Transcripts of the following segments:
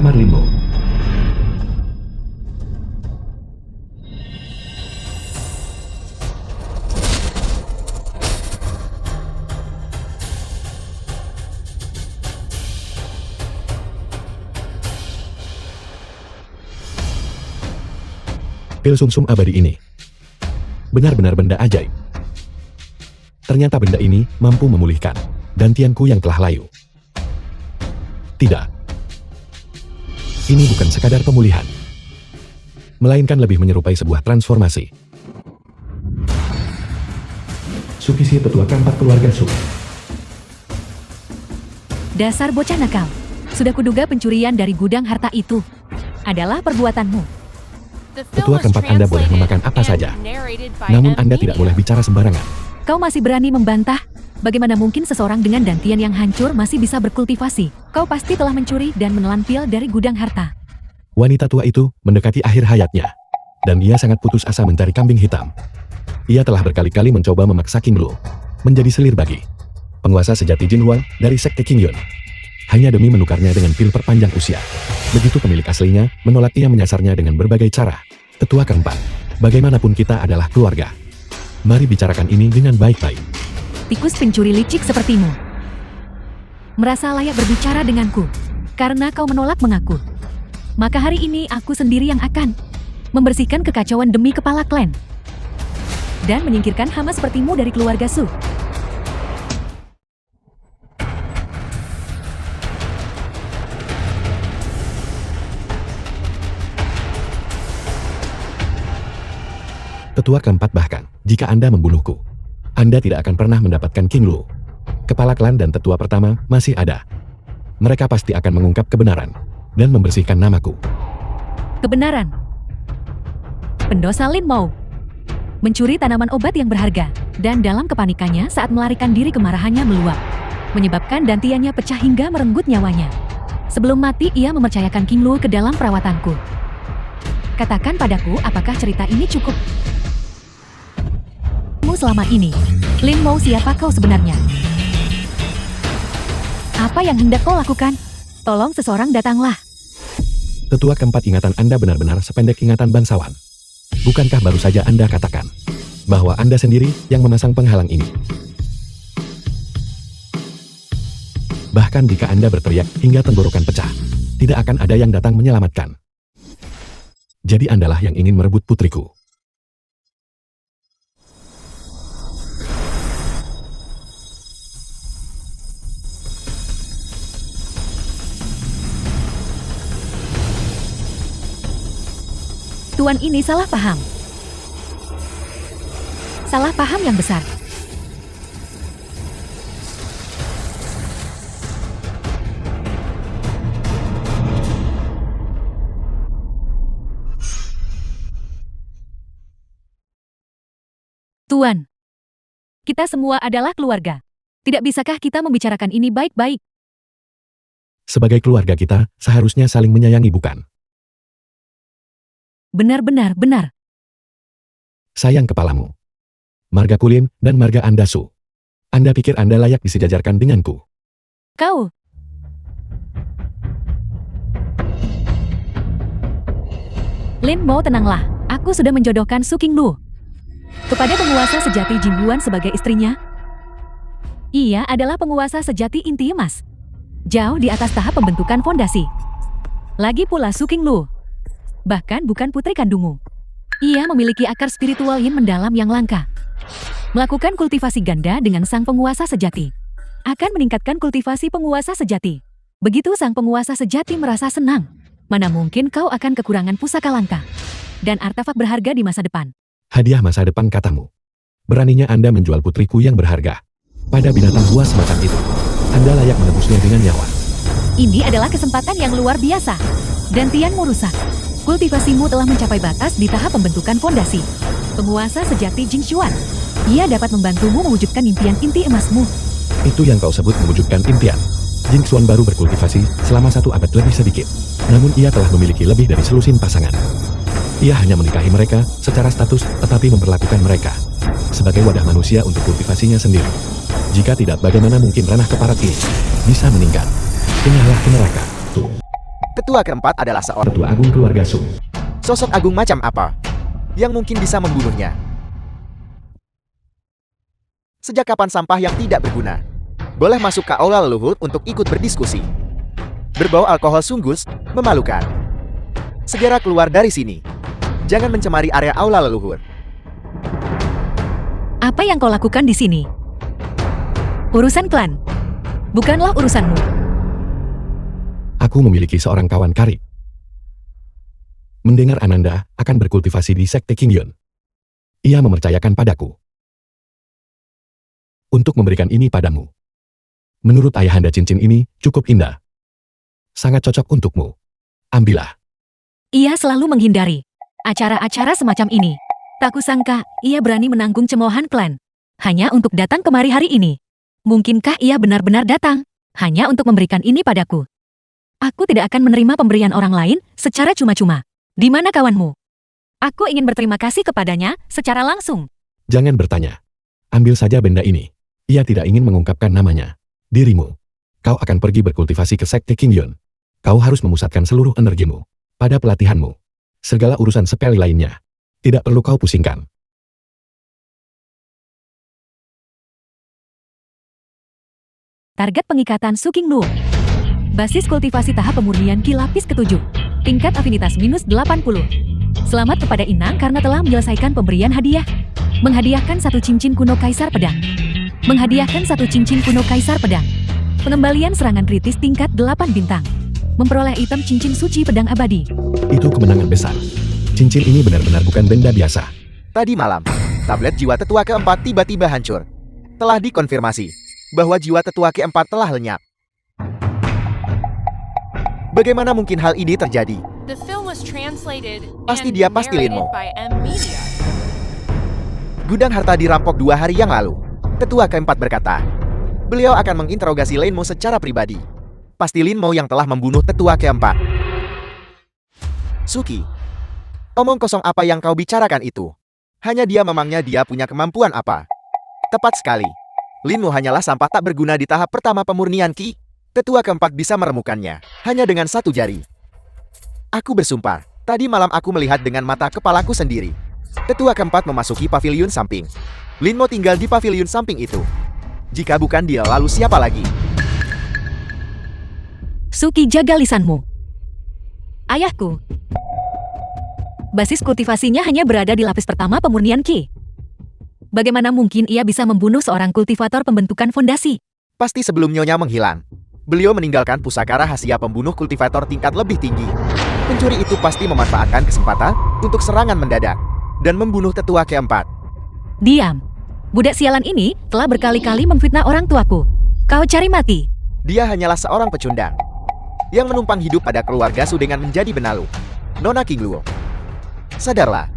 kamar Limbo. Pil sumsum abadi ini benar-benar benda ajaib. Ternyata benda ini mampu memulihkan dantianku yang telah layu. Tidak. Ini bukan sekadar pemulihan, melainkan lebih menyerupai sebuah transformasi. Sukisi tetua keempat keluarga Su. Dasar bocah nakal. Sudah kuduga pencurian dari gudang harta itu adalah perbuatanmu. Tetua keempat Anda boleh memakan apa saja, namun Anda tidak boleh bicara sembarangan. Kau masih berani membantah? Bagaimana mungkin seseorang dengan dantian yang hancur masih bisa berkultivasi? Kau pasti telah mencuri dan menelan pil dari gudang harta. Wanita tua itu mendekati akhir hayatnya, dan ia sangat putus asa mencari kambing hitam. Ia telah berkali-kali mencoba memaksa King Lu menjadi selir bagi penguasa sejati Jin Huang dari sekte King Yun, hanya demi menukarnya dengan pil perpanjang usia. Begitu pemilik aslinya menolak, ia menyasarnya dengan berbagai cara. Tetua keempat, bagaimanapun kita adalah keluarga. Mari bicarakan ini dengan baik-baik. Tikus pencuri licik sepertimu merasa layak berbicara denganku karena kau menolak mengaku. Maka hari ini aku sendiri yang akan membersihkan kekacauan demi kepala klan dan menyingkirkan hama sepertimu dari keluarga Su. Tetua keempat, bahkan jika Anda membunuhku, Anda tidak akan pernah mendapatkan King Lu. Kepala klan dan tetua pertama masih ada. Mereka pasti akan mengungkap kebenaran dan membersihkan namaku. Kebenaran. Pendosa Lin Mo mencuri tanaman obat yang berharga, dan dalam kepanikannya saat melarikan diri kemarahannya meluap, menyebabkan dantiannya pecah hingga merenggut nyawanya. Sebelum mati ia mempercayakan King Lu ke dalam perawatanku. Katakan padaku, apakah cerita ini cukup? Selama ini, Lin Mo, siapa kau sebenarnya? Apa yang hendak kau lakukan? Tolong seseorang datanglah. Tetua keempat, ingatan Anda benar-benar sependek ingatan bangsawan. Bukankah baru saja Anda katakan bahwa Anda sendiri yang memasang penghalang ini? Bahkan jika Anda berteriak hingga tenggorokan pecah, tidak akan ada yang datang menyelamatkan. Jadi Andalah yang ingin merebut putriku. Tuan ini salah paham. Salah paham yang besar. Tuan, kita semua adalah keluarga. Tidak bisakah kita membicarakan ini baik-baik? Sebagai keluarga kita, seharusnya saling menyayangi, bukan? Benar. Sayang kepalamu. Marga Kulin dan marga Andasu. Anda pikir Anda layak disejajarkan denganku? Kau. Lin Mo, tenanglah. Aku sudah menjodohkan Su King Lu kepada penguasa sejati Jin Yuan sebagai istrinya. Ia adalah penguasa sejati inti emas, jauh di atas tahap pembentukan fondasi. Lagi pula Su King Lu bahkan bukan putri kandungmu. Ia memiliki akar spiritual yin mendalam yang langka. Melakukan kultivasi ganda dengan sang penguasa sejati akan meningkatkan kultivasi penguasa sejati. Begitu sang penguasa sejati merasa senang, mana mungkin kau akan kekurangan pusaka langka dan artefak berharga di masa depan. Hadiah masa depan katamu. Beraninya Anda menjual putriku yang berharga pada binatang buas semacam itu. Anda layak menebusnya dengan nyawa. Ini adalah kesempatan yang luar biasa. Dantianmu rusak. Kultivasimu telah mencapai batas di tahap pembentukan fondasi. Penguasa sejati Jing Xuan. Ia dapat membantumu mewujudkan impian inti emasmu. Itu yang kau sebut mewujudkan impian. Jing Xuan baru berkultivasi selama 1 abad lebih sedikit. Namun ia telah memiliki lebih dari selusin pasangan. Ia hanya menikahi mereka secara status, tetapi memperlakukan mereka sebagai wadah manusia untuk kultivasinya sendiri. Jika tidak, bagaimana mungkin ranah keparat ini bisa meningkat? Pinggahlah ke neraka. Tuh. Tetua keempat adalah seorang Tetua Agung Keluarga Su. sosok agung macam apa yang mungkin bisa membunuhnya? Sejak kapan sampah yang tidak berguna boleh masuk ke aula leluhur untuk ikut berdiskusi? Berbau alkohol sungguh memalukan. Segera keluar dari sini. Jangan mencemari area aula leluhur. Apa yang kau lakukan di sini? Urusan klan. Bukanlah urusanmu. Aku memiliki seorang kawan karib. Mendengar Ananda akan berkultivasi di Sekte Qingyun. Ia mempercayakan padaku untuk memberikan ini padamu. Menurut ayahanda cincin ini cukup indah. Sangat cocok untukmu. Ambillah. Ia selalu menghindari acara-acara semacam ini. Tak kusangka ia berani menanggung cemoohan klan hanya untuk datang kemari hari ini. Mungkinkah ia benar-benar datang hanya untuk memberikan ini padaku? Aku tidak akan menerima pemberian orang lain secara cuma-cuma. Di mana kawanmu? Aku ingin berterima kasih kepadanya secara langsung. Jangan bertanya. Ambil saja benda ini. Ia tidak ingin mengungkapkan namanya. Dirimu. Kau akan pergi berkultivasi ke Sekte Qingyun. Kau harus memusatkan seluruh energimu pada pelatihanmu. Segala urusan sepele lainnya tidak perlu kau pusingkan. Target pengikatan Su Qingluo. Basis kultivasi tahap pemurnian Qi lapis ke-7. Tingkat afinitas -80. Selamat kepada Inang karena telah menyelesaikan pemberian hadiah. Menghadiahkan satu cincin kuno Kaisar Pedang. Menghadiahkan satu cincin kuno Kaisar Pedang. Pengembalian serangan kritis tingkat 8 bintang. Memperoleh item cincin suci pedang abadi. Itu kemenangan besar. Cincin ini benar-benar bukan benda biasa. Tadi malam, tablet jiwa tetua keempat tiba-tiba hancur. Telah dikonfirmasi bahwa jiwa tetua keempat telah lenyap. Bagaimana mungkin hal ini terjadi? Pasti dia pasti Linmo. Gudang harta dirampok 2 hari yang lalu. Tetua keempat berkata, beliau akan menginterogasi Linmo secara pribadi. Pasti Linmo yang telah membunuh tetua keempat. Suki, omong kosong apa yang kau bicarakan itu? Hanya dia memangnya dia punya kemampuan apa? Tepat sekali. Linmo hanyalah sampah tak berguna di tahap pertama pemurnian Qi. Tetua keempat bisa meremukannya hanya dengan satu jari. Aku bersumpah, tadi malam aku melihat dengan mata kepalaku sendiri. Tetua keempat memasuki paviliun samping. Linmo tinggal di paviliun samping itu. Jika bukan dia, lalu siapa lagi? Suki, jaga lisanmu. Ayahku. Basis kultivasinya hanya berada di lapis pertama pemurnian Qi. Bagaimana mungkin ia bisa membunuh seorang kultivator pembentukan fondasi? Pasti sebelum Nyonya menghilang, beliau meninggalkan pusaka rahasia pembunuh kultivator tingkat lebih tinggi. Pencuri itu pasti memanfaatkan kesempatan untuk serangan mendadak dan membunuh tetua keempat. Diam. Budak sialan ini telah berkali-kali memfitnah orang tuaku. Kau cari mati. Dia hanyalah seorang pecundang yang menumpang hidup pada keluarga Su dengan menjadi benalu. Nona Qingluo, sadarlah,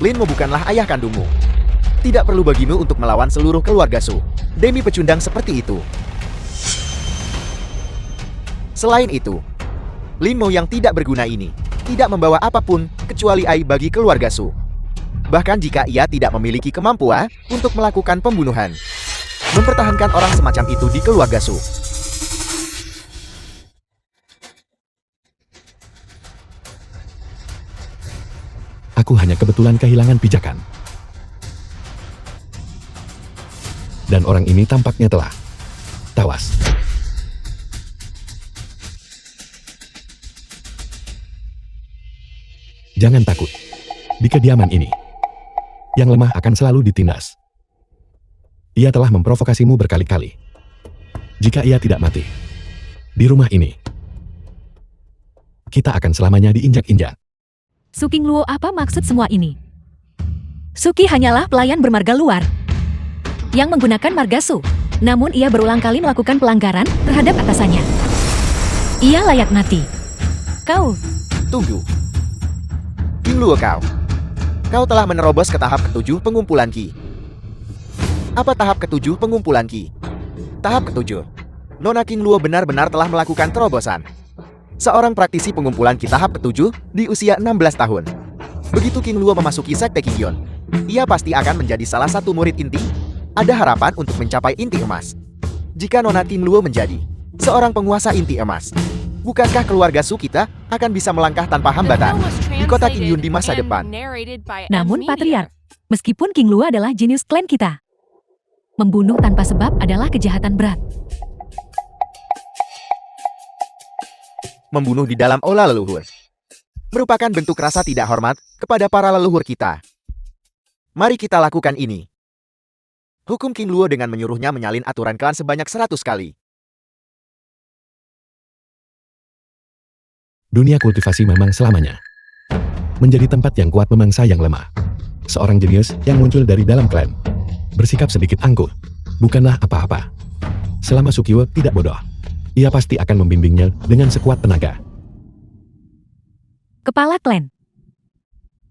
Linmo bukanlah ayah kandungmu. Tidak perlu bagimu untuk melawan seluruh keluarga Su demi pecundang seperti itu. Selain itu, Linmo yang tidak berguna ini tidak membawa apapun kecuali aib bagi keluarga Su. Bahkan jika ia tidak memiliki kemampuan untuk melakukan pembunuhan, mempertahankan orang semacam itu di keluarga Su. Aku hanya kebetulan kehilangan pijakan. Dan orang ini tampaknya telah tawas. Jangan takut. Di kediaman ini, yang lemah akan selalu ditindas. Ia telah memprovokasimu berkali-kali. Jika ia tidak mati di rumah ini, kita akan selamanya diinjak-injak. Su Qingluo, apa maksud semua ini? Suki hanyalah pelayan bermarga luar yang menggunakan marga Su. Namun ia berulang kali melakukan pelanggaran terhadap atasannya. Ia layak mati. Kau, Tunggu. Qingluo, kau telah menerobos ke tahap ke-7 pengumpulan Qi. Apa tahap ke-7 pengumpulan Qi? Tahap ke-7. Nona Qingluo benar-benar telah melakukan terobosan. Seorang praktisi pengumpulan Qi tahap ke-7 di usia 16 tahun. Begitu Qingluo memasuki Sekte Qingyun, ia pasti akan menjadi salah satu murid inti. Ada harapan untuk mencapai inti emas. Jika Nona Qingluo menjadi seorang penguasa inti emas, Bukankah keluarga Su kita akan bisa melangkah tanpa hambatan di kota Qingyun di masa depan? Namun Patriark, meskipun King Luo adalah jenius klan kita, membunuh tanpa sebab adalah kejahatan berat. Membunuh di dalam aula leluhur merupakan bentuk rasa tidak hormat kepada para leluhur kita. Mari kita lakukan ini. Hukum King Luo dengan menyuruhnya menyalin aturan klan sebanyak 100 kali. Dunia kultivasi memang selamanya menjadi tempat yang kuat memangsa yang lemah. Seorang jenius yang muncul dari dalam klan bersikap sedikit angkuh, bukanlah apa-apa. Selama Sukiwo tidak bodoh, ia pasti akan membimbingnya dengan sekuat tenaga. Kepala klan.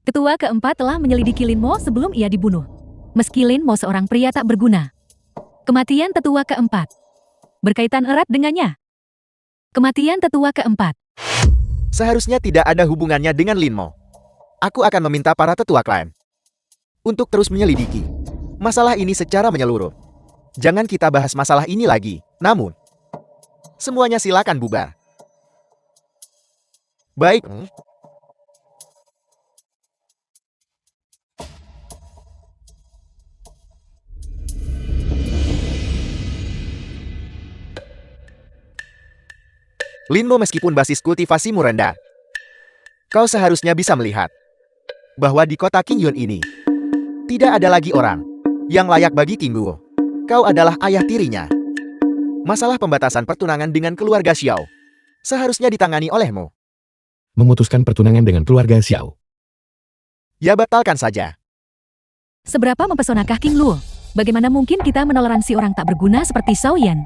Ketua keempat telah menyelidiki Lin Mo sebelum ia dibunuh. Meski Lin Mo seorang pria tak berguna, kematian tetua keempat berkaitan erat dengannya. Kematian tetua keempat Seharusnya tidak ada hubungannya dengan Lin Mo. Aku akan meminta para tetua klan untuk terus menyelidiki masalah ini secara menyeluruh. Jangan kita bahas masalah ini lagi. Namun, semuanya silakan bubar. Baik. Lin Mo meskipun basis kultivasimu rendah, kau seharusnya bisa melihat bahwa di kota Qingyun ini tidak ada lagi orang yang layak bagi King Luo. Kau adalah ayah tirinya. Masalah pembatasan pertunangan dengan keluarga Xiao seharusnya ditangani olehmu. Memutuskan pertunangan dengan keluarga Xiao. Ya batalkan saja. Seberapa mempesonakah King Luo? Bagaimana mungkin kita menoleransi orang tak berguna seperti Xiao Yan?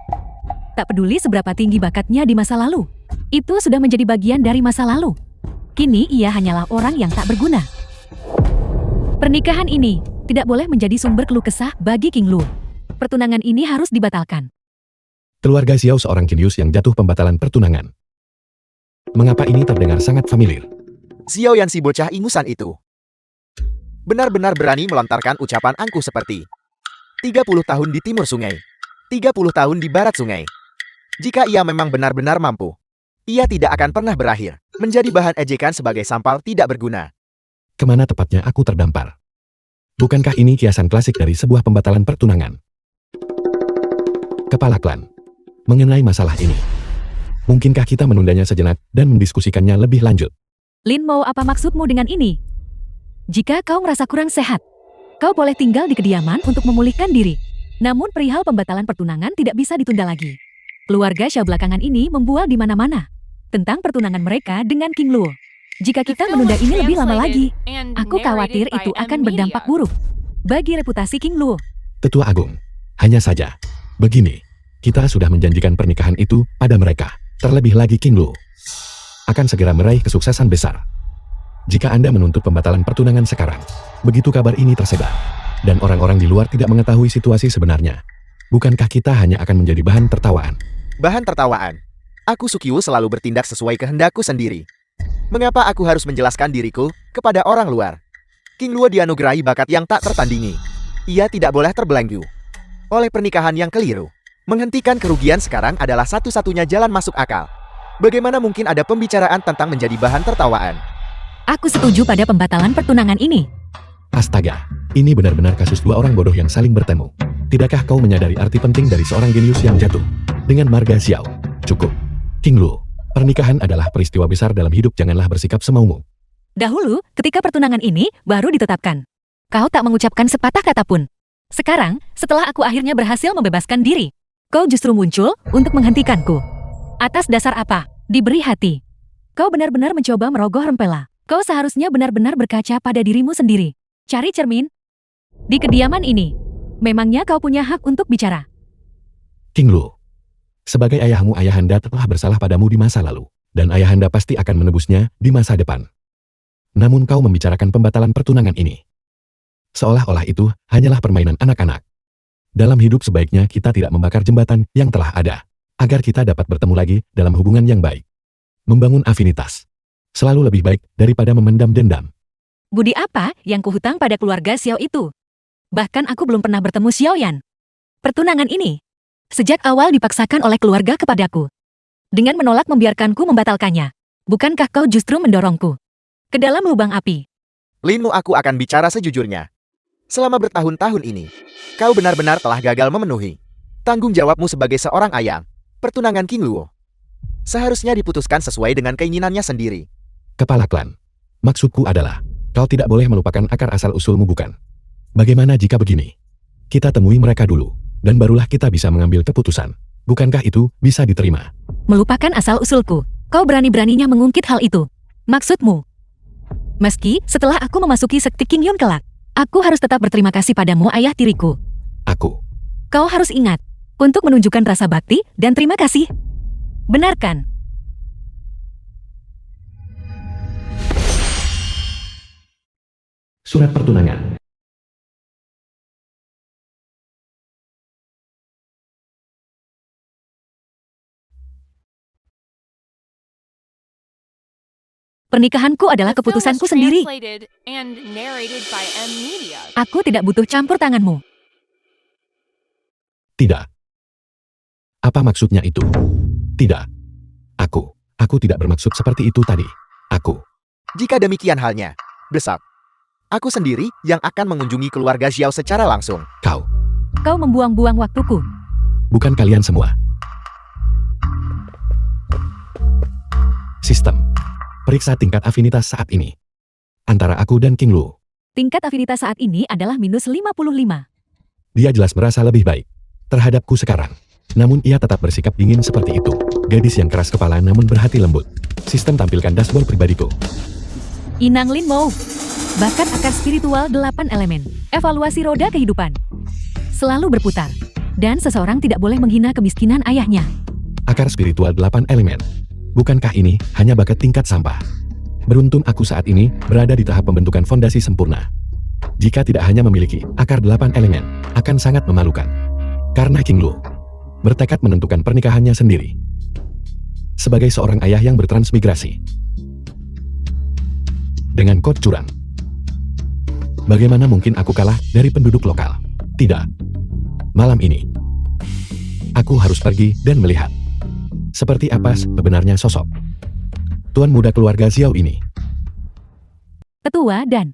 Tak peduli seberapa tinggi bakatnya di masa lalu, itu sudah menjadi bagian dari masa lalu. Kini ia hanyalah orang yang tak berguna. Pernikahan ini tidak boleh menjadi sumber keluh kesah bagi King Luo. Pertunangan ini harus dibatalkan. Keluarga Xiao seorang jenius yang jatuh pembatalan pertunangan. Mengapa ini terdengar sangat familiar? Xiao Yan si bocah ingusan itu benar-benar berani melontarkan ucapan angkuh seperti 30 tahun di timur sungai, 30 tahun di barat sungai. Jika ia memang benar-benar mampu, ia tidak akan pernah berakhir menjadi bahan ejekan sebagai sampal tidak berguna. Kemana tepatnya aku terdampar? Bukankah ini kiasan klasik dari sebuah pembatalan pertunangan? Kepala klan, mengenai masalah ini, mungkinkah kita menundanya sejenak dan mendiskusikannya lebih lanjut? Lin Mo, apa maksudmu dengan ini? Jika kau merasa kurang sehat, kau boleh tinggal di kediaman untuk memulihkan diri. Namun perihal pembatalan pertunangan tidak bisa ditunda lagi. Keluarga Xiao belakangan ini membual di mana-mana tentang pertunangan mereka dengan King Luo. Jika kita menunda ini lebih lama lagi, aku khawatir itu akan berdampak buruk bagi reputasi King Luo. Tetua Agung, hanya saja, begini, kita sudah menjanjikan pernikahan itu pada mereka. Terlebih lagi King Luo akan segera meraih kesuksesan besar. Jika Anda menuntut pembatalan pertunangan sekarang, begitu kabar ini tersebar, dan orang-orang di luar tidak mengetahui situasi sebenarnya, bukankah kita hanya akan menjadi bahan tertawaan? Bahan tertawaan. Aku Sukiwo selalu bertindak sesuai kehendakku sendiri. Mengapa aku harus menjelaskan diriku kepada orang luar? King Luo dianugerahi bakat yang tak tertandingi. Ia tidak boleh terbelenggu oleh pernikahan yang keliru. Menghentikan kerugian sekarang adalah satu-satunya jalan masuk akal. Bagaimana mungkin ada pembicaraan tentang menjadi bahan tertawaan? Aku setuju pada pembatalan pertunangan ini. Astaga, ini benar-benar kasus dua orang bodoh yang saling bertemu. Tidakkah kau menyadari arti penting dari seorang jenius yang jatuh dengan marga Xiao? Cukup. King Luo, pernikahan adalah peristiwa besar dalam hidup, janganlah bersikap semaumu. Dahulu, ketika pertunangan ini baru ditetapkan, kau tak mengucapkan sepatah kata pun. Sekarang, setelah aku akhirnya berhasil membebaskan diri, kau justru muncul untuk menghentikanku. Atas dasar apa? Diberi hati. Kau benar-benar mencoba merogoh rempela. Kau seharusnya benar-benar berkaca pada dirimu sendiri. Cari cermin. Di kediaman ini, memangnya kau punya hak untuk bicara. King Luo, sebagai ayahmu, ayahanda telah bersalah padamu di masa lalu, dan ayahanda pasti akan menebusnya di masa depan. Namun kau membicarakan pembatalan pertunangan ini, seolah-olah itu hanyalah permainan anak-anak. Dalam hidup sebaiknya kita tidak membakar jembatan yang telah ada, agar kita dapat bertemu lagi dalam hubungan yang baik. Membangun afinitas selalu lebih baik daripada memendam dendam. Budi apa yang kuhutang pada keluarga Xiao itu? Bahkan aku belum pernah bertemu Xiao Yan. Pertunangan ini sejak awal dipaksakan oleh keluarga kepadaku. Dengan menolak membiarkanku membatalkannya. Bukankah kau justru mendorongku ke dalam lubang api? Linmu, aku akan bicara sejujurnya. Selama bertahun-tahun ini, kau benar-benar telah gagal memenuhi tanggung jawabmu sebagai seorang ayah. Pertunangan King Luo seharusnya diputuskan sesuai dengan keinginannya sendiri. Kepala klan. Maksudku adalah, kau tidak boleh melupakan akar asal-usulmu bukan? Bagaimana jika begini? Kita temui mereka dulu, dan barulah kita bisa mengambil keputusan. Bukankah itu bisa diterima? Melupakan asal-usulku. Kau berani-beraninya mengungkit hal itu. Maksudmu? Meski setelah aku memasuki sekte King Yun kelak, aku harus tetap berterima kasih padamu ayah tiriku. Aku. Kau harus ingat, untuk menunjukkan rasa bakti dan terima kasih. Benar kan? Surat pertunangan. Pernikahanku adalah The film was keputusanku sendiri. translated and narrated by M Media. Aku tidak butuh campur tanganmu. Tidak. Apa maksudnya itu? Tidak. Aku tidak bermaksud seperti itu tadi. Aku. Jika demikian halnya, besok, aku sendiri yang akan mengunjungi keluarga Xiao secara langsung. Kau. Kau membuang-buang waktuku. Bukan kalian semua. Sistem. Periksa tingkat afinitas saat ini. Antara aku dan King Luo. Tingkat afinitas saat ini adalah minus 55. Dia jelas merasa lebih baik terhadapku sekarang. Namun ia tetap bersikap dingin seperti itu. Gadis yang keras kepala namun berhati lembut. Sistem tampilkan dashboard pribadiku. Inang Lin Mo. Bakat akar spiritual 8 elemen. Evaluasi roda kehidupan. Selalu berputar. Dan seseorang tidak boleh menghina kemiskinan ayahnya. Akar spiritual 8 elemen. Bukankah ini hanya bakat tingkat sampah? Beruntung aku saat ini berada di tahap pembentukan fondasi sempurna. Jika tidak hanya memiliki akar 8 elemen, akan sangat memalukan. Karena King Luo bertekad menentukan pernikahannya sendiri. Sebagai seorang ayah yang bertransmigrasi. Dengan kod curang. Bagaimana mungkin aku kalah dari penduduk lokal? Tidak. Malam ini, aku harus pergi dan melihat. Seperti apa sebenarnya sosok tuan muda keluarga Xiao ini. Tetua dan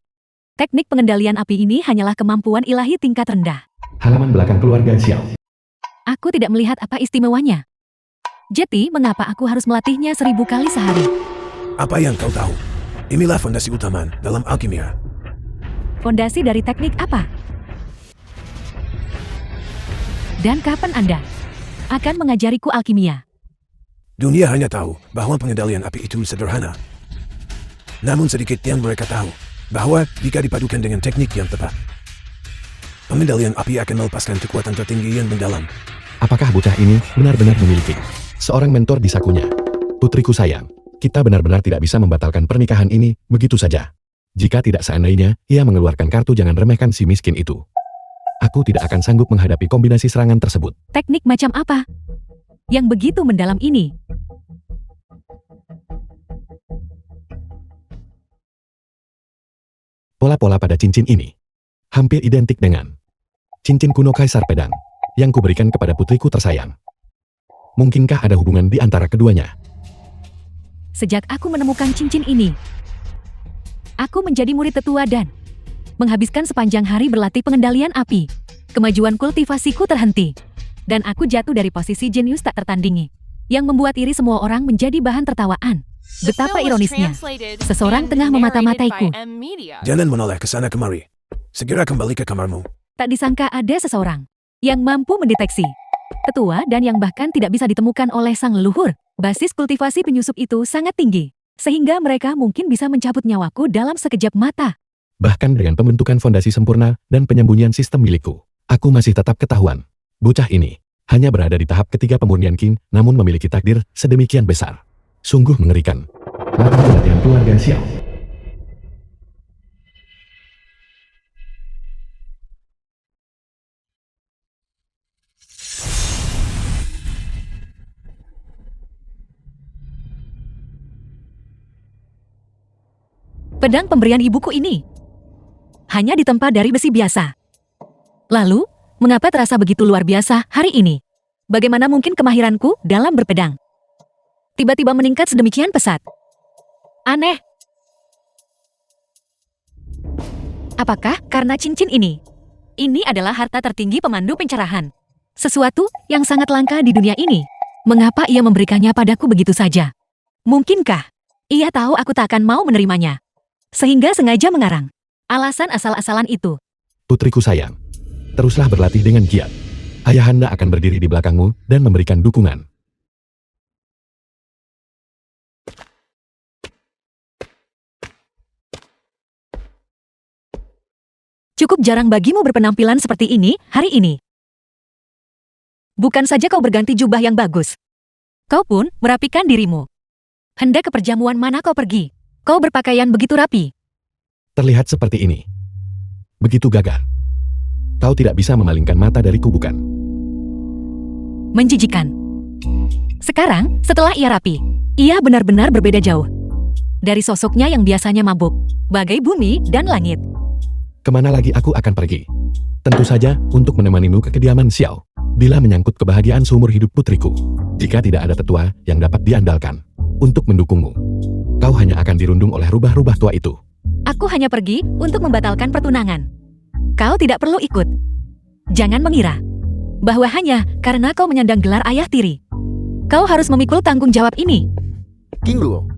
teknik pengendalian api ini hanyalah kemampuan ilahi tingkat rendah. Halaman belakang keluarga Xiao. Aku tidak melihat apa istimewanya. Jadi, mengapa aku harus melatihnya 1000 kali sehari? Apa yang kau tahu? Inilah fondasi utama dalam alkimia. Fondasi dari teknik apa? Dan kapan Anda akan mengajariku alkimia? Dunia hanya tahu bahwa pengendalian api itu sederhana. Namun sedikit yang mereka tahu bahwa jika dipadukan dengan teknik yang tepat, pengendalian api akan melepaskan kekuatan tertinggi yang mendalam. Apakah bocah ini benar-benar memiliki seorang mentor di sakunya? Putriku sayang, kita benar-benar tidak bisa membatalkan pernikahan ini begitu saja. Jika tidak seandainya, ia mengeluarkan kartu jangan remehkan si miskin itu. Aku tidak akan sanggup menghadapi kombinasi serangan tersebut. Teknik macam apa yang begitu mendalam ini? Pola-pola pada cincin ini hampir identik dengan cincin kuno Kaisar Pedang yang kuberikan kepada putriku tersayang. Mungkinkah ada hubungan di antara keduanya? Sejak aku menemukan cincin ini, aku menjadi murid tetua dan menghabiskan sepanjang hari berlatih pengendalian api. Kemajuan kultivasiku terhenti, dan aku jatuh dari posisi jenius tak tertandingi, yang membuat iri semua orang menjadi bahan tertawaan. The Betapa film was ironisnya, translated seseorang and tengah narrated memata-mataiku. by M Media. Jangan menoleh ke sana kemari. Segera kembali ke kamarmu. Tak disangka ada seseorang yang mampu mendeteksi tetua dan yang bahkan tidak bisa ditemukan oleh sang leluhur. Basis kultivasi penyusup itu sangat tinggi, sehingga mereka mungkin bisa mencabut nyawaku dalam sekejap mata. Bahkan dengan pembentukan fondasi sempurna dan penyembunyian sistem milikku, aku masih tetap ketahuan. Bocah ini hanya berada di tahap ketiga pemurnian King, namun memiliki takdir sedemikian besar. Sungguh mengerikan. Latar pelatihan keluarga Xiao. Pedang pemberian ibuku ini hanya ditempa dari besi biasa. Lalu, mengapa terasa begitu luar biasa hari ini? Bagaimana mungkin kemahiranku dalam berpedang? tiba-tiba meningkat sedemikian pesat. Aneh. Apakah karena cincin ini? Ini adalah harta tertinggi pemandu pencerahan. Sesuatu yang sangat langka di dunia ini. Mengapa ia memberikannya padaku begitu saja? Mungkinkah ia tahu aku tak akan mau menerimanya? Sehingga sengaja mengarang alasan asal-asalan itu. Putriku sayang, teruslah berlatih dengan giat. Ayahanda akan berdiri di belakangmu dan memberikan dukungan. Cukup jarang bagimu berpenampilan seperti ini hari ini. Bukan saja kau berganti jubah yang bagus. Kau pun merapikan dirimu. Hendak ke perjamuan mana kau pergi? Kau berpakaian begitu rapi. Terlihat seperti ini. Begitu gagah. Kau tidak bisa memalingkan mata dariku, bukan? Menjijikan. Sekarang, setelah ia rapi, ia benar-benar berbeda jauh. Dari sosoknya yang biasanya mabuk, bagai bumi dan langit. Kemana lagi aku akan pergi? Tentu saja untuk menemanimu ke kediaman Xiao. Bila menyangkut kebahagiaan seumur hidup putriku. Jika tidak ada tetua yang dapat diandalkan untuk mendukungmu, kau hanya akan dirundung oleh rubah-rubah tua itu. Aku hanya pergi untuk membatalkan pertunangan. Kau tidak perlu ikut. Jangan mengira bahwa hanya karena kau menyandang gelar ayah tiri, kau harus memikul tanggung jawab ini. King Luo,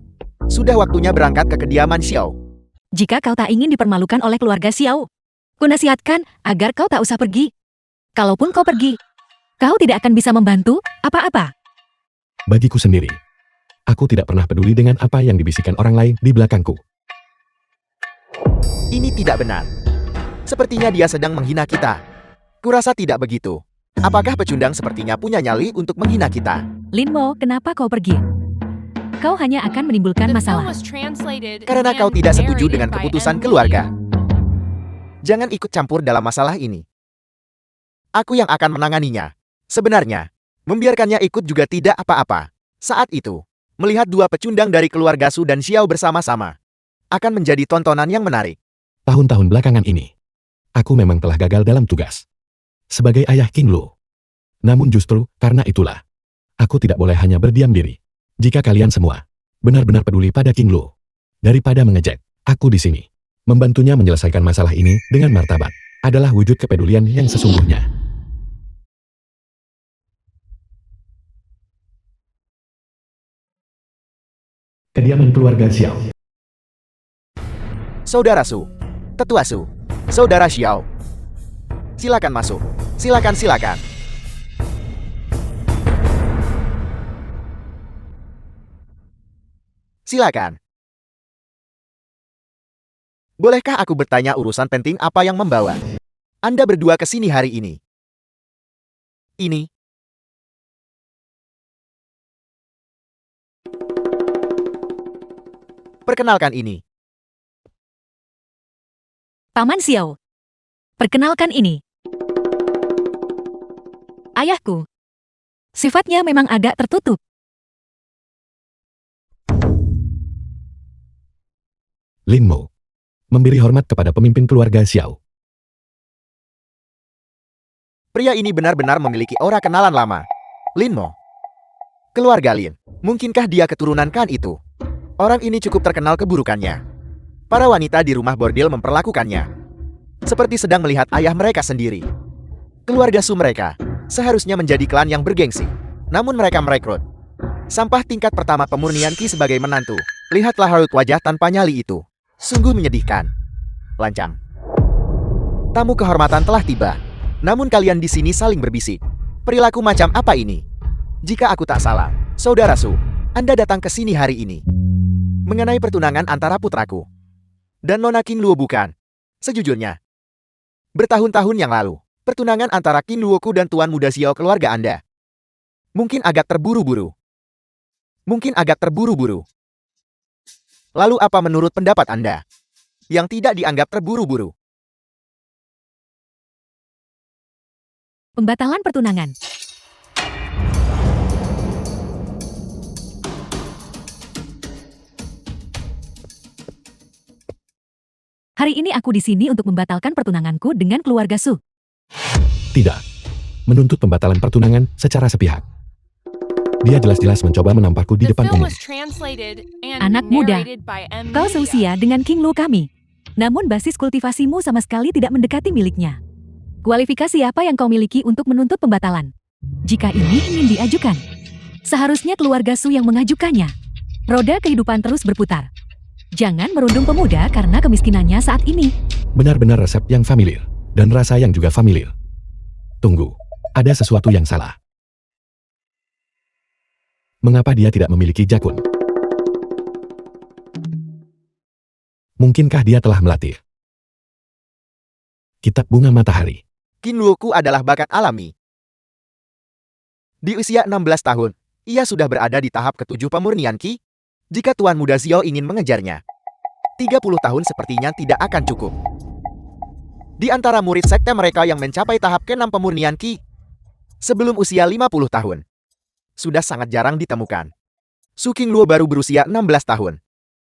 sudah waktunya berangkat ke kediaman Xiao. Jika kau tak ingin dipermalukan oleh keluarga Xiao, kunasihatkan agar kau tak usah pergi. Kalaupun kau pergi, kau tidak akan bisa membantu apa-apa. Bagiku sendiri, aku tidak pernah peduli dengan apa yang dibisikkan orang lain di belakangku. Ini tidak benar. Sepertinya dia sedang menghina kita. Kurasa tidak begitu. Apakah pecundang sepertinya punya nyali untuk menghina kita? Lin Mo, kenapa kau pergi? Kau hanya akan menimbulkan The film masalah. was translated Karena and kau tidak setuju narrated dengan by keputusan M. keluarga. Media. Jangan ikut campur dalam masalah ini. Aku yang akan menanganinya. Sebenarnya, membiarkannya ikut juga tidak apa-apa. Saat itu, melihat dua pecundang dari keluarga Su dan Xiao bersama-sama akan menjadi tontonan yang menarik. Tahun-tahun belakangan ini, aku memang telah gagal dalam tugas sebagai ayah King Luo. Namun justru karena itulah, aku tidak boleh hanya berdiam diri. Jika kalian semua benar-benar peduli pada King Luo, daripada mengejek, aku di sini membantunya menyelesaikan masalah ini dengan martabat adalah wujud kepedulian yang sesungguhnya. Kediaman keluarga Xiao. Saudara Su, Tetua Su, Saudara Xiao. Silakan masuk. Silakan. Silakan. Bolehkah aku bertanya urusan penting apa yang membawa Anda berdua ke sini hari ini? Ini. Perkenalkan ini. Paman Xiao. Perkenalkan ini. Ayahku. Sifatnya memang agak tertutup. Lin Mo memberi hormat kepada pemimpin keluarga Xiao. Pria ini benar-benar memiliki aura kenalan lama. Lin Mo. Keluarga Lin. Mungkinkah dia keturunan Kan itu? Orang ini cukup terkenal keburukannya. Para wanita di rumah bordil memperlakukannya seperti sedang melihat ayah mereka sendiri. Keluarga Su mereka seharusnya menjadi klan yang bergengsi. Namun mereka merekrut sampah tingkat pertama pemurnian Qi sebagai menantu. Lihatlah raut wajah tanpa nyali itu. Sungguh menyedihkan. Lancang. Tamu kehormatan telah tiba. Namun kalian di sini saling berbisik. Perilaku macam apa ini? Jika aku tak salah, Saudara Su, Anda datang ke sini hari ini mengenai pertunangan antara putraku dan Nona King Luo, bukan? Sejujurnya, bertahun-tahun yang lalu, pertunangan antara King Luoku dan Tuan Muda Xiao keluarga Anda mungkin agak terburu-buru. Lalu apa menurut pendapat Anda yang tidak dianggap terburu-buru? Pembatalan pertunangan. Hari ini aku di sini untuk membatalkan pertunanganku dengan keluarga Su. Tidak. Menuntut pembatalan pertunangan secara sepihak. Dia jelas-jelas mencoba menampakku di The depan film umum. was translated and Anak muda, narrated by M. Kau Media. seusia dengan King Lu kami. Namun basis kultivasimu sama sekali tidak mendekati miliknya. Kualifikasi apa yang kau miliki untuk menuntut pembatalan? Jika ini ingin diajukan, seharusnya keluarga Su yang mengajukannya. Roda kehidupan terus berputar. Jangan merundung pemuda karena kemiskinannya saat ini. Benar-benar resep yang familiar, dan rasa yang juga familiar. Tunggu, ada sesuatu yang salah. Mengapa dia tidak memiliki jakun? Mungkinkah dia telah melatih kitab bunga matahari? Qin Luoku adalah bakat alami. Di usia 16 tahun, ia sudah berada di tahap ke-7 pemurnian Qi. Jika Tuan Muda Xiao ingin mengejarnya, 30 tahun sepertinya tidak akan cukup. Di antara murid sekte mereka yang mencapai tahap ke-6 pemurnian Qi, sebelum usia 50 tahun, sudah sangat jarang ditemukan. Su Qingluo baru berusia 16 tahun.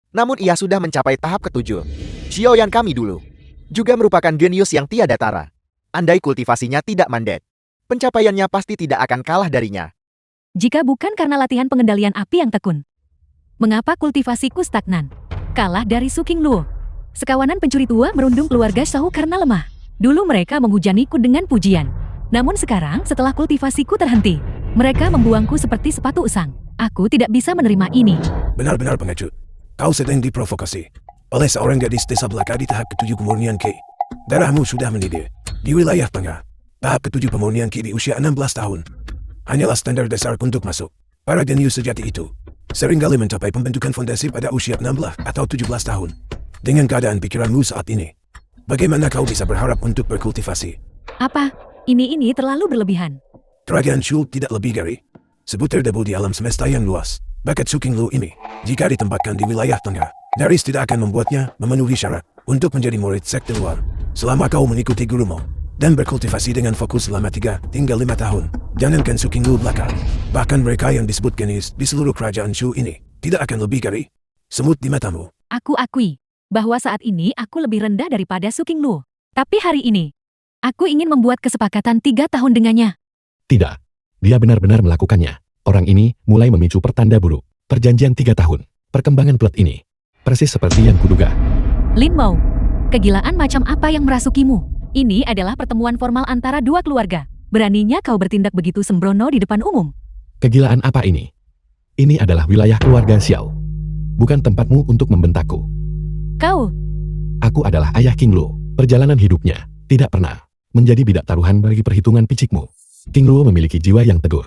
Namun ia sudah mencapai tahap ke-7. Xiaoyan kami dulu juga merupakan genius yang tiada tara. Andai kultivasinya tidak mandet, pencapaiannya pasti tidak akan kalah darinya. Jika bukan karena latihan pengendalian api yang tekun, mengapa kultivasiku stagnan? Kalah dari Su Qingluo. Sekawanan pencuri tua merundung keluarga Shao karena lemah. Dulu mereka menghujaniku dengan pujian. Namun sekarang setelah kultivasiku terhenti, mereka membuangku seperti sepatu usang. Aku tidak bisa menerima ini. Benar-benar pengecut. Kau sedang diprovokasi oleh seorang gadis desa belaka di tahap ke-7 pemurnian Qi. Darahmu sudah mendidih di wilayah tengah. Tahap ke-7 pemurnian Qi di usia 16 tahun hanyalah standar dasar untuk masuk. Para genius sejati itu seringkali mencapai pembentukan fondasi pada usia 16 atau 17 tahun. Dengan keadaan pikiranmu saat ini, bagaimana kau bisa berharap untuk berkultivasi? Apa? Ini terlalu berlebihan. Kerajaan Shu tidak lebih dari sebutir debu di alam semesta yang luas. Bakat Su Qingluo ini, jika ditempatkan di wilayah tengah, nyaris tidak akan membuatnya memenuhi syarat untuk menjadi murid sekte luar. Selama kau mengikuti gurumu dan berkultivasi dengan fokus selama 3 hingga 5 tahun, jangankan Su Qingluo belaka, bahkan mereka yang disebut genius di seluruh kerajaan Shu ini tidak akan lebih dari semut di matamu. Aku akui bahwa saat ini aku lebih rendah daripada Su Qingluo. Tapi hari ini, aku ingin membuat kesepakatan 3 tahun dengannya. Tidak, dia benar-benar melakukannya. Orang ini mulai memicu pertanda buruk. Perjanjian 3 tahun. Perkembangan plot ini persis seperti yang kuduga. Lin Mo, kegilaan macam apa yang merasukimu? Ini adalah pertemuan formal antara dua keluarga. Beraninya kau bertindak begitu sembrono di depan umum. Kegilaan apa ini? Ini adalah wilayah keluarga Xiao. Bukan tempatmu untuk membentakku. Kau, Aku adalah ayah Qingluo. Perjalanan hidupnya tidak pernah menjadi bidak taruhan bagi perhitungan picikmu. Qingluo memiliki jiwa yang teguh.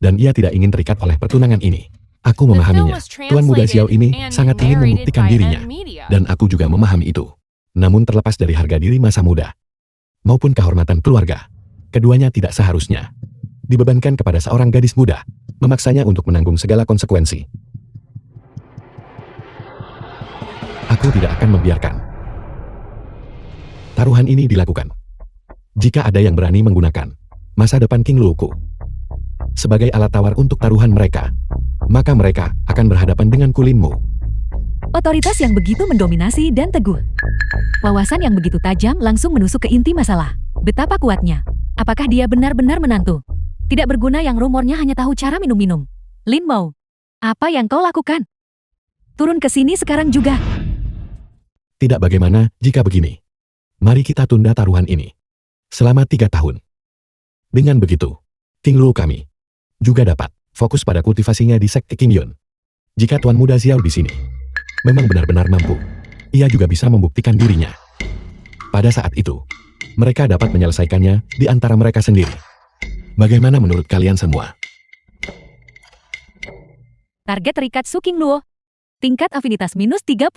Dan ia tidak ingin terikat oleh pertunangan ini. Aku The film memahaminya. was Tuan muda Xiao translated ini and sangat ingin narrated membuktikan by dirinya. M. Media. Dan aku juga memahami itu. Namun terlepas dari harga diri masa muda, maupun kehormatan keluarga, keduanya tidak seharusnya dibebankan kepada seorang gadis muda, memaksanya untuk menanggung segala konsekuensi. Aku tidak akan membiarkan taruhan ini dilakukan. Jika ada yang berani menggunakan masa depan Qingluoku sebagai alat tawar untuk taruhan mereka, maka mereka akan berhadapan dengan Kulinmu. otoritas yang begitu mendominasi dan teguh. Wawasan yang begitu tajam langsung menusuk ke inti masalah. Betapa kuatnya. Apakah dia benar-benar menantu? Tidak berguna yang rumornya hanya tahu cara minum-minum. Lin Mo, apa yang kau lakukan? Turun ke sini sekarang juga. Tidak bagaimana jika begini. Mari kita tunda taruhan ini selama 3 tahun. Dengan begitu, Qingluo kami juga dapat fokus pada kultivasinya di sekte Qingyun. Jika Tuan Muda Xiao di sini memang benar-benar mampu, ia juga bisa membuktikan dirinya. Pada saat itu, mereka dapat menyelesaikannya di antara mereka sendiri. Bagaimana menurut kalian semua? Target terikat Su Qingluo. Tingkat afinitas -35.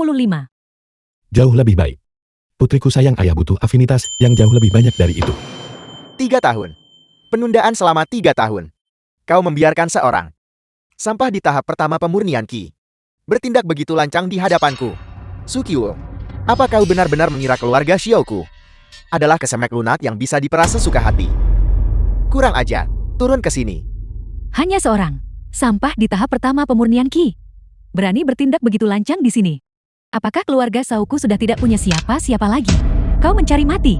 Jauh lebih baik. Putriku sayang, ayah butuh afinitas yang jauh lebih banyak dari itu. 3 tahun. Penundaan selama 3 tahun. Kau membiarkan seorang sampah di tahap pertama pemurnian Qi bertindak begitu lancang di hadapanku. Su Qiwo, apa kau benar-benar mengira keluarga Xiaoku adalah kesemek lunak yang bisa diperas sesuka hati? Kurang ajar. Turun ke sini. Hanya seorang. Sampah di tahap pertama pemurnian Qi. Berani bertindak begitu lancang di sini. Apakah keluarga Shaoku sudah tidak punya siapa-siapa lagi? Kau mencari mati.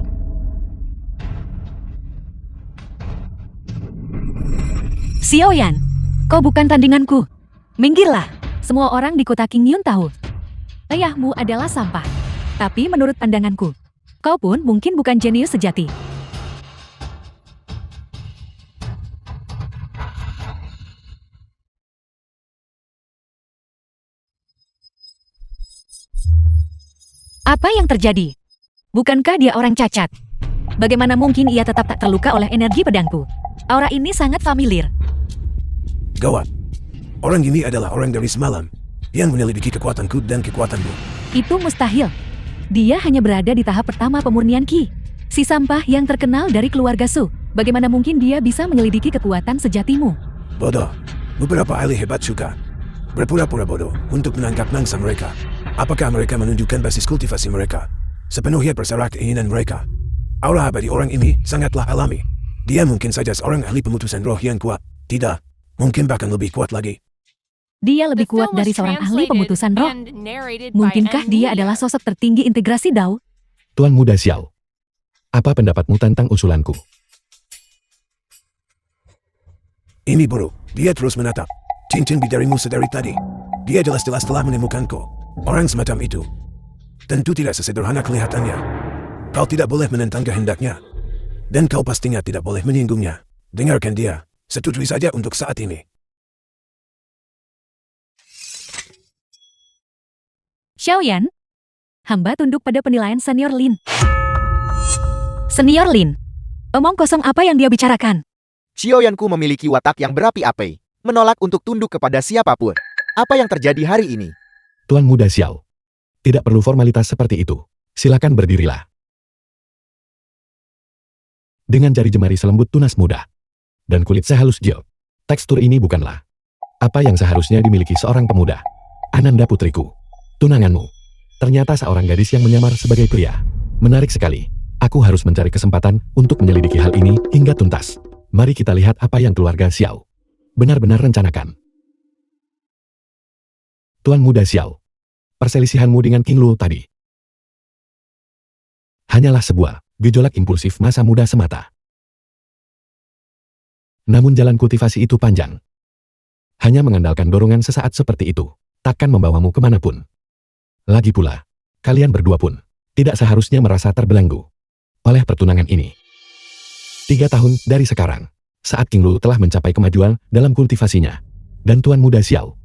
Xiaoyan, Kau bukan tandinganku. Minggirlah. Semua orang di kota Qingyun tahu. Ayahmu adalah sampah. Tapi menurut pandanganku, kau pun mungkin bukan jenius sejati. Apa yang terjadi? Bukankah dia orang cacat? Bagaimana mungkin ia tetap tak terluka oleh energi pedangku? Aura ini sangat familiar. Gawat. Orang ini adalah orang dari semalam yang menyelidiki kekuatanku dan kekuatanmu. Itu mustahil. Dia hanya berada di tahap pertama pemurnian Qi. Si sampah yang terkenal dari keluarga Su. Bagaimana mungkin dia bisa menyelidiki kekuatan sejatimu? Bodoh. Beberapa ahli hebat suka berpura-pura bodoh untuk menangkap mangsa mereka. Apakah mereka menunjukkan basis kultivasi mereka? Sepenuhnya terserah keinginan mereka. Aura abadi orang ini sangatlah alami. Dia mungkin saja seorang ahli pemutusan roh yang kuat. Tidak. Mungkin bahkan lebih kuat lagi. Dia lebih kuat dari seorang ahli pemutusan roh. Mungkinkah dia adalah sosok tertinggi integrasi Dao? Tuan Muda Xiao. Apa pendapatmu tentang usulanku? Ini buruk. Dia terus menatap cincin bidarimu sedari tadi. Dia jelas-jelas telah menemukanku. Orang semacam itu tentu tidak sesederhana kelihatannya. Kau tidak boleh menentang kehendaknya. Dan kau pastinya tidak boleh menyinggungnya. Dengarkan dia. Setujui saja untuk saat ini. Xiaoyan, hamba tunduk pada penilaian Senior Lin. Senior Lin, omong kosong apa yang dia bicarakan? Xiaoyanku memiliki watak yang berapi-api, menolak untuk tunduk kepada siapapun. Apa yang terjadi hari ini? Tuan Muda Xiao. Tidak perlu formalitas seperti itu. Silakan berdirilah. Dengan jari jemari selembut tunas muda dan kulit sehalus gel, tekstur ini bukanlah apa yang seharusnya dimiliki seorang pemuda. Ananda putriku, tunanganmu. Ternyata seorang gadis yang menyamar sebagai pria. Menarik sekali. Aku harus mencari kesempatan untuk menyelidiki hal ini hingga tuntas. Mari kita lihat apa yang keluarga Xiao benar-benar rencanakan. Tuan Muda Xiao, perselisihanmu dengan King Lu tadi hanyalah sebuah gejolak impulsif masa muda semata. Namun jalan kultivasi itu panjang. Hanya mengandalkan dorongan sesaat seperti itu takkan membawamu kemanapun. Lagi pula, kalian berdua pun tidak seharusnya merasa terbelenggu oleh pertunangan ini. 3 tahun dari sekarang, saat King Lu telah mencapai kemajuan dalam kultivasinya, dan Tuan Muda Xiao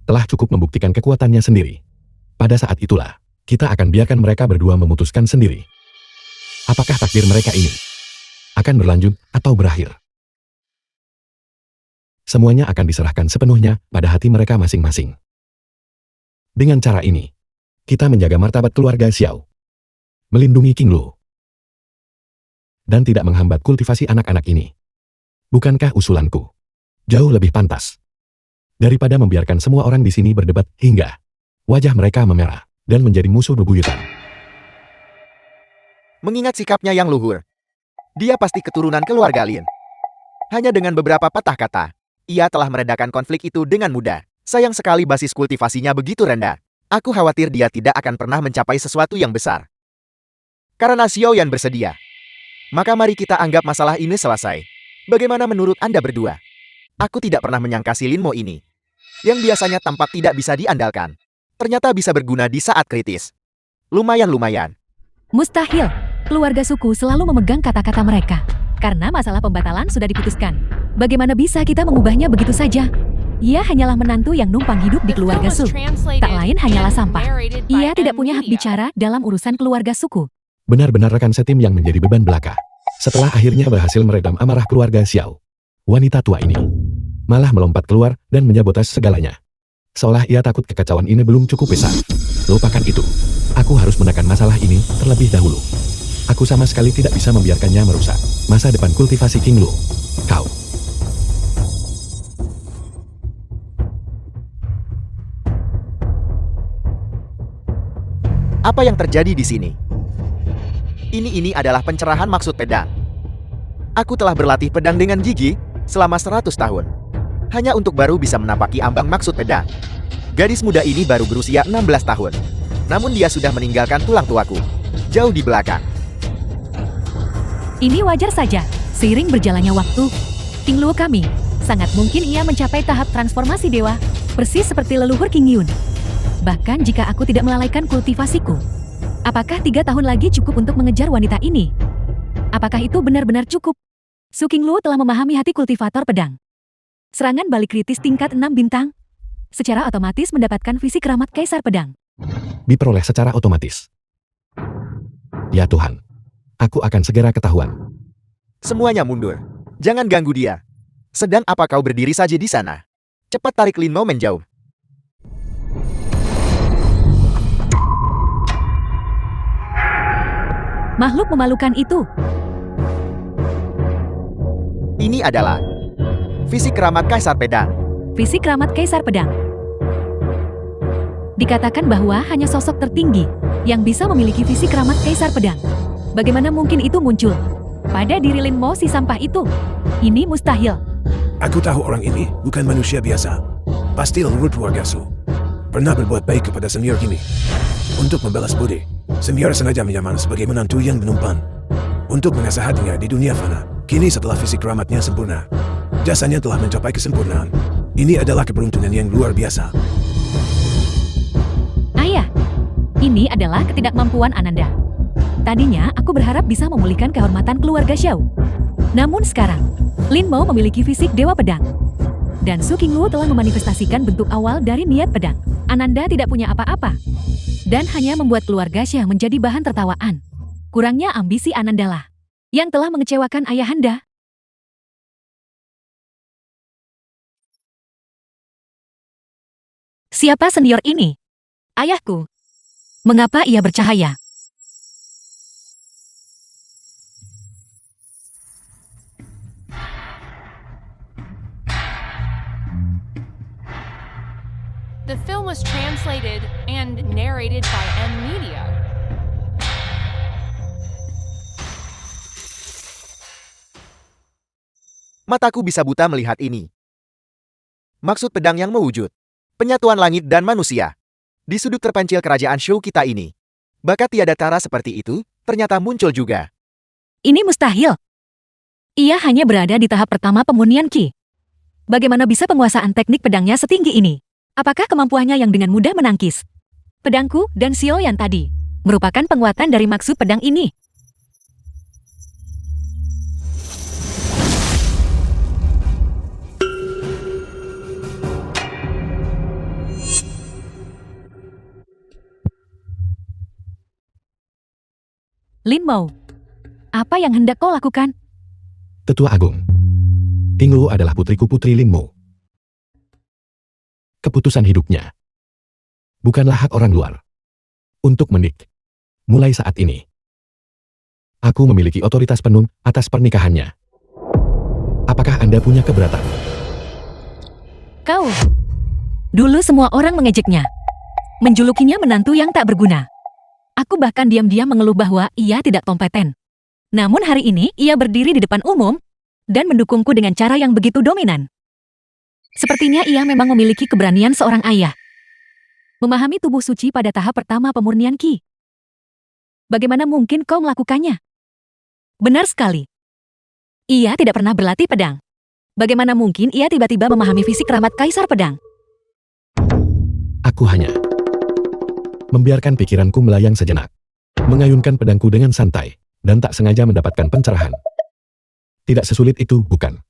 telah cukup membuktikan kekuatannya sendiri. Pada saat itulah, kita akan biarkan mereka berdua memutuskan sendiri. Apakah takdir mereka ini akan berlanjut atau berakhir? Semuanya akan diserahkan sepenuhnya pada hati mereka masing-masing. Dengan cara ini, kita menjaga martabat keluarga Xiao, melindungi King Lu, dan tidak menghambat kultivasi anak-anak ini. Bukankah usulanku jauh lebih pantas daripada membiarkan semua orang di sini berdebat hingga wajah mereka memerah dan menjadi musuh bebuyutan? Mengingat sikapnya yang luhur, dia pasti keturunan keluarga Lin. Hanya dengan beberapa patah kata, ia telah meredakan konflik itu dengan mudah. Sayang sekali basis kultivasinya begitu rendah. Aku khawatir dia tidak akan pernah mencapai sesuatu yang besar. Karena Xiaoyan bersedia, maka mari kita anggap masalah ini selesai. Bagaimana menurut Anda berdua? Aku tidak pernah menyangka si Lin Mo ini, yang biasanya tampak tidak bisa diandalkan, ternyata bisa berguna di saat kritis. Lumayan. Mustahil. Keluarga suku selalu memegang kata-kata mereka. Karena masalah pembatalan sudah diputuskan. Bagaimana bisa kita mengubahnya begitu saja? Ia hanyalah menantu yang numpang hidup di keluarga Su. Tak lain hanyalah sampah. Ia tidak punya hak bicara dalam urusan keluarga suku. Benar-benar rekan setim yang menjadi beban belaka. Setelah akhirnya berhasil meredam amarah keluarga Xiao, wanita tua ini malah melompat keluar dan menyabotas segalanya. Seolah ia takut kekacauan ini belum cukup besar. Lupakan itu. Aku harus menekan masalah ini terlebih dahulu. Aku sama sekali tidak bisa membiarkannya merusak masa depan kultivasi King Lu. Kau. Apa yang terjadi di sini? Ini adalah pencerahan maksud pedang. Aku telah berlatih pedang dengan gigi selama 100 tahun. Hanya untuk baru bisa menapaki ambang maksud pedang. Gadis muda ini baru berusia 16 tahun. Namun dia sudah meninggalkan tulang tuaku jauh di belakang. Ini wajar saja. Seiring berjalannya waktu, King Lu kami Sangat mungkin ia mencapai tahap transformasi dewa, persis seperti leluhur King Yun. Bahkan jika aku tidak melalaikan kultivasiku, apakah 3 tahun lagi cukup untuk mengejar wanita ini? Apakah itu benar-benar cukup? Su Qingluo telah memahami hati kultivator pedang. Serangan balik kritis tingkat 6 bintang, secara otomatis mendapatkan fisik keramat kaisar pedang. Diperoleh secara otomatis. Ya Tuhan. Aku akan segera ketahuan. Semuanya mundur. Jangan ganggu dia. Sedang apa kau berdiri saja di sana? Cepat tarik Lin Mo menjauh. Makhluk memalukan itu. Ini adalah fisik keramat kaisar pedang. Fisik keramat kaisar pedang. Dikatakan bahwa hanya sosok tertinggi yang bisa memiliki fisik keramat kaisar pedang. Bagaimana mungkin itu muncul pada diri Lin Mo si sampah itu? Ini mustahil. Aku tahu orang ini bukan manusia biasa. Pasti leluhur keluarga Su. Pernah berbuat baik kepada senior ini. Untuk membalas budi, senior sengaja menyamar sebagai menantu yang menumpan. Untuk mengasah hatinya di dunia fana. Kini setelah fisik keramatnya sempurna, jasanya telah mencapai kesempurnaan. Ini adalah keberuntungan yang luar biasa. Ayah, ini adalah ketidakmampuan Ananda. Tadinya aku berharap bisa memulihkan kehormatan keluarga Xiao. Namun sekarang, Lin Mo memiliki fisik dewa pedang. Dan Su Qingluo telah memanifestasikan bentuk awal dari niat pedang. Ananda tidak punya apa-apa. Dan hanya membuat keluarga Xiao menjadi bahan tertawaan. Kurangnya ambisi Ananda lah yang telah mengecewakan ayahanda. Siapa senior ini? Ayahku. Mengapa ia bercahaya? The film was translated and narrated by M Media. Mataku bisa buta melihat ini. Maksud pedang yang mewujud. Penyatuan langit dan manusia. Di sudut terpencil kerajaan Shou kita ini. Bakat tiada tara seperti itu, ternyata muncul juga. Ini mustahil. Ia hanya berada di tahap pertama pemurnian Qi. Bagaimana bisa penguasaan teknik pedangnya setinggi ini? Apakah kemampuannya yang dengan mudah menangkis pedangku dan Xiao yang tadi merupakan penguatan dari maksud pedang ini? Lin Mo, apa yang hendak kau lakukan? Tetua Agung. Qingluo adalah putriku putri Lin Mo. Keputusan hidupnya bukanlah hak orang luar. Untuk menik. Mulai saat ini, aku memiliki otoritas penuh atas pernikahannya. Apakah Anda punya keberatan? Kau. Dulu semua orang mengejeknya. Menjulukinya menantu yang tak berguna. Aku bahkan diam-diam mengeluh bahwa ia tidak kompeten. Namun hari ini ia berdiri di depan umum dan mendukungku dengan cara yang begitu dominan. Sepertinya ia memang memiliki keberanian seorang ayah. Memahami tubuh suci pada tahap pertama pemurnian Qi. Bagaimana mungkin kau melakukannya? Benar sekali. Ia tidak pernah berlatih pedang. Bagaimana mungkin ia tiba-tiba memahami fisik keramat kaisar pedang? Aku hanya membiarkan pikiranku melayang sejenak. Mengayunkan pedangku dengan santai, dan tak sengaja mendapatkan pencerahan. Tidak sesulit itu, bukan?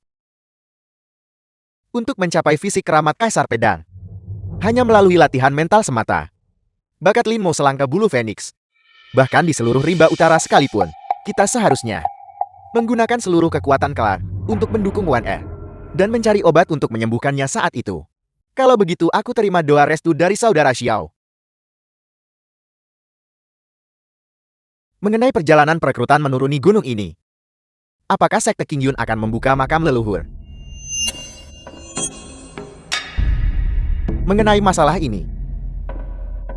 Untuk mencapai fisik keramat kaisar pedang, hanya melalui latihan mental semata. Bakat Lin Mo selangkah bulu Phoenix. Bahkan di seluruh rimba utara sekalipun, kita seharusnya menggunakan seluruh kekuatan kelar untuk mendukung Wan E dan mencari obat untuk menyembuhkannya saat itu. Kalau begitu aku terima doa restu dari saudara Xiao. Mengenai perjalanan perekrutan menuruni gunung ini, apakah sekte King Yun akan membuka makam leluhur? Mengenai masalah ini,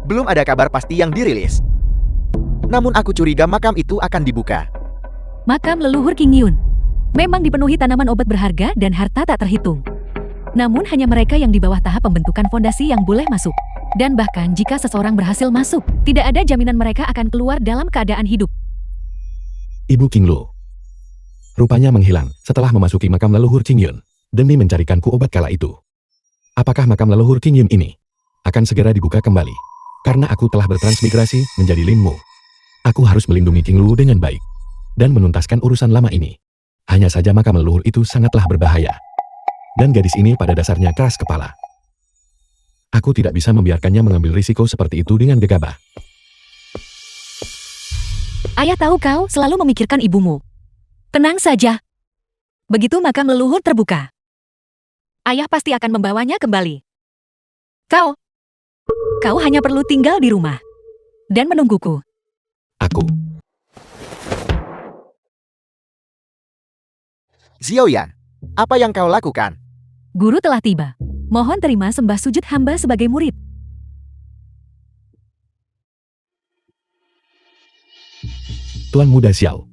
belum ada kabar pasti yang dirilis. Namun aku curiga makam itu akan dibuka. Makam leluhur King Yun memang dipenuhi tanaman obat berharga dan harta tak terhitung. Namun hanya mereka yang di bawah tahap pembentukan fondasi yang boleh masuk. Dan bahkan jika seseorang berhasil masuk, tidak ada jaminan mereka akan keluar dalam keadaan hidup. Ibu Qingluo rupanya menghilang setelah memasuki makam leluhur Qing Yun. demi mencarikanku obat kala itu. Apakah makam leluhur King Yim ini akan segera dibuka kembali? Karena aku telah bertransmigrasi menjadi Lin Mo. Aku harus melindungi King Lu dengan baik dan menuntaskan urusan lama ini. Hanya saja makam leluhur itu sangatlah berbahaya. Dan gadis ini pada dasarnya keras kepala. Aku tidak bisa membiarkannya mengambil risiko seperti itu dengan gegabah. Ayah tahu kau selalu memikirkan ibumu. Tenang saja. Begitu makam leluhur terbuka, ayah pasti akan membawanya kembali. Kau hanya perlu tinggal di rumah dan menungguku. Aku. Xiaoyan, apa yang kau lakukan? Guru telah tiba. Mohon terima sembah sujud hamba sebagai murid. Tuan Muda Xiao.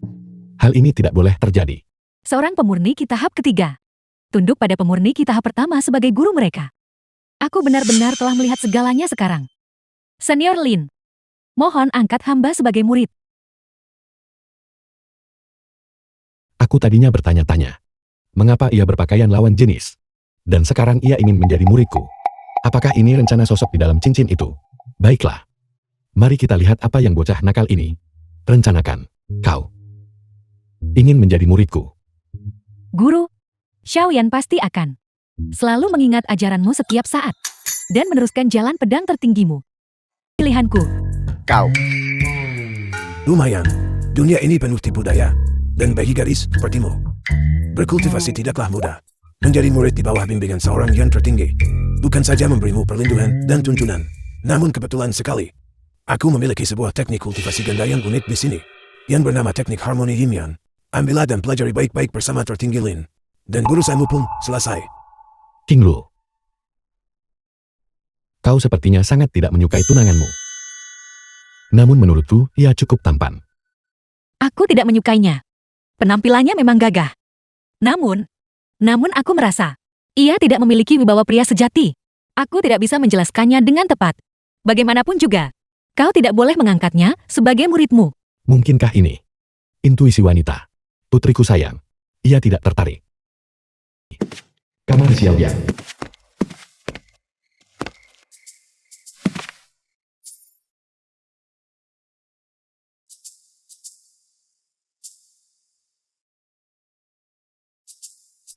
Hal ini tidak boleh terjadi. Seorang pemurni ki tahap ketiga tunduk pada pemurni ki tahap pertama sebagai guru mereka. Aku benar-benar telah melihat segalanya sekarang. Senior Lin, mohon angkat hamba sebagai murid. Aku tadinya bertanya-tanya, mengapa ia berpakaian lawan jenis? Dan sekarang ia ingin menjadi muridku. Apakah ini rencana sosok di dalam cincin itu? Baiklah. Mari kita lihat apa yang bocah nakal ini rencanakan. Kau ingin menjadi muridku. Guru, Xiaoyan pasti akan selalu mengingat ajaranmu setiap saat dan meneruskan jalan pedang tertinggimu. Pilihanku. Kau. Lumayan, dunia ini penuh tipu daya. Dan bagi gadis sepertimu, berkultivasi tidaklah mudah. Menjadi murid di bawah bimbingan seorang yang tertinggi bukan saja memberimu perlindungan dan tuntunan, namun kebetulan sekali aku memiliki sebuah teknik kultivasi ganda yang unik di sini, yang bernama teknik harmoni Yimian. Ambillah dan pelajari baik-baik bersama tertinggi Lin, dan urusanmu pun selesai. King Lu. Kau sepertinya sangat tidak menyukai tunanganmu. Namun menurutku, ia cukup tampan. Aku tidak menyukainya. Penampilannya memang gagah. Namun aku merasa, ia tidak memiliki wibawa pria sejati. Aku tidak bisa menjelaskannya dengan tepat. Bagaimanapun juga, kau tidak boleh mengangkatnya sebagai muridmu. Mungkinkah ini intuisi wanita? Putriku sayang, ia tidak tertarik. Kamar Xiaoyan.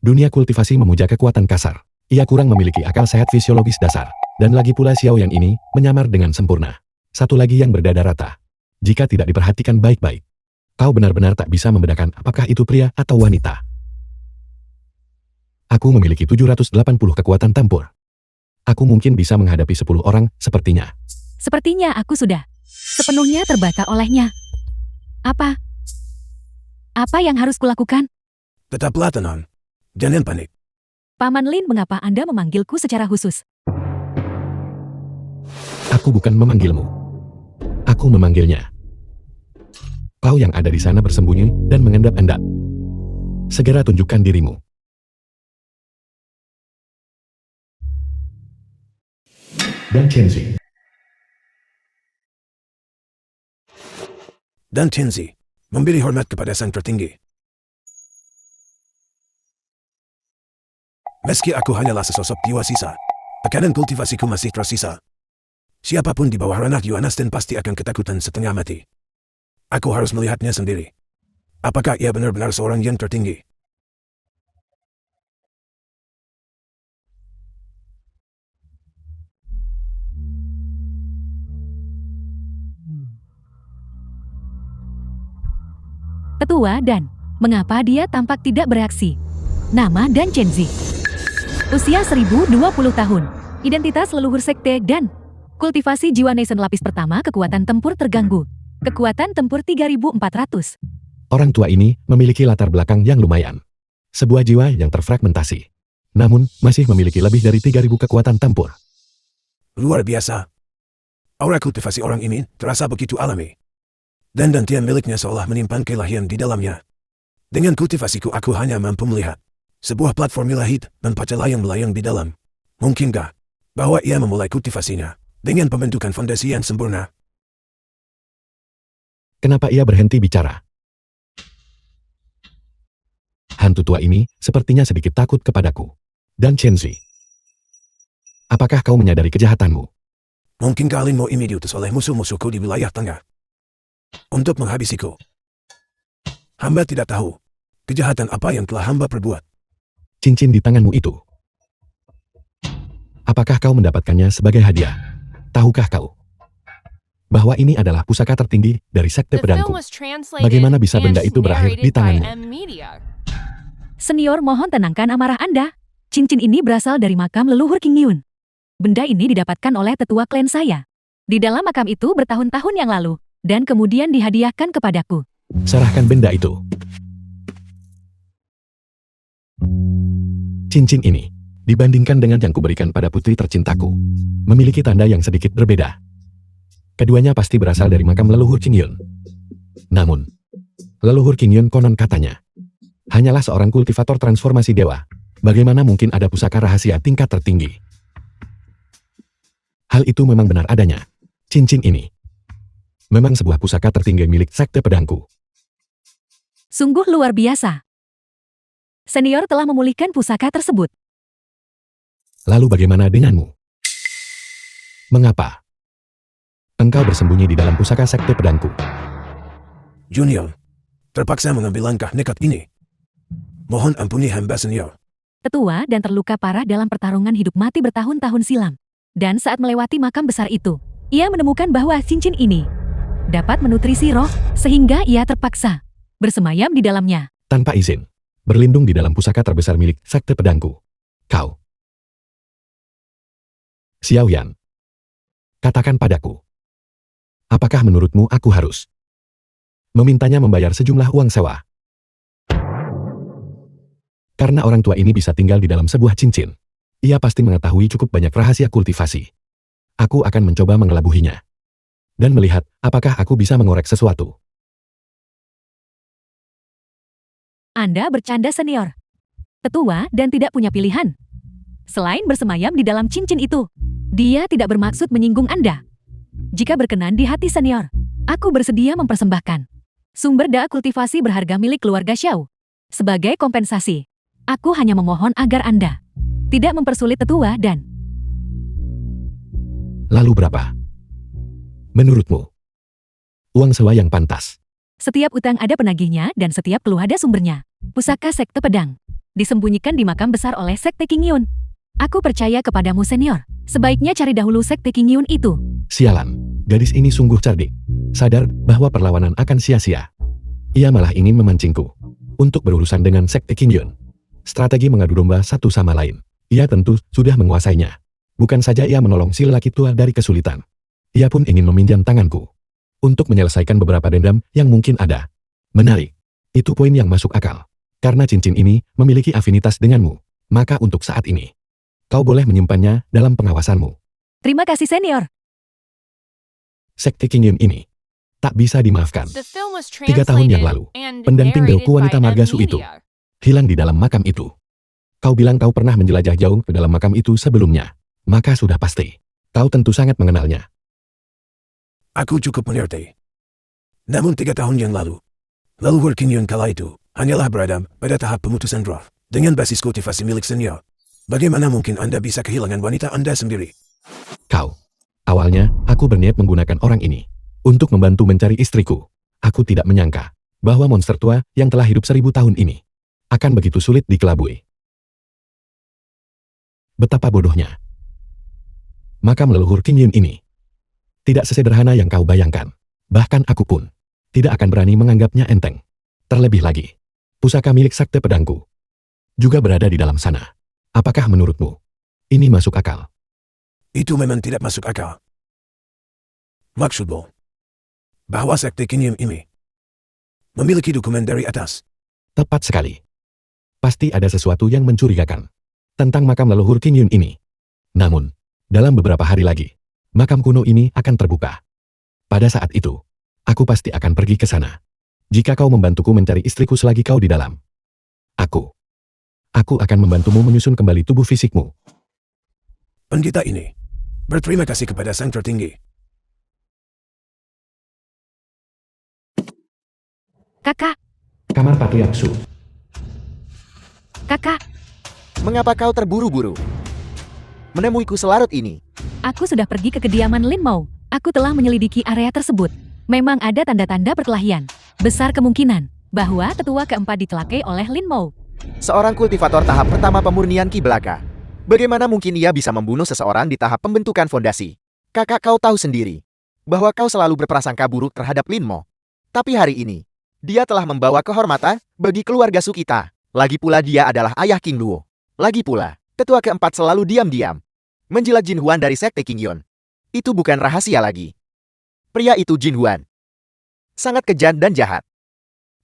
Dunia kultivasi memuja kekuatan kasar. Ia kurang memiliki akal sehat fisiologis dasar. Dan lagi pula Xiao yang ini menyamar dengan sempurna. Satu lagi yang berdada rata. Jika tidak diperhatikan baik-baik, kau benar-benar tak bisa membedakan apakah itu pria atau wanita. Aku memiliki 780 kekuatan tempur. Aku mungkin bisa menghadapi 10 orang sepertinya. Sepertinya aku sudah sepenuhnya terbata olehnya. Apa yang harus kulakukan? Tetaplah tenang. Jangan panik. Paman Lin, mengapa Anda memanggilku secara khusus? Aku bukan memanggilmu. Aku memanggilnya. Kau yang ada di sana bersembunyi dan mengendap-endap. Segera tunjukkan dirimu. Dan Chenzi. Dan Chenzi, memberi hormat kepada sang tertinggi. Meski aku hanyalah sesosok jiwa sisa, tekanan kultivasiku masih tersisa. Siapapun di bawah ranah Yuanastin pasti akan ketakutan setengah mati. Aku harus melihatnya sendiri. Apakah ia benar-benar seorang yang tertinggi? Tetua dan mengapa dia tampak tidak bereaksi? Nama dan Chenzi. Usia 1020 tahun. Identitas leluhur sekte dan kultivasi jiwa Nation lapis pertama, kekuatan tempur terganggu. Kekuatan tempur 3400. Orang tua ini memiliki latar belakang yang lumayan. Sebuah jiwa yang terfragmentasi. Namun, masih memiliki lebih dari 3000 kekuatan tempur. Luar biasa. Aura kultivasi orang ini terasa begitu alami. Dan dantian miliknya seolah menyimpan kelahiran di dalamnya. Dengan kultivasiku aku hanya mampu melihat sebuah platform ilahid dan paca layang-melayang di dalam. Mungkinkah bahwa ia memulai kultivasinya dengan pembentukan fondasi yang sempurna? Kenapa ia berhenti bicara? Hantu tua ini sepertinya sedikit takut kepadaku. Dan Chenzi, apakah kau menyadari kejahatanmu? Mungkin kalian mau ini diutus oleh musuh-musuhku di wilayah tengah untuk menghabisiku. Hamba tidak tahu kejahatan apa yang telah hamba perbuat. Cincin di tanganmu itu. Apakah kau mendapatkannya sebagai hadiah? Tahukah kau bahwa ini adalah pusaka tertinggi dari sekte The film pedangku? was translated Bagaimana bisa benda and itu berakhir di narrated by tanganmu? M Media. Senior, mohon tenangkan amarah Anda. Cincin ini berasal dari makam leluhur King Yun. Benda ini didapatkan oleh tetua klan saya. Di dalam makam itu bertahun-tahun yang lalu, dan kemudian dihadiahkan kepadaku. Serahkan benda itu. Cincin ini, dibandingkan dengan yang kuberikan pada putri tercintaku, memiliki tanda yang sedikit berbeda. Keduanya pasti berasal dari makam leluhur King Yun. Namun, leluhur King Yun konon katanya hanyalah seorang kultivator transformasi dewa. Bagaimana mungkin ada pusaka rahasia tingkat tertinggi? Hal itu memang benar adanya. Cincin ini memang sebuah pusaka tertinggi milik sekte pedangku. Sungguh luar biasa. Senior telah memulihkan pusaka tersebut. Lalu bagaimana denganmu? Mengapa engkau bersembunyi di dalam pusaka sekte pedangku? Junior, terpaksa mengambil langkah nekat ini. Mohon ampuni hamba senior. Tetua dan terluka parah dalam pertarungan hidup mati bertahun-tahun silam. Dan saat melewati makam besar itu, ia menemukan bahwa cincin ini dapat menutrisi roh, sehingga ia terpaksa bersemayam di dalamnya. Tanpa izin, berlindung di dalam pusaka terbesar milik sekte pedangku. Kau, Xiaoyan, katakan padaku, apakah menurutmu aku harus memintanya membayar sejumlah uang sewa? Karena orang tua ini bisa tinggal di dalam sebuah cincin. Ia pasti mengetahui cukup banyak rahasia kultivasi. Aku akan mencoba mengelabuhinya. Dan melihat apakah aku bisa mengorek sesuatu. Anda bercanda senior. Tetua dan tidak punya pilihan. Selain bersemayam di dalam cincin itu, dia tidak bermaksud menyinggung Anda. Jika berkenan di hati senior, aku bersedia mempersembahkan sumber daya kultivasi berharga milik keluarga Xiao. Sebagai kompensasi, aku hanya memohon agar Anda tidak mempersulit tetua dan... Lalu berapa? Menurutmu, uang sewa yang pantas? Setiap utang ada penagihnya dan setiap keluh ada sumbernya. Pusaka sekte pedang disembunyikan di makam besar oleh sekte King Yun. Aku percaya kepadamu senior. Sebaiknya cari dahulu sekte King Yun itu. Sialan, gadis ini sungguh cerdik. Sadar bahwa perlawanan akan sia-sia. Ia malah ingin memancingku untuk berurusan dengan sekte King Yun. Strategi mengadu domba satu sama lain. Ia tentu sudah menguasainya. Bukan saja ia menolong si lelaki tua dari kesulitan. Ia pun ingin meminjam tanganku untuk menyelesaikan beberapa dendam yang mungkin ada. Menarik. Itu poin yang masuk akal. Karena cincin ini memiliki afinitas denganmu, maka untuk saat ini, kau boleh menyimpannya dalam pengawasanmu. Terima kasih senior. Sekte King Yun ini tak bisa dimaafkan. The film was 3 tahun yang translated lalu, and pendamping narrated Deoku wanita by M Margasu itu Media. hilang di dalam makam itu. Kau bilang kau pernah menjelajah jauh ke dalam makam itu sebelumnya. Maka sudah pasti, kau tentu sangat mengenalnya. Aku cukup mengerti. Namun 3 tahun yang lalu, leluhur King Yun kala itu hanyalah berada pada tahap pemutusan roh dengan basis kultivasi milik senior. Bagaimana mungkin Anda bisa kehilangan wanita Anda sendiri? Kau. Awalnya, aku berniat menggunakan orang ini untuk membantu mencari istriku. Aku tidak menyangka bahwa monster tua yang telah hidup 1000 tahun ini akan begitu sulit dikelabui. Betapa bodohnya. Makam leluhur King Yun ini tidak sesederhana yang kau bayangkan. Bahkan aku pun tidak akan berani menganggapnya enteng. Terlebih lagi, pusaka milik sekte pedangku juga berada di dalam sana. Apakah menurutmu ini masuk akal? Itu memang tidak masuk akal. Maksudmu bahwa sekte King Yun ini memiliki dokumen dari atas? Tepat sekali. Pasti ada sesuatu yang mencurigakan tentang makam leluhur King Yun ini. Namun, dalam beberapa hari lagi, makam kuno ini akan terbuka. Pada saat itu, aku pasti akan pergi ke sana. Jika kau membantuku mencari istriku selagi kau di dalam, aku akan membantumu menyusun kembali tubuh fisikmu. Pendeta ini berterima kasih kepada Sang Tertinggi. Kakak, Kamar Patriarksu. Kakak, Mengapa kau terburu-buru? Menemuiku selarut ini. aku sudah pergi ke kediaman Lin Mo. Aku telah menyelidiki area tersebut. Memang ada tanda-tanda perkelahian. Besar kemungkinan bahwa tetua keempat ditelakai oleh Lin Mo. Seorang kultivator tahap pertama pemurnian Ki belaka. Bagaimana mungkin ia bisa membunuh seseorang di tahap pembentukan fondasi? Kakak, kau tahu sendiri bahwa kau selalu berprasangka buruk terhadap Lin Mo. Tapi hari ini, dia telah membawa kehormatan bagi keluarga Su kita. Lagi pula dia adalah ayah King Luo. Lagi pula, tetua keempat selalu diam-diam menjilat Jin Huan dari sekte King Yon. Itu bukan rahasia lagi. Pria itu Jin Huan. Sangat kejam dan jahat.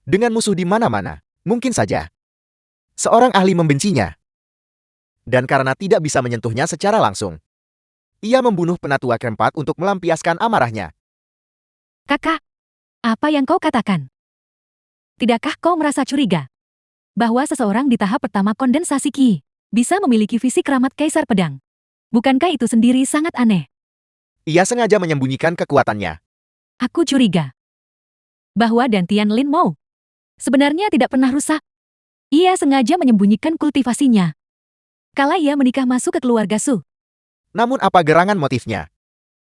Dengan musuh di mana-mana, mungkin saja seorang ahli membencinya. Dan karena tidak bisa menyentuhnya secara langsung, ia membunuh penatua keempat untuk melampiaskan amarahnya. Kakak, apa yang kau katakan? Tidakkah kau merasa curiga bahwa seseorang di tahap pertama kondensasi Ki bisa memiliki fisik keramat Kaisar Pedang? Bukankah itu sendiri sangat aneh? Ia sengaja menyembunyikan kekuatannya. Aku curiga bahwa Dantian Lin Mo sebenarnya tidak pernah rusak. Ia sengaja menyembunyikan kultivasinya kala ia menikah masuk ke keluarga Su. Namun apa gerangan motifnya?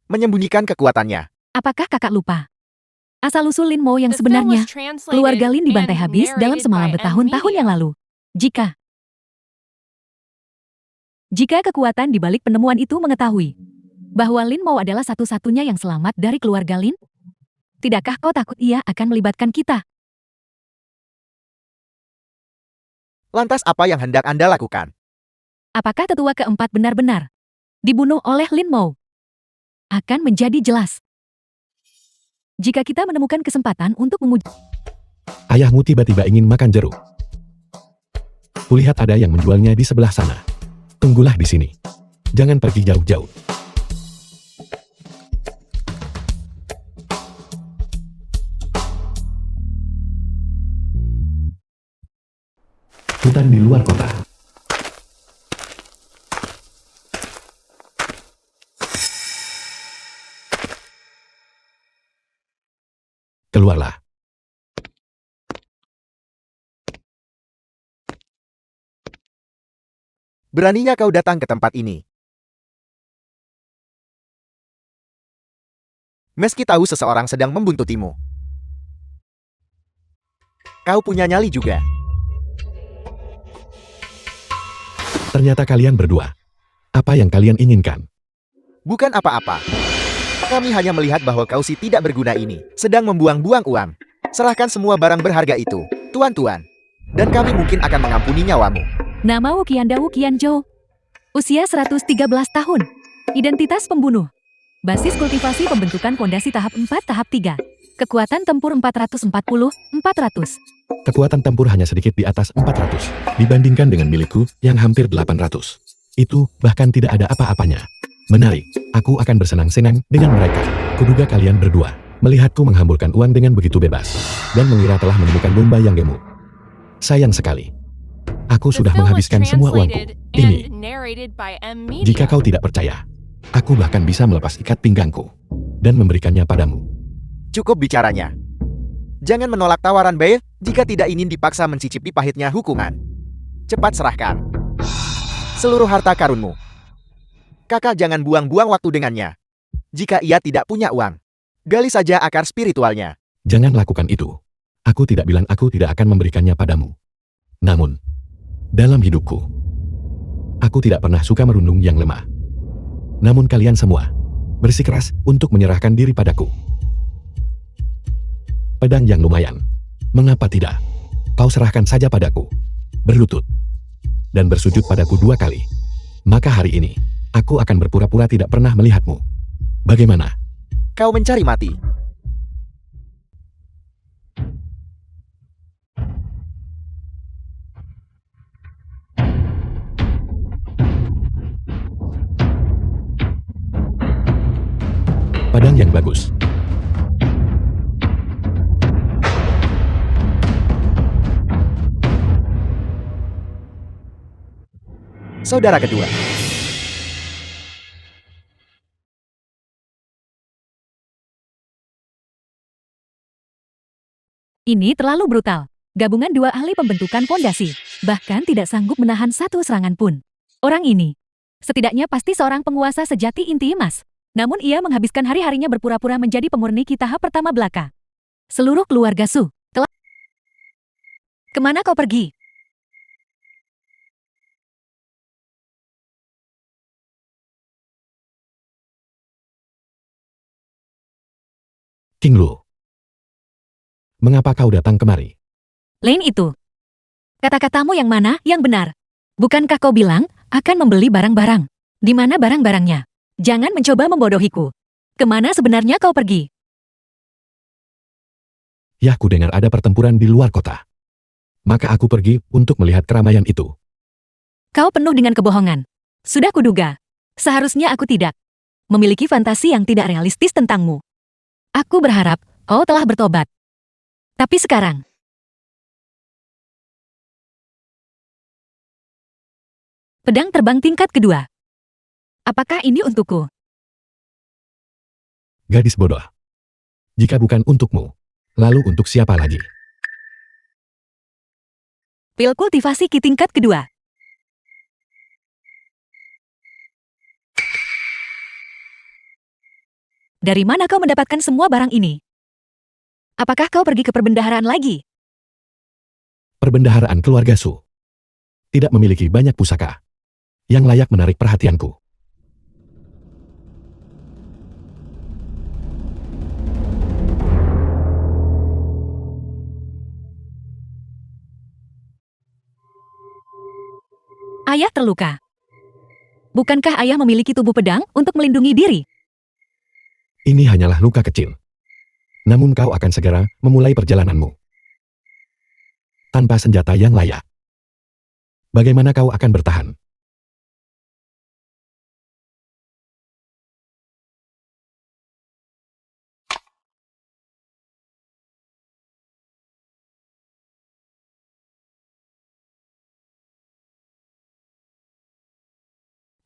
Menyembunyikan kekuatannya. Apakah kakak lupa? Asal-usul Lin Mo yang The film sebenarnya, was translated keluarga Lin dibantai and habis dalam narrated semalam by M bertahun-tahun Media. yang lalu. Jika kekuatan di balik penemuan itu mengetahui bahwa Lin Mo adalah satu-satunya yang selamat dari keluarga Lin, tidakkah kau takut ia akan melibatkan kita? Lantas apa yang hendak Anda lakukan? Apakah tetua keempat benar-benar dibunuh oleh Lin Mo? Akan menjadi jelas jika kita menemukan kesempatan untuk menguji. Ayahmu tiba-tiba ingin makan jeruk. Kulihat ada yang menjualnya di sebelah sana. Tunggulah di sini. Jangan pergi jauh-jauh. Hutan di luar kota. Keluarlah. Beraninya kau datang ke tempat ini. Meski tahu seseorang sedang membuntutimu. Kau punya nyali juga. Ternyata kalian berdua. Apa yang kalian inginkan? Bukan apa-apa. Kami hanya melihat bahwa kau si tidak berguna ini sedang membuang-buang uang. Serahkan semua barang berharga itu, tuan-tuan. Dan kami mungkin akan mengampuni nyawamu. Nama Wukianda Wukianjo. Usia 113 tahun. Identitas pembunuh. Basis kultivasi pembentukan fondasi tahap 4 tahap 3. Kekuatan tempur 440, 400. Kekuatan tempur hanya sedikit di atas 400 dibandingkan dengan milikku yang hampir 800. Itu bahkan tidak ada apa-apanya. Menarik, aku akan bersenang-senang dengan mereka. Kuduga kalian berdua melihatku menghamburkan uang dengan begitu bebas dan mengira telah menemukan domba yang gemuk. Sayang sekali. Aku The sudah film was menghabiskan semua uangku. translated Ini, and narrated by M Media. jika kau tidak percaya, aku bahkan bisa melepas ikat pinggangku dan memberikannya padamu. Cukup bicaranya. Jangan menolak tawaran Bae jika tidak ingin dipaksa mencicipi pahitnya hukuman. Cepat serahkan seluruh harta karunmu. Kakak jangan buang-buang waktu dengannya. Jika ia tidak punya uang, gali saja akar spiritualnya. Jangan lakukan itu. Aku tidak bilang aku tidak akan memberikannya padamu. Namun, dalam hidupku, aku tidak pernah suka merundung yang lemah. Namun kalian semua bersikeras untuk menyerahkan diri padaku. Pedang yang lumayan. Mengapa tidak? Kau serahkan saja padaku. Berlutut. Dan bersujud padaku 2 kali. Maka hari ini, aku akan berpura-pura tidak pernah melihatmu. Bagaimana? Kau mencari mati. Pedang yang bagus. Saudara kedua. Ini terlalu brutal. Gabungan dua ahli pembentukan fondasi, bahkan tidak sanggup menahan satu serangan pun. Orang ini, setidaknya pasti seorang penguasa sejati inti emas. Namun ia menghabiskan hari-harinya berpura-pura menjadi pemurni ki tahap pertama belaka. Seluruh keluarga Su, telah... Kemana kau pergi? King Lu. Mengapa kau datang kemari? Lain itu. Kata-katamu yang mana yang benar? Bukankah kau bilang akan membeli barang-barang? Di mana barang-barangnya? Jangan mencoba membodohiku. Kemana sebenarnya kau pergi? Ya, ku dengar ada pertempuran di luar kota. Maka aku pergi untuk melihat keramaian itu. Kau penuh dengan kebohongan. Sudah kuduga. Seharusnya aku tidak memiliki fantasi yang tidak realistis tentangmu. Aku berharap kau telah bertobat. Tapi sekarang, pedang terbang tingkat kedua. Apakah ini untukku? Gadis bodoh. Jika bukan untukmu, lalu untuk siapa lagi? Pil kultivasi ki tingkat kedua. Dari mana kau mendapatkan semua barang ini? Apakah kau pergi ke perbendaharaan lagi? Perbendaharaan keluarga Su tidak memiliki banyak pusaka yang layak menarik perhatianku. Ayah terluka. Bukankah ayah memiliki tubuh pedang untuk melindungi diri? Ini hanyalah luka kecil. Namun kau akan segera memulai perjalananmu tanpa senjata yang layak. Bagaimana kau akan bertahan?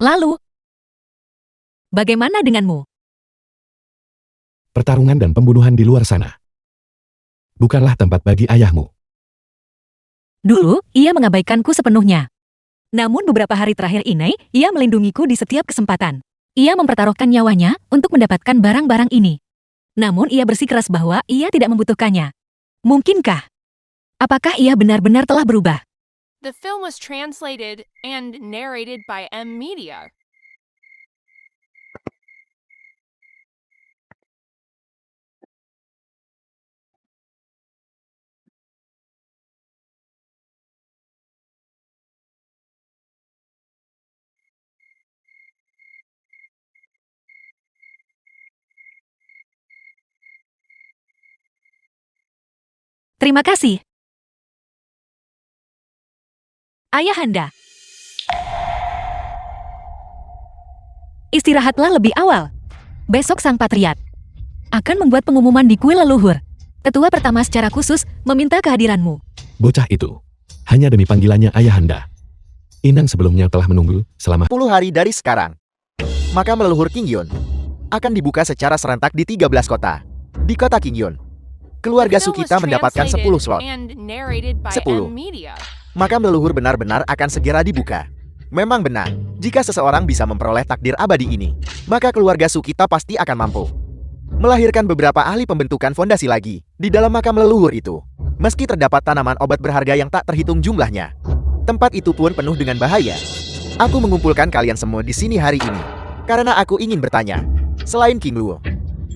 Lalu, bagaimana denganmu? Pertarungan dan pembunuhan di luar sana bukanlah tempat bagi ayahmu. Dulu, ia mengabaikanku sepenuhnya. Namun beberapa hari terakhir ini, ia melindungiku di setiap kesempatan. Ia mempertaruhkan nyawanya untuk mendapatkan barang-barang ini. Namun ia bersikeras bahwa ia tidak membutuhkannya. Mungkinkah? Apakah ia benar-benar telah berubah? The film was translated and narrated by M Media. Terima kasih. Ayahanda. Istirahatlah lebih awal. Besok sang patriot akan membuat pengumuman di kuil leluhur. Tetua pertama secara khusus meminta kehadiranmu. Bocah itu hanya demi panggilannya ayahanda. Inang sebelumnya telah menunggu selama 10 hari dari sekarang. Makam leluhur King Yun akan dibuka secara serentak di 13 kota. Di kota King Yun, keluarga The film was Sukita mendapatkan 10 translated slot. and narrated by 10. M Media. Makam leluhur benar-benar akan segera dibuka. Memang benar, jika seseorang bisa memperoleh takdir abadi ini, maka keluarga Sukita pasti akan mampu melahirkan beberapa ahli pembentukan fondasi lagi di dalam makam leluhur itu. Meski terdapat tanaman obat berharga yang tak terhitung jumlahnya, tempat itu pun penuh dengan bahaya. Aku mengumpulkan kalian semua di sini hari ini karena aku ingin bertanya, selain King Luo,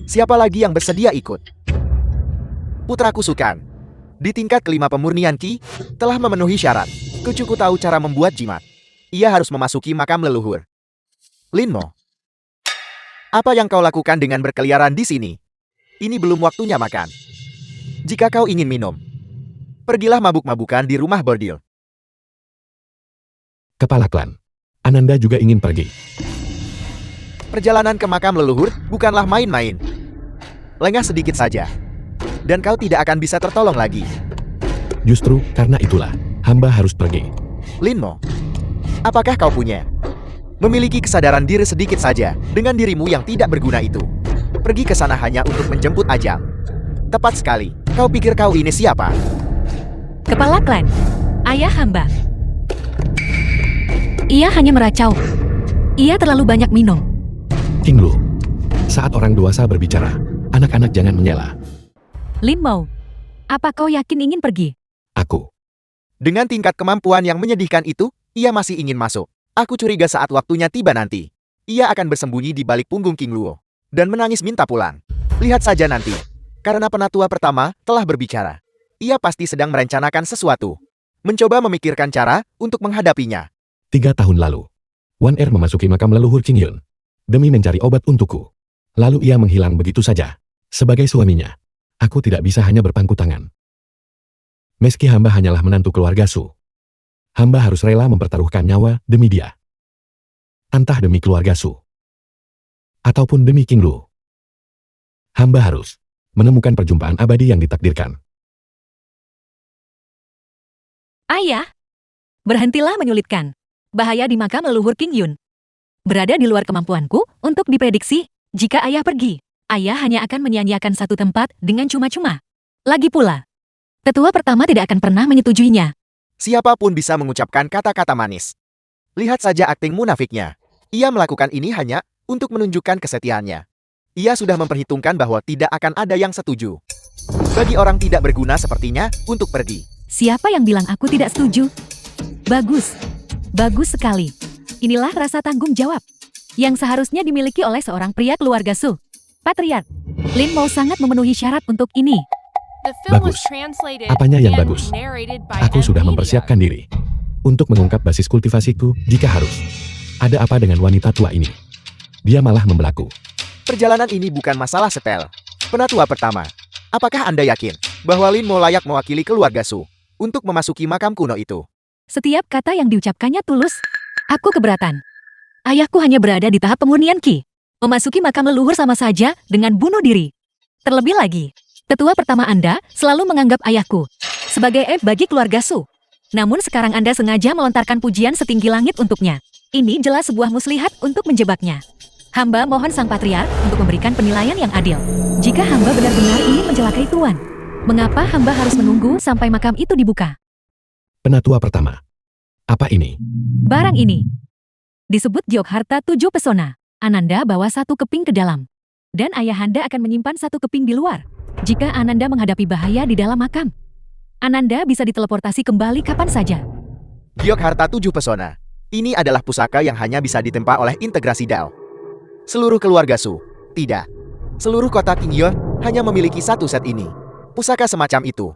siapa lagi yang bersedia ikut? Putraku Sukan, di tingkat kelima pemurnian Ki, telah memenuhi syarat. Kucuku tahu cara membuat jimat. Ia harus memasuki makam leluhur. Linmo, apa yang kau lakukan dengan berkeliaran di sini? Ini belum waktunya makan. Jika kau ingin minum, pergilah mabuk-mabukan di rumah bordil. kepala klan. Ananda juga ingin pergi. Perjalanan ke makam leluhur bukanlah main-main. Lengah sedikit saja, dan kau tidak akan bisa tertolong lagi. Justru karena itulah, hamba harus pergi. Linmo, apakah kau memiliki kesadaran diri sedikit saja dengan dirimu yang tidak berguna itu? Pergi ke sana hanya untuk menjemput ajal. Tepat sekali, kau pikir kau ini siapa? Kepala klan, ayah hamba. Ia hanya meracau. Ia terlalu banyak minum. King Lu, saat orang dewasa berbicara, anak-anak jangan menyela. Lin Mo, apa kau yakin ingin pergi? Aku. Dengan tingkat kemampuan yang menyedihkan itu, ia masih ingin masuk. Aku curiga saat waktunya tiba nanti, ia akan bersembunyi di balik punggung King Luo dan menangis minta pulang. Lihat saja nanti, karena penatua pertama telah berbicara. Ia pasti sedang merencanakan sesuatu, mencoba memikirkan cara untuk menghadapinya. 3 tahun lalu, Wan Er memasuki makam leluhur King Yun demi mencari obat untukku. Lalu ia menghilang begitu saja. Sebagai suaminya, aku tidak bisa hanya berpangku tangan. Meski hamba hanyalah menantu keluarga Su, hamba harus rela mempertaruhkan nyawa demi dia. Entah demi keluarga Su, ataupun demi King Lu. Hamba harus menemukan perjumpaan abadi yang ditakdirkan. Ayah, berhentilah menyulitkan. Bahaya di makam leluhur King Yun. Berada di luar kemampuanku untuk diprediksi. Jika ayah pergi, ayah hanya akan menyia-nyiakan satu tempat dengan cuma-cuma. Lagi pula, tetua pertama tidak akan pernah menyetujuinya. Siapapun bisa mengucapkan kata-kata manis. Lihat saja akting munafiknya. Ia melakukan ini hanya untuk menunjukkan kesetiaannya. Ia sudah memperhitungkan bahwa tidak akan ada yang setuju. Bagi orang tidak berguna sepertinya untuk pergi. Siapa yang bilang aku tidak setuju? Bagus. Bagus sekali. Inilah rasa tanggung jawab yang seharusnya dimiliki oleh seorang pria keluarga Su. Patriark, Lin Mo sangat memenuhi syarat untuk ini. The film was Bagus. translated Apanya yang and bagus? narrated by Aku sudah NVIDIA. mempersiapkan diri untuk mengungkap basis kultivasiku jika harus. Ada apa dengan wanita tua ini? Dia malah membelaku. Perjalanan ini bukan masalah sepele. Penatua pertama, apakah Anda yakin bahwa Lin Mo layak mewakili keluarga Su untuk memasuki makam kuno itu? Setiap kata yang diucapkannya tulus. Aku keberatan. Ayahku hanya berada di tahap pemurnian Ki. Memasuki makam leluhur sama saja dengan bunuh diri. Terlebih lagi, tetua pertama Anda selalu menganggap ayahku sebagai bagi keluarga Su. Namun sekarang Anda sengaja melontarkan pujian setinggi langit untuknya. Ini jelas sebuah muslihat untuk menjebaknya. Hamba mohon Sang Patriark untuk memberikan penilaian yang adil. Jika hamba benar-benar ingin mencelakai Tuan, mengapa hamba harus menunggu sampai makam itu dibuka? Penatua pertama. Apa ini? Barang ini disebut Giok Harta 7 Pesona. Ananda bawa 1 keping ke dalam. Dan ayahanda akan menyimpan 1 keping di luar. Jika Ananda menghadapi bahaya di dalam makam, Ananda bisa diteleportasi kembali kapan saja. Giok Harta 7 Pesona. Ini adalah pusaka yang hanya bisa ditempa oleh integrasi Dao. Seluruh keluarga Su, tidak. Seluruh kota King Yun hanya memiliki 1 set ini. Pusaka semacam itu.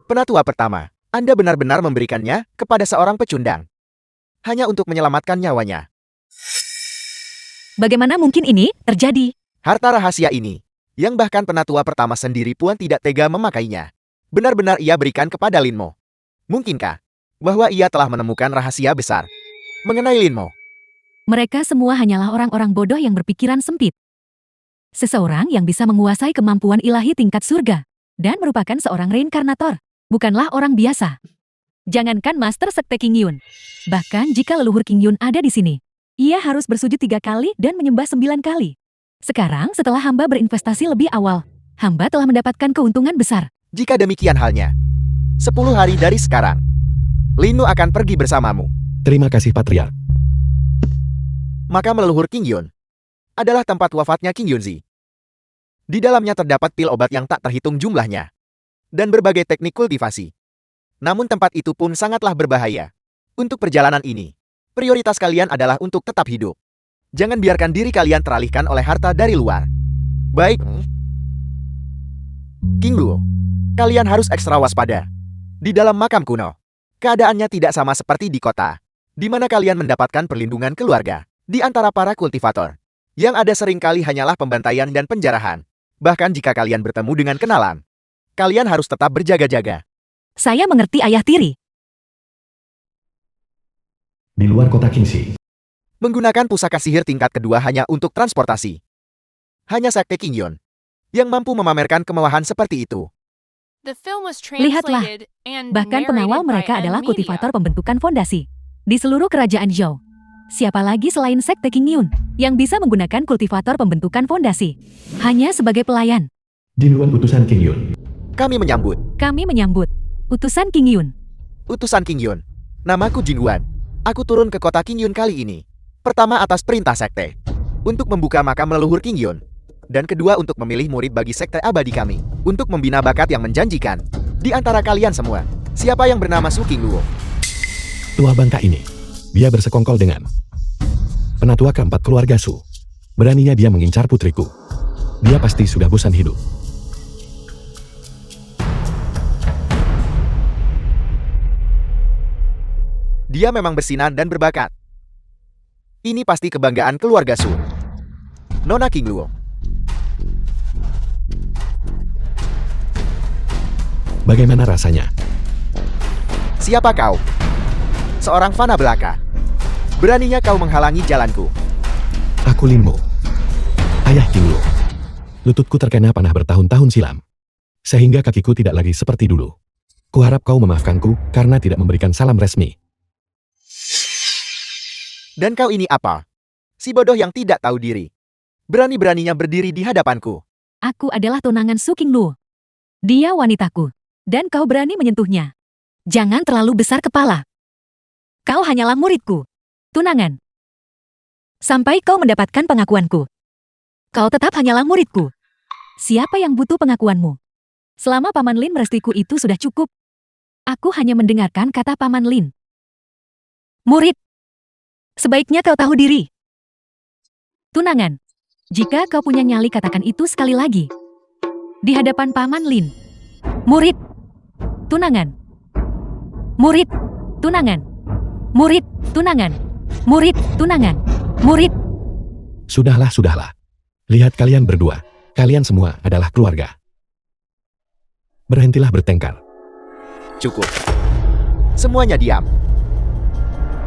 Penatua pertama, Anda benar-benar memberikannya kepada seorang pecundang. Hanya untuk menyelamatkan nyawanya. Bagaimana mungkin ini terjadi? Harta rahasia ini, yang bahkan penatua pertama sendiri pun tidak tega memakainya, benar-benar ia berikan kepada Lin Mo. Mungkinkah bahwa ia telah menemukan rahasia besar mengenai Lin Mo? Mereka semua hanyalah orang-orang bodoh yang berpikiran sempit. Seseorang yang bisa menguasai kemampuan ilahi tingkat surga dan merupakan seorang reinkarnator, bukanlah orang biasa. Jangankan Master Sekte King Yun, bahkan jika leluhur King Yun ada di sini, ia harus bersujud 3 kali dan menyembah 9 kali. Sekarang setelah hamba berinvestasi lebih awal, hamba telah mendapatkan keuntungan besar. Jika demikian halnya, 10 hari dari sekarang, Lin Mo akan pergi bersamamu. Terima kasih Patriark. Makam leluhur King Yun adalah tempat wafatnya King Yunzi. Di dalamnya terdapat pil obat yang tak terhitung jumlahnya dan berbagai teknik kultivasi. Namun tempat itu pun sangatlah berbahaya. Untuk perjalanan ini, prioritas kalian adalah untuk tetap hidup. Jangan biarkan diri kalian teralihkan oleh harta dari luar. Baik, King Luo, kalian harus ekstra waspada. Di dalam makam kuno, keadaannya tidak sama seperti di kota, di mana kalian mendapatkan perlindungan keluarga. Di antara para kultivator, yang ada seringkali hanyalah pembantaian dan penjarahan. Bahkan jika kalian bertemu dengan kenalan, kalian harus tetap berjaga-jaga. Saya mengerti ayah tiri. Di luar kota Kingxi, Menggunakan pusaka sihir tingkat kedua hanya untuk transportasi. Hanya Sekte King Yun yang mampu memamerkan kemewahan seperti itu. The film was Lihatlah, translated and bahkan narrated pengawal by mereka adalah NVIDIA. kultivator pembentukan fondasi. Di seluruh kerajaan Zhou, siapa lagi selain Sekte King Yun yang bisa menggunakan kultivator pembentukan fondasi? Hanya sebagai pelayan. Jinhuan utusan King Yun. Kami menyambut. Kami menyambut utusan King Yun. Utusan King Yun. Namaku Jin Huan. Aku turun ke kota King Yun kali ini. Pertama atas perintah sekte. Untuk membuka makam leluhur King Yun. Dan kedua untuk memilih murid bagi sekte abadi kami. Untuk membina bakat yang menjanjikan. Di antara kalian semua, siapa yang bernama Su King Luo? Tua bangka ini. Dia bersekongkol dengan penatua keempat keluarga Su. Beraninya dia mengincar putriku. Dia pasti sudah bosan hidup. Dia memang bersinar dan berbakat. Ini pasti kebanggaan keluarga Su. Nona King Luo. Bagaimana rasanya? Siapa kau? Seorang fana belaka. Beraninya kau menghalangi jalanku. Aku Lin Mo. Ayah King Luo. Lututku terkena panah bertahun-tahun silam. Sehingga kakiku tidak lagi seperti dulu. Kuharap kau memaafkanku karena tidak memberikan salam resmi. Dan kau ini apa? Si bodoh yang tidak tahu diri. Berani-beraninya berdiri di hadapanku. Aku adalah tunangan Su King Luo. Dia wanitaku. Dan kau berani menyentuhnya. Jangan terlalu besar kepala. Kau hanyalah muridku. Tunangan. Sampai kau mendapatkan pengakuanku. Kau tetap hanyalah muridku. Siapa yang butuh pengakuanmu? Selama Paman Lin merestuiku itu sudah cukup. Aku hanya mendengarkan kata Paman Lin. Murid. Sebaiknya kau tahu diri. Tunangan. Jika kau punya nyali katakan itu sekali lagi. Di hadapan Paman Lin. Murid. Tunangan. Murid. Tunangan. Murid. Tunangan. Murid. Tunangan. Murid. Sudahlah, sudahlah. Lihat kalian berdua. Kalian semua adalah keluarga. Berhentilah bertengkar. Cukup. Semuanya diam.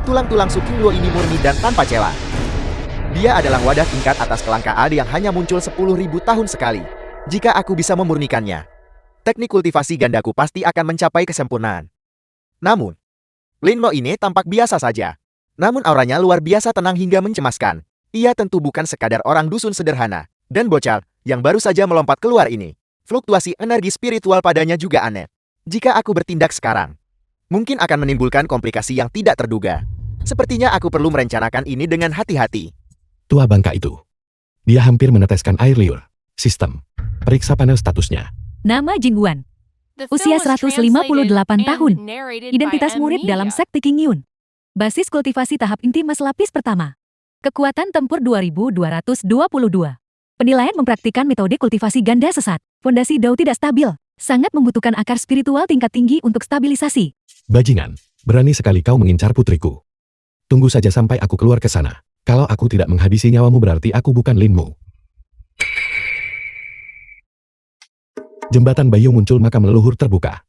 Tulang-tulang Su King Luo ini murni dan tanpa celah. Dia adalah wadah tingkat atas kelangkaan yang hanya muncul 10.000 tahun sekali. Jika aku bisa memurnikannya, teknik kultivasi gandaku pasti akan mencapai kesempurnaan. Namun, Lin Mo ini tampak biasa saja. Namun auranya luar biasa tenang hingga mencemaskan. Ia tentu bukan sekadar orang dusun sederhana. Dan bocah, yang baru saja melompat keluar ini. Fluktuasi energi spiritual padanya juga aneh. Jika aku bertindak sekarang, mungkin akan menimbulkan komplikasi yang tidak terduga. Sepertinya aku perlu merencanakan ini dengan hati-hati. Tua bangka itu. Dia hampir meneteskan air liur. Sistem. Periksa panel statusnya. Nama Jin Huan. The Usia film was 158 tahun. translated and narrated Identitas by murid dalam Amnesia. sekte King Yun. Basis kultivasi tahap inti mas lapis pertama. Kekuatan tempur 2222. Penilaian mempraktikkan metode kultivasi ganda sesat. Fondasi Dao tidak stabil. Sangat membutuhkan akar spiritual tingkat tinggi untuk stabilisasi. Bajingan. Berani sekali kau mengincar putriku. Tunggu saja sampai aku keluar ke sana. Kalau aku tidak menghabisi nyawamu berarti aku bukan Lin Mo. Jembatan Bayu muncul makam leluhur terbuka.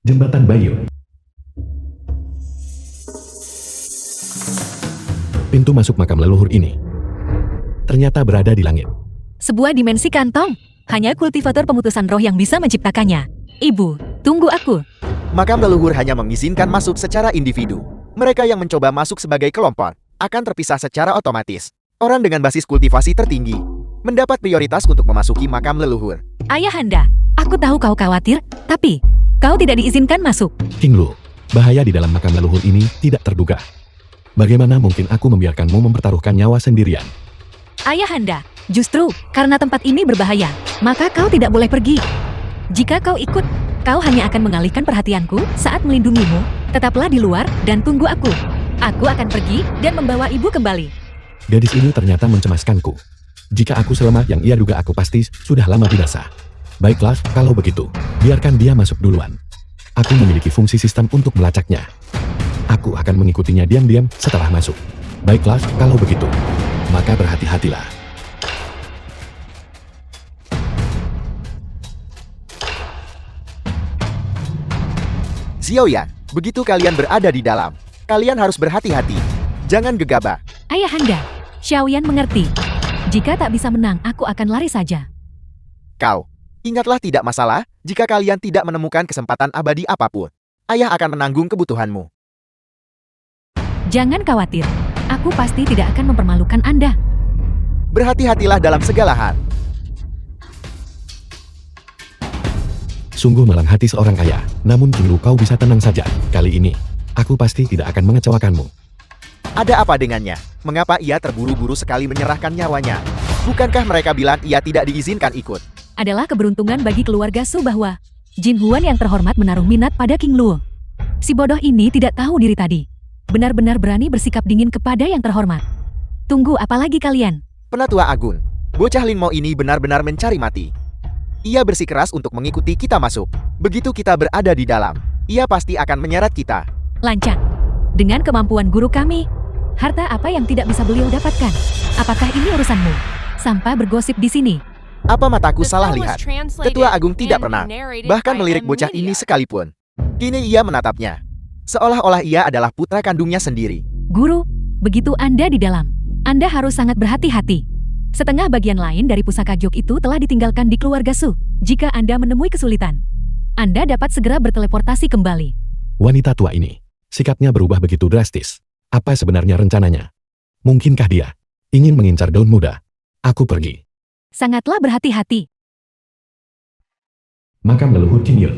Jembatan Bayu. Pintu masuk makam leluhur ini ternyata berada di langit. Sebuah dimensi kantong. Hanya kultivator pemutusan roh yang bisa menciptakannya. Ibu, tunggu aku. Makam leluhur hanya mengizinkan masuk secara individu. Mereka yang mencoba masuk sebagai kelompok akan terpisah secara otomatis. Orang dengan basis kultivasi tertinggi mendapat prioritas untuk memasuki makam leluhur. Ayahanda, aku tahu kau khawatir, tapi kau tidak diizinkan masuk. King Luo, bahaya di dalam makam leluhur ini tidak terduga. Bagaimana mungkin aku membiarkanmu mempertaruhkan nyawa sendirian? Ayahanda, justru karena tempat ini berbahaya, maka kau tidak boleh pergi. Jika kau ikut, kau hanya akan mengalihkan perhatianku saat melindungimu. Tetaplah di luar dan tunggu aku. Aku akan pergi dan membawa ibu kembali. Gadis ini ternyata mencemaskanku. Jika aku selemah yang ia duga aku pasti sudah lama binasa. Baiklah, kalau begitu, biarkan dia masuk duluan. Aku memiliki fungsi sistem untuk melacaknya. Aku akan mengikutinya diam-diam setelah masuk. Baiklah, kalau begitu, maka berhati-hatilah. Xiaoyan, begitu kalian berada di dalam, kalian harus berhati-hati. Jangan gegabah. Ayahanda, Xiaoyan mengerti. Jika tak bisa menang, aku akan lari saja. Kau, ingatlah tidak masalah jika kalian tidak menemukan kesempatan abadi apapun. Ayah akan menanggung kebutuhanmu. Jangan khawatir, aku pasti tidak akan mempermalukan Anda. Berhati-hatilah dalam segala hal. Sungguh malang hati seorang ayah. Namun King Lu, kau bisa tenang saja. Kali ini, aku pasti tidak akan mengecewakanmu. Ada apa dengannya? Mengapa ia terburu-buru sekali menyerahkan nyawanya? Bukankah mereka bilang ia tidak diizinkan ikut? Adalah keberuntungan bagi keluarga Su bahwa Jin Huan yang terhormat menaruh minat pada King Lu. Si bodoh ini tidak tahu diri tadi. Benar-benar berani bersikap dingin kepada yang terhormat. Tunggu apa lagi kalian? Penatua Agung, bocah Lin Mo ini benar-benar mencari mati. Ia bersikeras untuk mengikuti kita masuk. Begitu kita berada di dalam, ia pasti akan menyeret kita. Lancang. Dengan kemampuan guru kami, harta apa yang tidak bisa beliau dapatkan? Apakah ini urusanmu? Sampah bergosip di sini. Apa mataku The salah film was lihat? translated Tetua Agung tidak and pernah narrated bahkan by melirik M bocah Media. ini sekalipun. Kini ia menatapnya, seolah-olah ia adalah putra kandungnya sendiri. Guru, begitu Anda di dalam, Anda harus sangat berhati-hati. Setengah bagian lain dari pusaka Gyok itu telah ditinggalkan di keluarga Su. Jika Anda menemui kesulitan, Anda dapat segera berteleportasi kembali. Wanita tua ini, sikapnya berubah begitu drastis. Apa sebenarnya rencananya? Mungkinkah dia ingin mengincar daun muda? Aku pergi. Sangatlah berhati-hati. Makam leluhur Qin Yun.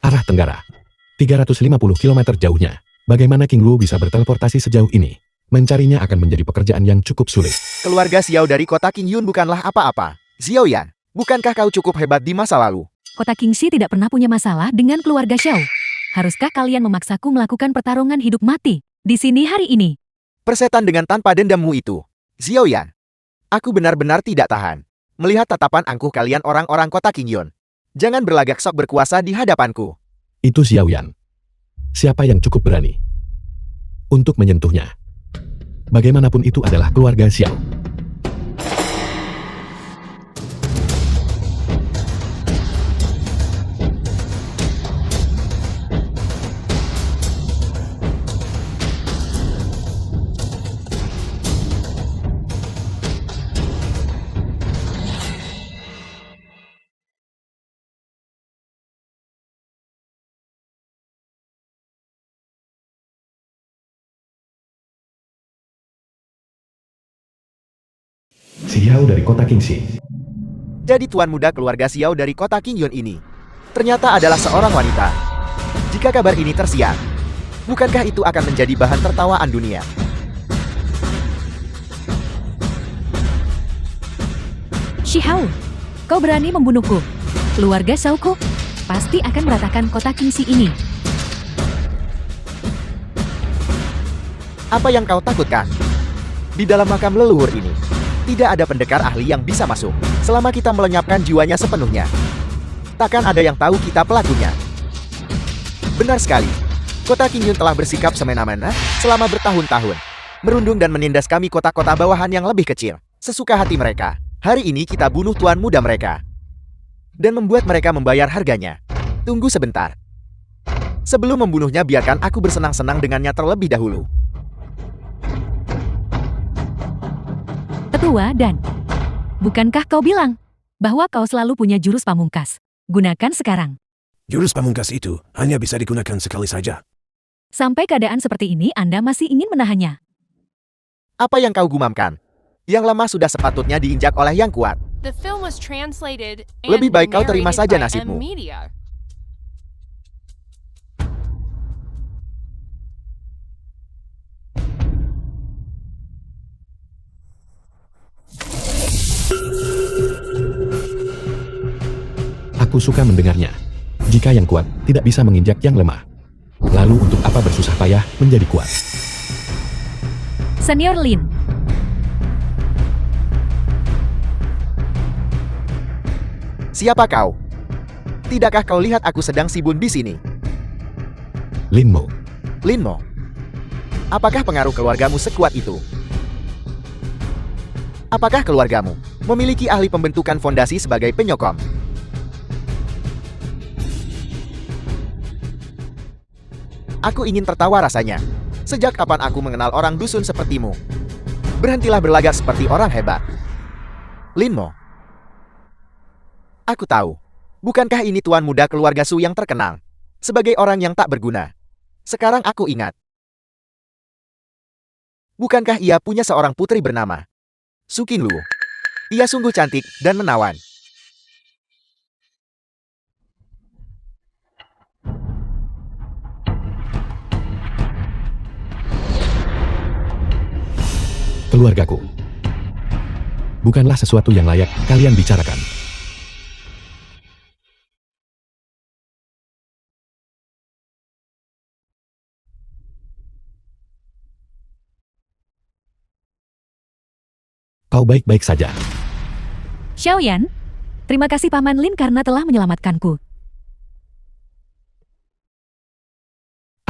Arah tenggara. 350 km jauhnya. Bagaimana King Lu bisa berteleportasi sejauh ini? Mencarinya akan menjadi pekerjaan yang cukup sulit. Keluarga Xiao dari kota King Yun bukanlah apa-apa. Xiao Yan, bukankah kau cukup hebat di masa lalu? Kota Kingxi tidak pernah punya masalah dengan keluarga Xiao. Haruskah kalian memaksaku melakukan pertarungan hidup mati di sini hari ini? Persetan dengan tanpa dendammu itu. Xiao Yan, aku benar-benar tidak tahan melihat tatapan angkuh kalian orang-orang kota King Yun. Jangan berlagak sok berkuasa di hadapanku. Itu Xiao Yan. Siapa yang cukup berani untuk menyentuhnya? Bagaimanapun itu adalah keluarga Xiao. Xiao dari kota Kingxi. Jadi tuan muda keluarga Xiao dari kota King Yun ini ternyata adalah seorang wanita. Jika kabar ini tersiar, bukankah itu akan menjadi bahan tertawaan dunia? Shihao, kau berani membunuhku. Keluarga Xiaoku pasti akan meratakan kota Kingxi ini. Apa yang kau takutkan? Di dalam makam leluhur ini, tidak ada pendekar ahli yang bisa masuk selama kita melenyapkan jiwanya sepenuhnya. Takkan ada yang tahu kita pelakunya. Benar sekali. Kota King Yun telah bersikap semena-mena selama bertahun-tahun, merundung dan menindas kami kota-kota bawahan yang lebih kecil, sesuka hati mereka. Hari ini kita bunuh tuan muda mereka dan membuat mereka membayar harganya. Tunggu sebentar. Sebelum membunuhnya, biarkan aku bersenang-senang dengannya terlebih dahulu. Tetua Dan, bukankah kau bilang bahwa kau selalu punya jurus pamungkas? Gunakan sekarang. Jurus pamungkas itu hanya bisa digunakan sekali saja. Sampai keadaan seperti ini Anda masih ingin menahannya. Apa yang kau gumamkan? Yang lemah sudah sepatutnya diinjak oleh yang kuat. The film was translated and Lebih baik kau terima narrated saja by nasibmu. M Media. Aku suka mendengarnya. Jika yang kuat tidak bisa menginjak yang lemah, lalu untuk apa bersusah payah menjadi kuat? Senior Lin, Siapa kau? Tidakkah kau lihat aku sedang sibun di sini? Lin Mo. Lin Mo, apakah pengaruh keluargamu sekuat itu? Apakah keluargamu memiliki ahli pembentukan fondasi sebagai penyokong? Aku ingin tertawa rasanya. Sejak kapan aku mengenal orang dusun sepertimu? Berhentilah berlagak seperti orang hebat. Lin Mo, aku tahu. Bukankah ini tuan muda keluarga Su yang terkenal sebagai orang yang tak berguna? Sekarang aku ingat. Bukankah ia punya seorang putri bernama Su Qinglu? Ia sungguh cantik dan menawan. keluargaku. Bukanlah sesuatu yang layak kalian bicarakan. Kau baik-baik saja. Xiaoyan, terima kasih Paman Lin karena telah menyelamatkanku.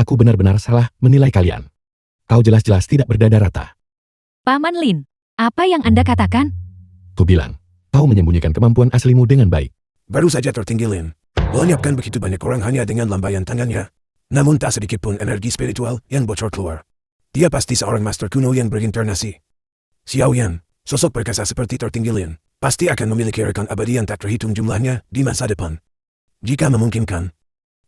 Aku benar-benar salah menilai kalian. Kau jelas-jelas tidak berdada rata. Paman Lin, apa yang Anda katakan? Ku bilang, kau menyembunyikan kemampuan aslimu dengan baik. Baru saja tertinggi Lin. Melenyapkan begitu banyak orang hanya dengan lambaian tangannya. Namun tak sedikit pun energi spiritual yang bocor keluar. Dia pasti seorang master kuno yang berinkarnasi. Xiaoyan, sosok perkasa seperti tertinggi Lin, pasti akan memiliki rekan abadi yang tak terhitung jumlahnya di masa depan. Jika memungkinkan,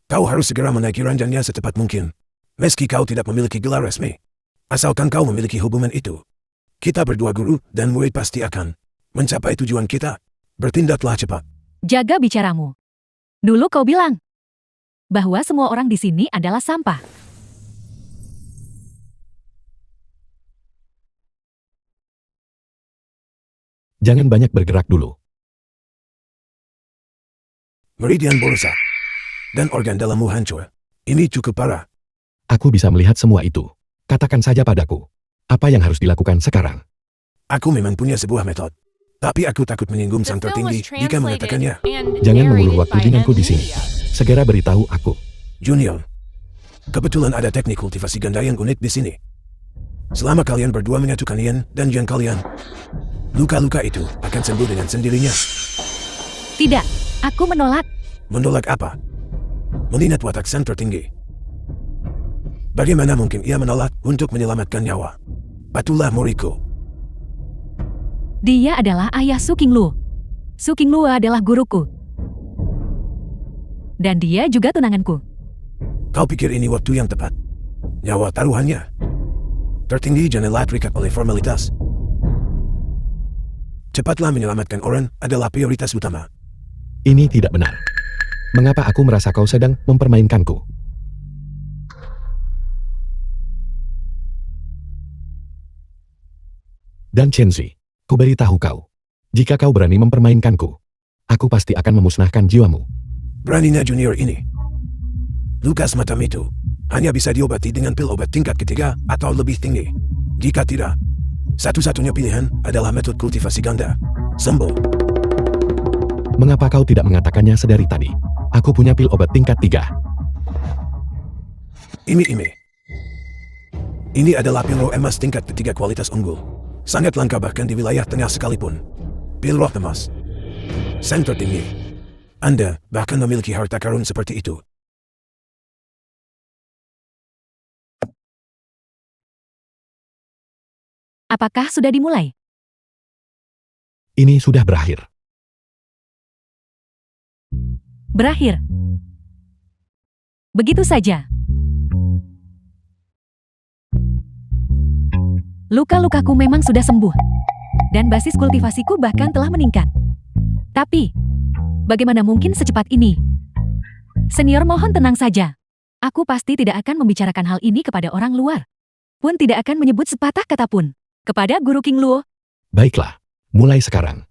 kau harus segera menaiki ranjangnya secepat mungkin. Meski kau tidak memiliki gelar resmi, asalkan kau memiliki hubungan itu, kita berdua guru dan murid pasti akan mencapai tujuan kita. Bertindaklah cepat. Jaga bicaramu. Dulu kau bilang bahwa semua orang di sini adalah sampah. Jangan banyak bergerak dulu. Meridian Borsa dan organ dalammu hancur. Ini cukup parah. Aku bisa melihat semua itu. Katakan saja padaku, apa yang harus dilakukan sekarang? Aku memang punya sebuah metode, tapi aku takut menyinggung The sang film tertinggi was jika mengatakannya. translated and Jangan mengulur narrated waktu by denganku M di sini. Media. Segera beritahu aku. Junior, kebetulan ada teknik kultivasi ganda yang unik di sini. Selama kalian berdua menyatukan yin dan yang kalian, luka-luka itu akan sembuh dengan sendirinya. Tidak, aku menolak. Menolak apa? Mengingat watak sang tertinggi. Bagaimana mungkin ia menolak untuk menyelamatkan nyawa? Patulah muridku. Dia adalah ayah Su Qinglu. Su Qinglu adalah guruku. Dan dia juga tunanganku. Kau pikir ini waktu yang tepat? Nyawa taruhannya. Tertinggi janganlah terikat oleh formalitas. Cepatlah menyelamatkan orang adalah prioritas utama. Ini tidak benar. Mengapa aku merasa kau sedang mempermainkanku? Dan Chenzi, ku beritahu kau. Jika kau berani mempermainkanku, aku pasti akan memusnahkan jiwamu. Beraninya junior ini. Luka semacam itu hanya bisa diobati dengan pil obat tingkat ketiga atau lebih tinggi. Jika tidak, satu-satunya pilihan adalah metode kultivasi ganda. Sembuh. Mengapa kau tidak mengatakannya sedari tadi? Aku punya pil obat tingkat 3. Ini adalah pil roh emas tingkat ketiga kualitas unggul. Sangat langka bahkan di wilayah tengah sekalipun. Pil roh emas. Sang tertinggi. Anda bahkan memiliki harta karun seperti itu. Apakah sudah dimulai? Ini sudah berakhir. Berakhir. Begitu saja. Luka-lukaku memang sudah sembuh. Dan basis kultivasiku bahkan telah meningkat. Tapi, bagaimana mungkin secepat ini? Senior mohon tenang saja. Aku pasti tidak akan membicarakan hal ini kepada orang luar. Pun tidak akan menyebut sepatah kata pun. Kepada Guru Qingluo. Baiklah, mulai sekarang.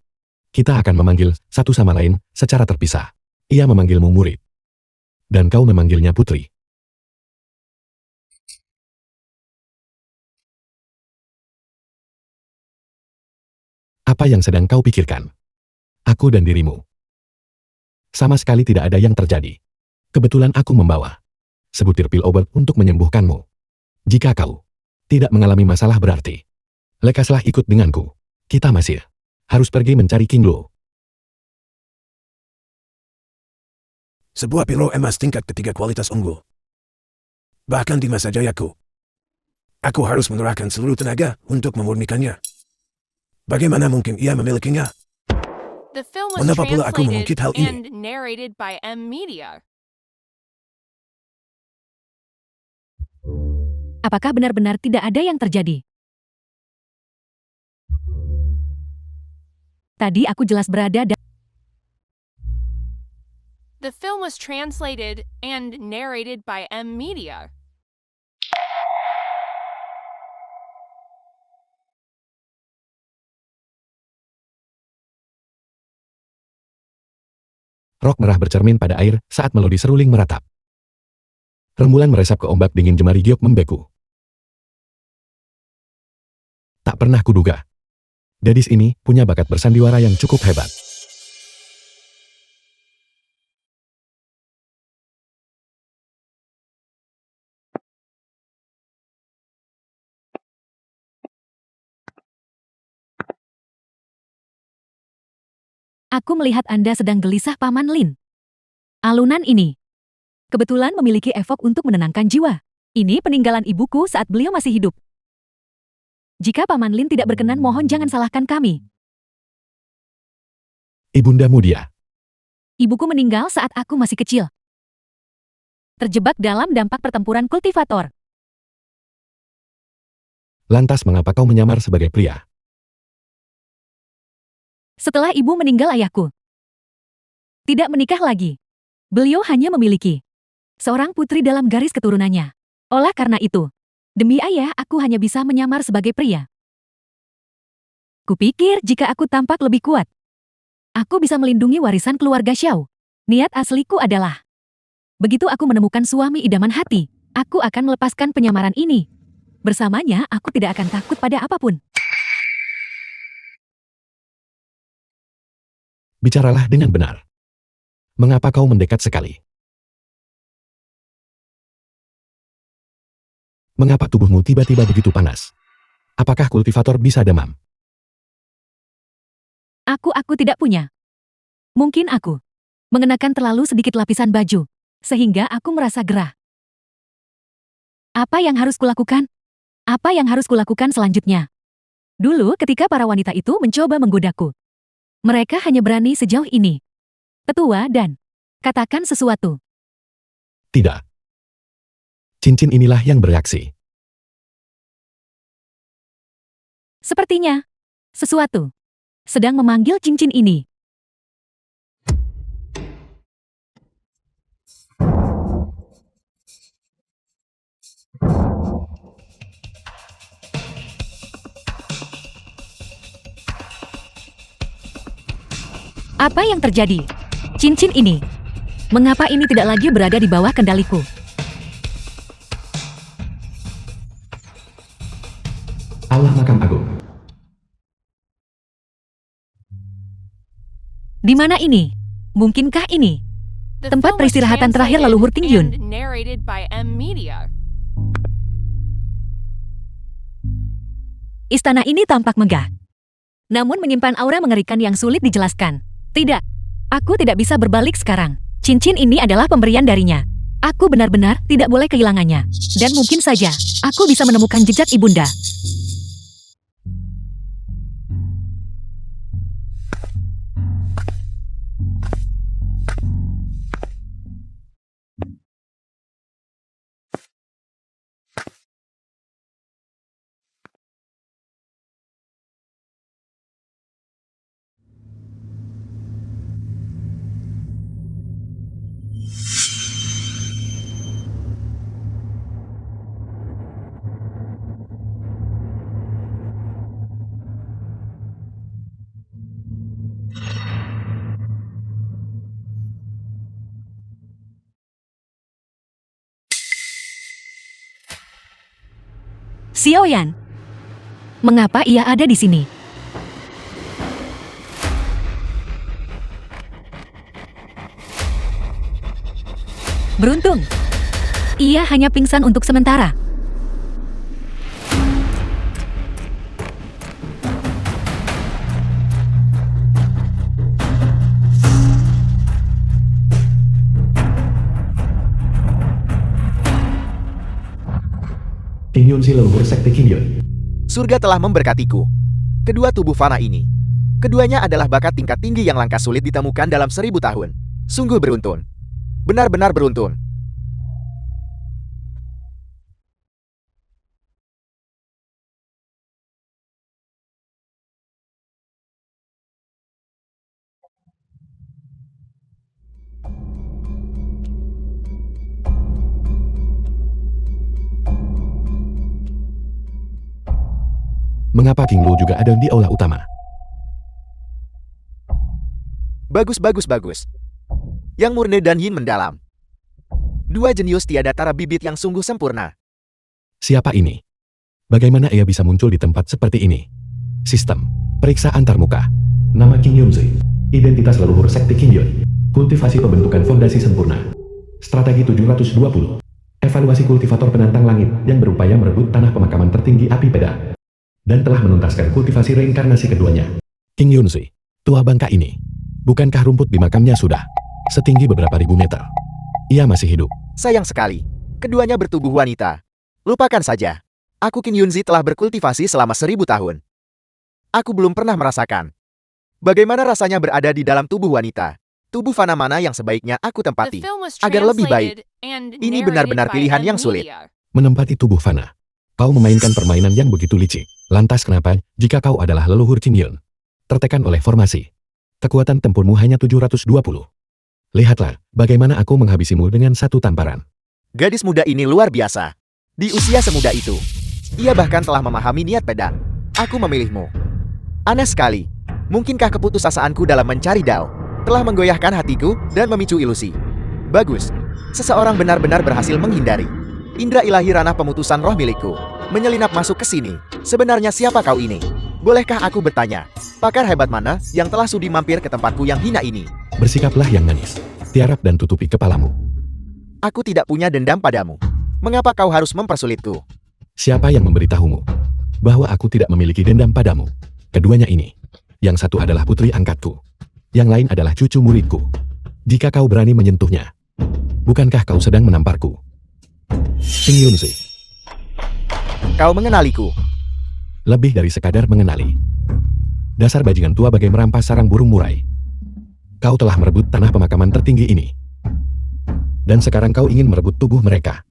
Kita akan memanggil satu sama lain secara terpisah. Ia memanggilmu murid. Dan kau memanggilnya putri. Apa yang sedang kau pikirkan? Aku dan dirimu. Sama sekali tidak ada yang terjadi. Kebetulan aku membawa sebutir pil obat untuk menyembuhkanmu. Jika kau tidak mengalami masalah berarti, lekaslah ikut denganku. Kita masih harus pergi mencari Qingluo. Sebuah pil roh emas tingkat ketiga kualitas unggul. Bahkan di masa jayaku, aku harus mengerahkan seluruh tenaga untuk memurnikannya. Bagaimana mungkin ia memilikinya? The film was Mengapa pula aku translated mengungkit hal ini? and narrated by M Media. Apakah benar-benar tidak ada yang terjadi? Tadi aku jelas berada dan The film was translated and narrated by M Media. Rok merah bercermin pada air saat melodi seruling meratap. Rembulan meresap ke ombak dingin jemari giok membeku. Tak pernah kuduga. Gadis ini punya bakat bersandiwara yang cukup hebat. Aku melihat Anda sedang gelisah, Paman Lin. Alunan ini kebetulan memiliki efek untuk menenangkan jiwa. Ini peninggalan ibuku saat beliau masih hidup. Jika Paman Lin tidak berkenan, mohon jangan salahkan kami. Ibunda mudia. Ibuku meninggal saat aku masih kecil. Terjebak dalam dampak pertempuran kultivator. Lantas mengapa kau menyamar sebagai pria? Setelah ibu meninggal ayahku tidak menikah lagi. Beliau hanya memiliki seorang putri dalam garis keturunannya. Oleh karena itu, demi ayah aku hanya bisa menyamar sebagai pria. Kupikir jika aku tampak lebih kuat, aku bisa melindungi warisan keluarga Xiao. Niat asliku adalah, begitu aku menemukan suami idaman hati, aku akan melepaskan penyamaran ini. Bersamanya aku tidak akan takut pada apapun. Bicaralah dengan benar. Mengapa kau mendekat sekali? Mengapa tubuhmu tiba-tiba begitu panas? Apakah kultivator bisa demam? Aku tidak punya. Mungkin aku mengenakan terlalu sedikit lapisan baju, sehingga aku merasa gerah. Apa yang harus kulakukan? Apa yang harus kulakukan selanjutnya? Dulu ketika para wanita itu mencoba menggodaku, mereka hanya berani sejauh ini. Tetua dan katakan sesuatu. Tidak. Cincin inilah yang bereaksi. Sepertinya sesuatu sedang memanggil cincin ini. Apa yang terjadi? Cincin ini. Mengapa ini tidak lagi berada di bawah kendaliku? Allah Makam Agung. Di mana ini? Mungkinkah ini The tempat film was peristirahatan terakhir translated leluhur Ting Yun? and narrated by M Media. Istana ini tampak megah, namun menyimpan aura mengerikan yang sulit dijelaskan. Tidak, aku tidak bisa berbalik sekarang. Cincin ini adalah pemberian darinya. Aku benar-benar tidak boleh kehilangannya. Dan mungkin saja, aku bisa menemukan jejak ibunda. Xiaoyan, mengapa ia ada di sini? Beruntung, ia hanya pingsan untuk sementara. Ting Yun si leluhur sekte King Yun. Surga telah memberkatiku. Kedua tubuh fana ini. Keduanya adalah bakat tingkat tinggi yang langka sulit ditemukan dalam 1000 tahun. Sungguh beruntun. Benar-benar beruntun. Mengapa King Lu juga ada di aula utama? Bagus, bagus, bagus. Yang murni dan yin mendalam. Dua jenius tiada tara bibit yang sungguh sempurna. Siapa ini? Bagaimana ia bisa muncul di tempat seperti ini? Sistem. Periksa antarmuka. Nama King Yunzi. Identitas leluhur sekte King Yun. Kultivasi pembentukan fondasi sempurna. Strategi 720. Evaluasi kultivator penantang langit yang berupaya merebut tanah pemakaman tertinggi api peda. Dan telah menuntaskan kultivasi reinkarnasi keduanya. King Yunzi. Tua bangka ini. Bukankah rumput di makamnya sudah setinggi beberapa ribu meter? Ia masih hidup. Sayang sekali. Keduanya bertubuh wanita. Lupakan saja. Aku King Yunzi telah berkultivasi selama 1000 tahun. Aku belum pernah merasakan bagaimana rasanya berada di dalam tubuh wanita. Tubuh fana mana yang sebaiknya aku The tempati film was agar lebih baik. translated and Ini narrated benar-benar by pilihan M yang sulit. Media. Menempati tubuh fana. Kau memainkan permainan yang begitu licik. Lantas kenapa, jika kau adalah leluhur King Yun, tertekan oleh formasi? Kekuatan tempurmu hanya 720. Lihatlah, bagaimana aku menghabisimu dengan satu tamparan. Gadis muda ini luar biasa. Di usia semuda itu, ia bahkan telah memahami niat pedang. Aku memilihmu. Aneh sekali. Mungkinkah keputusasaanku dalam mencari Dao telah menggoyahkan hatiku dan memicu ilusi? Bagus. Seseorang benar-benar berhasil menghindari indra ilahi ranah pemutusan roh milikku. Menyelinap masuk ke sini. Sebenarnya siapa kau ini? Bolehkah aku bertanya? Pakar hebat mana yang telah sudi mampir ke tempatku yang hina ini? Bersikaplah yang manis. Tiarap dan tutupi kepalamu. Aku tidak punya dendam padamu. Mengapa kau harus mempersulitku? Siapa yang memberitahumu bahwa aku tidak memiliki dendam padamu? Keduanya ini. Yang satu adalah putri angkatku. Yang lain adalah cucu muridku. Jika kau berani menyentuhnya, bukankah kau sedang menamparku? King Yunzi. Kau mengenaliku. Lebih dari sekadar mengenali. Dasar bajingan tua bagai merampas sarang burung murai. Kau telah merebut tanah pemakaman tertinggi ini. Dan sekarang kau ingin merebut tubuh mereka.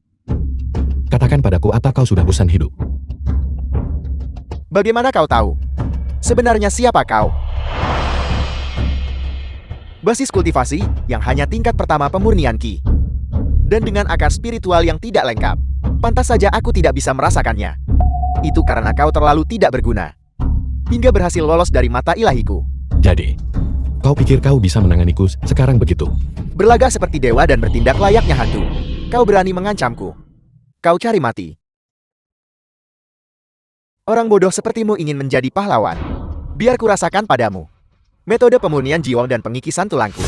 Katakan padaku apa kau sudah bosan hidup? Bagaimana kau tahu? Sebenarnya siapa kau? Basis kultivasi yang hanya tingkat pertama pemurnian Ki. Dan dengan akar spiritual yang tidak lengkap. Pantas saja aku tidak bisa merasakannya. Itu karena kau terlalu tidak berguna. Hingga berhasil lolos dari mata ilahiku. Jadi, kau pikir kau bisa menanganiku sekarang begitu? Berlagak seperti dewa dan bertindak layaknya hantu. Kau berani mengancamku. Kau cari mati. Orang bodoh sepertimu ingin menjadi pahlawan. Biar kurasakan padamu metode pemurnian jiwa dan pengikisan tulangku.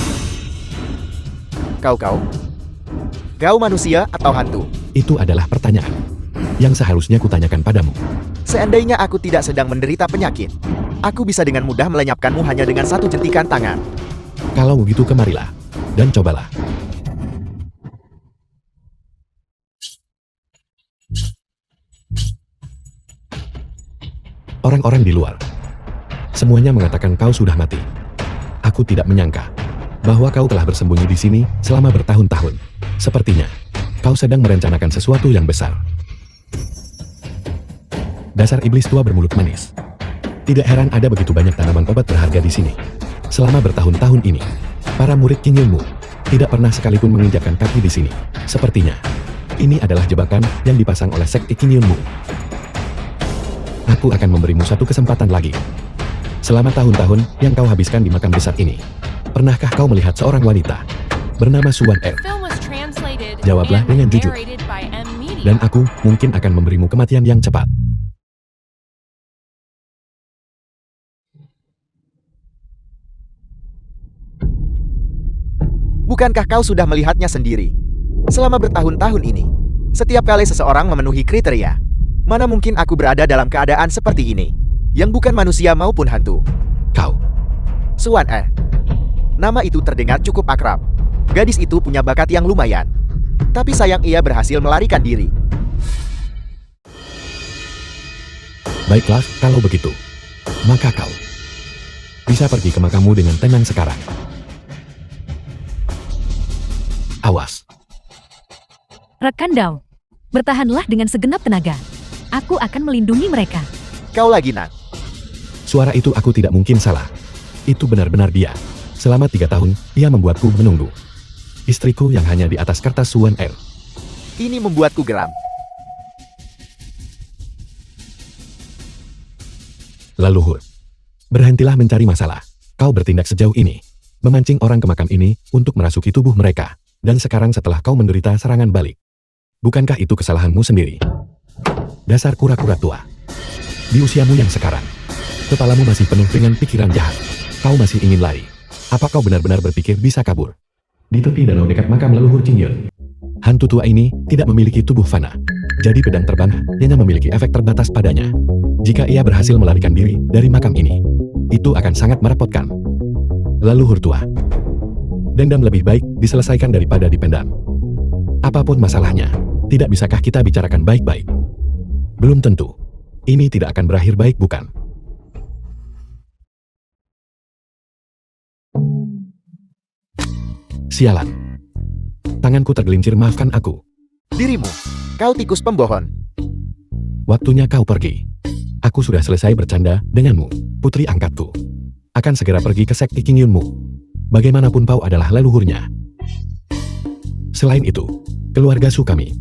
Kau manusia atau hantu? Itu adalah pertanyaan yang seharusnya kutanyakan padamu. Seandainya aku tidak sedang menderita penyakit, aku bisa dengan mudah melenyapkanmu hanya dengan satu jentikan tangan. Kalau begitu kemarilah, dan cobalah. Orang-orang di luar, semuanya mengatakan kau sudah mati. Aku tidak menyangka bahwa kau telah bersembunyi di sini selama bertahun-tahun. Sepertinya, kau sedang merencanakan sesuatu yang besar. Dasar iblis tua bermulut manis. Tidak heran ada begitu banyak tanaman obat berharga di sini. Selama bertahun-tahun ini, para murid King Yunmu tidak pernah sekalipun menginjakkan kaki di sini. Sepertinya, ini adalah jebakan yang dipasang oleh sekte King Yunmu. Aku akan memberimu satu kesempatan lagi. Selama tahun-tahun yang kau habiskan di makam besar ini, pernahkah kau melihat seorang wanita bernama Suan Er? The film was translated Jawablah and dengan jujur. narrated by M Media. Dan aku mungkin akan memberimu kematian yang cepat. Bukankah kau sudah melihatnya sendiri? Selama bertahun-tahun ini, setiap kali seseorang memenuhi kriteria, mana mungkin aku berada dalam keadaan seperti ini, yang bukan manusia maupun hantu. Kau, Suan Er. Nama itu terdengar cukup akrab. Gadis itu punya bakat yang lumayan. Tapi sayang ia berhasil melarikan diri. baiklah kalau begitu. Maka kau bisa pergi ke makammu dengan tenang sekarang. Awas. Rekan Dao, bertahanlah dengan segenap tenaga. Aku akan melindungi mereka. Kau lagi, Nak. Suara itu aku tidak mungkin salah. Itu benar-benar dia. Selama 3 tahun, ia membuatku menunggu. Istriku yang hanya di atas kertas Suan Er. Ini membuatku geram. Leluhur, berhentilah mencari masalah. Kau bertindak sejauh ini, memancing orang ke makam ini untuk merasuki tubuh mereka. Dan sekarang setelah kau menderita serangan balik. Bukankah itu kesalahanmu sendiri? Dasar kura-kura tua. Di usiamu yang sekarang, kepalamu masih penuh dengan pikiran jahat. Kau masih ingin lari. Apa kau benar-benar berpikir bisa kabur? Di tepi danau dekat makam leluhur Qingyun, hantu tua ini tidak memiliki tubuh fana. Jadi pedang terbang hanya memiliki efek terbatas padanya. Jika ia berhasil melarikan diri dari makam ini, itu akan sangat merepotkan. Leluhur tua. Dendam lebih baik diselesaikan daripada dipendam. Apapun masalahnya, tidak bisakah kita bicarakan baik-baik? Belum tentu. Ini tidak akan berakhir baik, bukan? Sialan. Tanganku tergelincir, maafkan aku. Dirimu, kau tikus pembohong. Waktunya kau pergi. Aku sudah selesai bercanda denganmu, putri angkatku. Akan segera pergi ke sekte Qingyunmu. Bagaimanapun Pau adalah leluhurnya. Selain itu, keluarga Su kami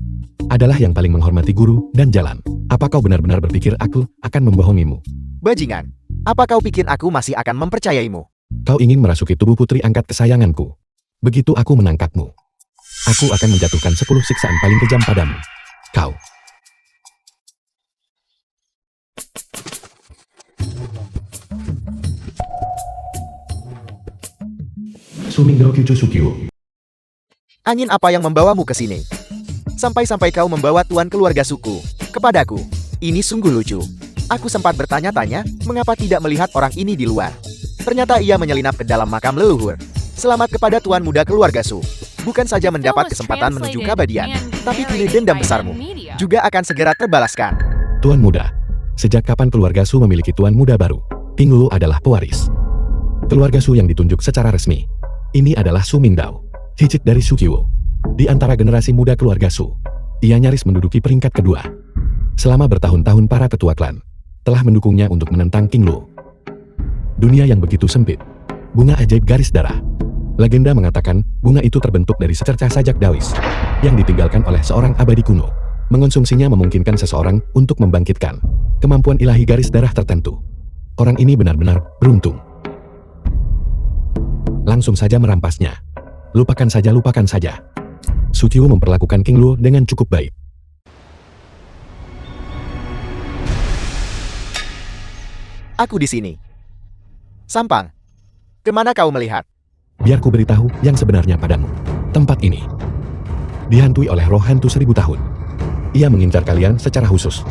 adalah yang paling menghormati guru dan jalan. Apa kau benar-benar berpikir aku akan membohongimu? Bajingan, apa kau pikir aku masih akan mempercayaimu? Kau ingin merasuki tubuh putri angkat kesayanganku. Begitu aku menangkapmu, aku akan menjatuhkan 10 siksaan paling kejam padamu. Kau. Sumingdao Kyuchu Sukyu. Angin apa yang membawamu ke sini? Sampai-sampai kau membawa tuan keluarga suku kepadaku. Ini sungguh lucu. Aku sempat bertanya-tanya, mengapa tidak melihat orang ini di luar. Ternyata ia menyelinap ke dalam makam leluhur. Selamat kepada tuan muda keluarga Su. Bukan saja mendapat kesempatan menuju keabadian, tapi kini dendam besarmu juga akan segera terbalaskan. Tuan muda. Sejak kapan keluarga Su memiliki tuan muda baru? King Lu adalah pewaris keluarga Su yang ditunjuk secara resmi. Ini adalah Su Mingdao, cicit dari Sukyiwo. Di antara generasi muda keluarga Su, ia nyaris menduduki peringkat kedua. Selama bertahun-tahun para ketua klan telah mendukungnya untuk menentang King Lu. Dunia yang begitu sempit. Bunga ajaib garis darah. Legenda mengatakan bunga itu terbentuk dari secercah sajak dawis yang ditinggalkan oleh seorang abadi kuno. Mengonsumsinya memungkinkan seseorang untuk membangkitkan kemampuan ilahi garis darah tertentu. Orang ini benar-benar beruntung. Langsung saja merampasnya. Lupakan saja, lupakan saja. Sukyiwo memperlakukan King Lu dengan cukup baik. Aku di sini. Sampang, kemana kau melihat? Biar ku beritahu yang sebenarnya padamu. Tempat ini dihantui oleh roh hantu 1000 tahun. Ia mengincar kalian secara khusus.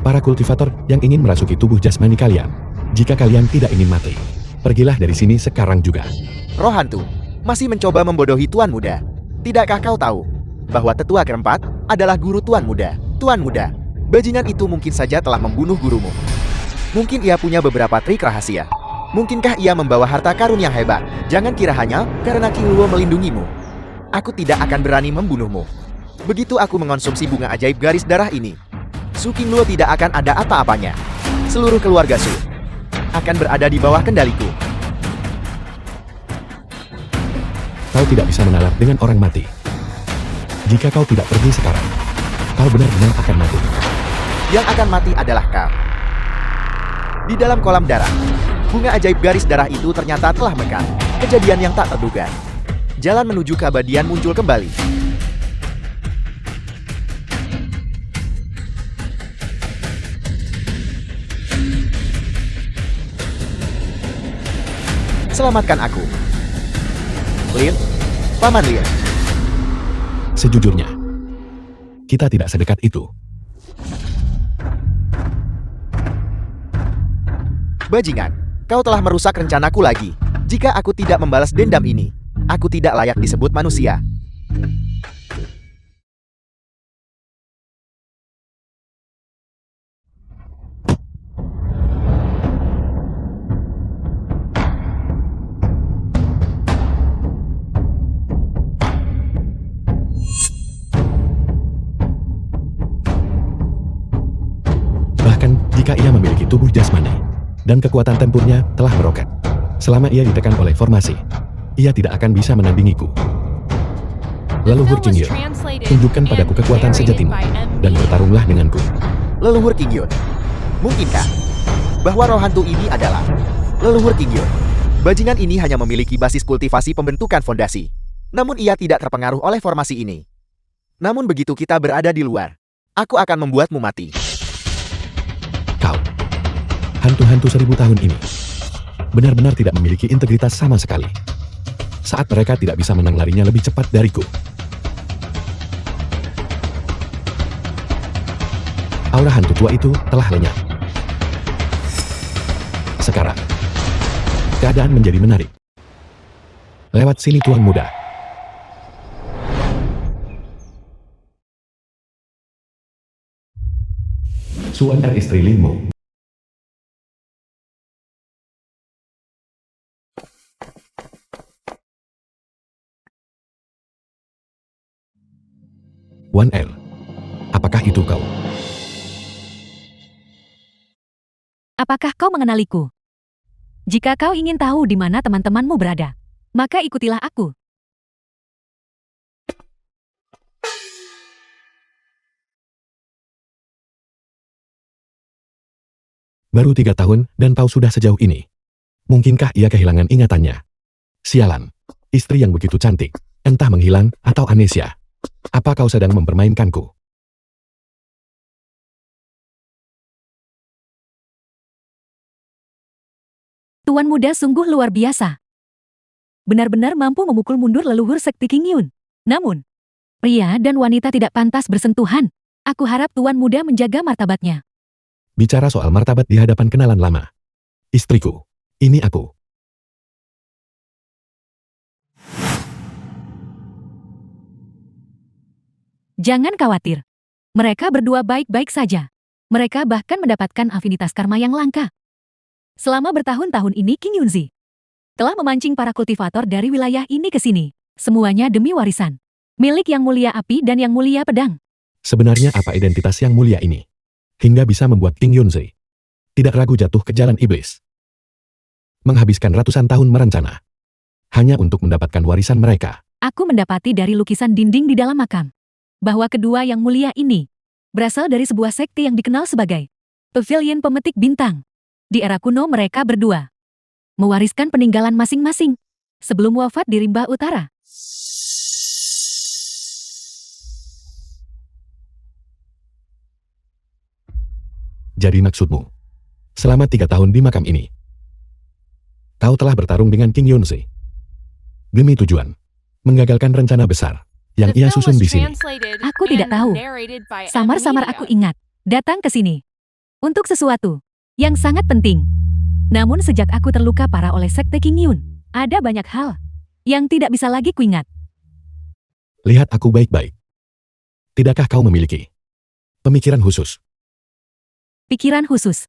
Para kultivator yang ingin merasuki tubuh jasmani kalian. Jika kalian tidak ingin mati, pergilah dari sini sekarang juga. Roh hantu masih mencoba membodohi tuan muda. Tidakkah kau tahu bahwa tetua keempat adalah guru tuan muda? Tuan muda, bajingan itu mungkin saja telah membunuh gurumu. Mungkin ia punya beberapa trik rahasia. Mungkinkah ia membawa harta karun yang hebat? Jangan kira hanya karena King Luo melindungimu, aku tidak akan berani membunuhmu. Begitu aku mengonsumsi bunga ajaib garis darah ini, Su King Luo tidak akan ada apa-apanya. Seluruh keluarga Su akan berada di bawah kendaliku. Kau tidak bisa mengalah dengan orang mati. Jika kau tidak pergi sekarang, kau benar-benar akan mati. Yang akan mati adalah kau. Di dalam kolam darah, bunga ajaib garis darah itu ternyata telah mekar. Kejadian yang tak terduga. Jalan menuju keabadian muncul kembali. Selamatkan aku. Lin, Paman Lin. Sejujurnya, kita tidak sedekat itu. Bajingan, kau telah merusak rencanaku lagi. Jika aku tidak membalas dendam ini, aku tidak layak disebut manusia. Bahkan jika ia memiliki tubuh jasmani dan kekuatan tempurnya telah meroket. Selama ia ditekan oleh formasi, ia tidak akan bisa menandingiku. Leluhur Qingyun, tunjukkan padaku kekuatan sejatimu dan bertarunglah denganku. Leluhur Qingyun, mungkinkah bahwa roh hantu ini adalah Leluhur Qingyun? Bajingan ini hanya memiliki basis kultivasi pembentukan fondasi. Namun ia tidak terpengaruh oleh formasi ini. Namun begitu kita berada di luar, aku akan membuatmu mati. Kau, hantu-hantu 1000 tahun ini, benar-benar tidak memiliki integritas sama sekali. Saat mereka tidak bisa menang larinya lebih cepat dariku. Aura hantu tua itu telah lenyap. Sekarang, keadaan menjadi menarik. Lewat sini tuan muda. Suan istri Linmo. Wan El, apakah itu kau? Apakah kau mengenaliku? Jika kau ingin tahu di mana teman-temanmu berada, maka ikutilah aku. Baru 3 tahun dan kau sudah sejauh ini. Mungkinkah ia kehilangan ingatannya? Sialan, istri yang begitu cantik, entah menghilang atau amnesia. Apa kau sedang mempermainkanku? Tuan muda sungguh luar biasa. Benar-benar mampu memukul mundur leluhur sekte King Yun. Namun, pria dan wanita tidak pantas bersentuhan. Aku harap tuan muda menjaga martabatnya. Bicara soal martabat di hadapan kenalan lama. Istriku, ini aku. Jangan khawatir. Mereka berdua baik-baik saja. Mereka bahkan mendapatkan afinitas karma yang langka. Selama bertahun-tahun ini King Yunzi telah memancing para kultivator dari wilayah ini ke sini. Semuanya demi warisan. Milik Yang Mulia Api dan Yang Mulia Pedang. Sebenarnya apa identitas Yang Mulia ini? Hingga bisa membuat King Yunzi tidak ragu jatuh ke jalan iblis. Menghabiskan ratusan tahun merencana. Hanya untuk mendapatkan warisan mereka. Aku mendapati dari lukisan dinding di dalam makam bahwa kedua Yang Mulia ini berasal dari sebuah sekte yang dikenal sebagai Pavilion Pemetik Bintang. Di era kuno mereka berdua mewariskan peninggalan masing-masing sebelum wafat di Rimba Utara. Jadi maksudmu, selama 3 tahun di makam ini, kau telah bertarung dengan King Yunzi demi tujuan menggagalkan rencana besar yang The ia film susun was di sini. translated Aku tidak and tahu. narrated by Samar-samar Emilia. aku ingat datang ke sini untuk sesuatu yang sangat penting. Namun sejak aku terluka parah oleh sekte King Yun, ada banyak hal yang tidak bisa lagi kuingat. Lihat aku baik-baik. Tidakkah kau memiliki pemikiran khusus? Pikiran khusus.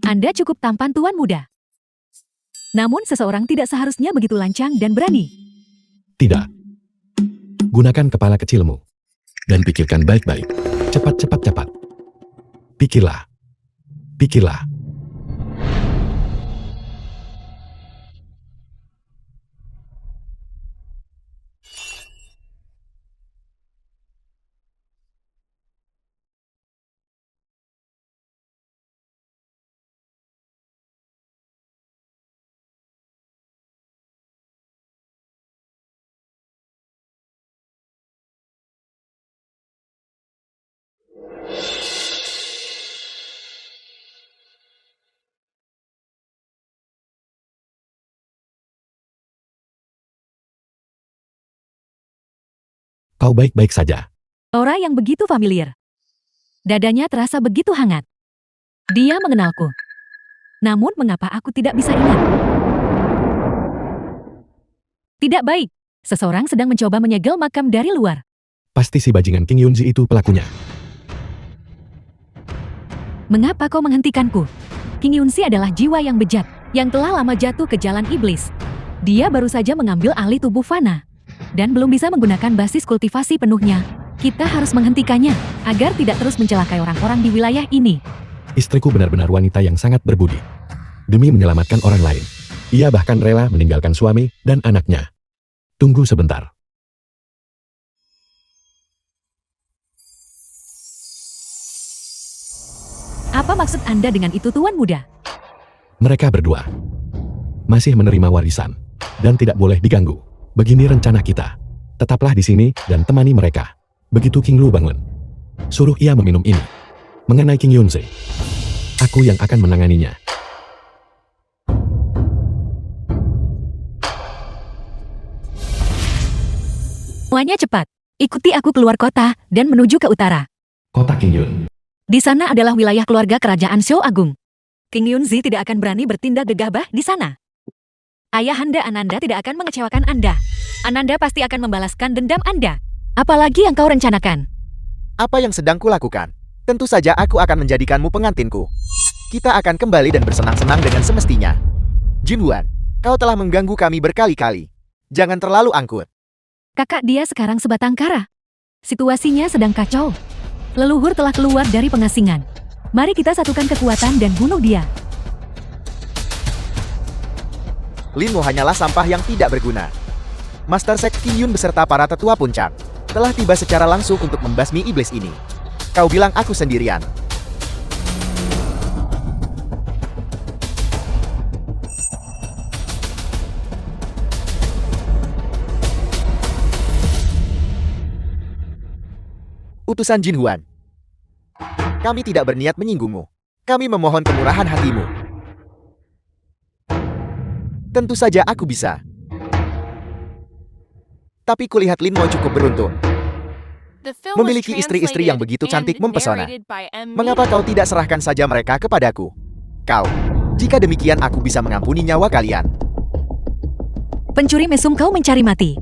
Anda cukup tampan tuan muda. Namun seseorang tidak seharusnya begitu lancang dan berani. Tidak. Gunakan kepala kecilmu dan pikirkan baik-baik. Cepat. Pikirlah. Kau baik-baik saja. Aura yang begitu familiar. Dadanya terasa begitu hangat. Dia mengenalku. Namun mengapa aku tidak bisa ingat? Tidak baik. Seseorang sedang mencoba menyegel makam dari luar. Pasti si bajingan King Yunzi itu pelakunya. Mengapa kau menghentikanku? King Yunzi adalah jiwa yang bejat, yang telah lama jatuh ke jalan iblis. Dia baru saja mengambil alih tubuh Fana, dan belum bisa menggunakan basis kultivasi penuhnya. Kita harus menghentikannya, agar tidak terus mencelakai orang-orang di wilayah ini. Istriku benar-benar wanita yang sangat berbudi. Demi menyelamatkan orang lain, ia bahkan rela meninggalkan suami dan anaknya. Tunggu sebentar. Apa maksud Anda dengan itu, Tuan Muda? Mereka berdua masih menerima warisan dan tidak boleh diganggu. Begini rencana kita. Tetaplah di sini dan temani mereka. Begitu King Lu bangun, suruh ia meminum ini. Mengenai King Yunze, aku yang akan menanganinya. Semuanya cepat. Ikuti aku keluar kota dan menuju ke utara. Kota King Yun. Di sana adalah wilayah keluarga kerajaan Shou Agung. King Yunzi tidak akan berani bertindak gegabah di sana. Ayahanda Ananda tidak akan mengecewakan Anda. Ananda pasti akan membalaskan dendam Anda. Apalagi yang kau rencanakan? Apa yang sedang kulakukan? Tentu saja aku akan menjadikanmu pengantinku. Kita akan kembali dan bersenang-senang dengan semestinya. Jinhuan, kau telah mengganggu kami berkali-kali. Jangan terlalu angkut. Kakak dia sekarang sebatang kara. Situasinya sedang kacau. Leluhur telah keluar dari pengasingan. Mari kita satukan kekuatan dan bunuh dia. Linmu hanyalah sampah yang tidak berguna. Master Sek Qin Yun beserta para tetua puncak telah tiba secara langsung untuk membasmi iblis ini. Kau bilang aku sendirian. Utusan Jinhuan. Kami tidak berniat menyinggungmu. Kami memohon kemurahan hatimu. Tentu saja aku bisa. Tapi kulihat Lin Mo cukup beruntung. The film was Memiliki istri-istri yang translated begitu cantik and mempesona. narrated by M. Mengapa kau tidak serahkan saja mereka kepadaku? Kau. Jika demikian aku bisa mengampuni nyawa kalian. Pencuri mesum kau mencari mati.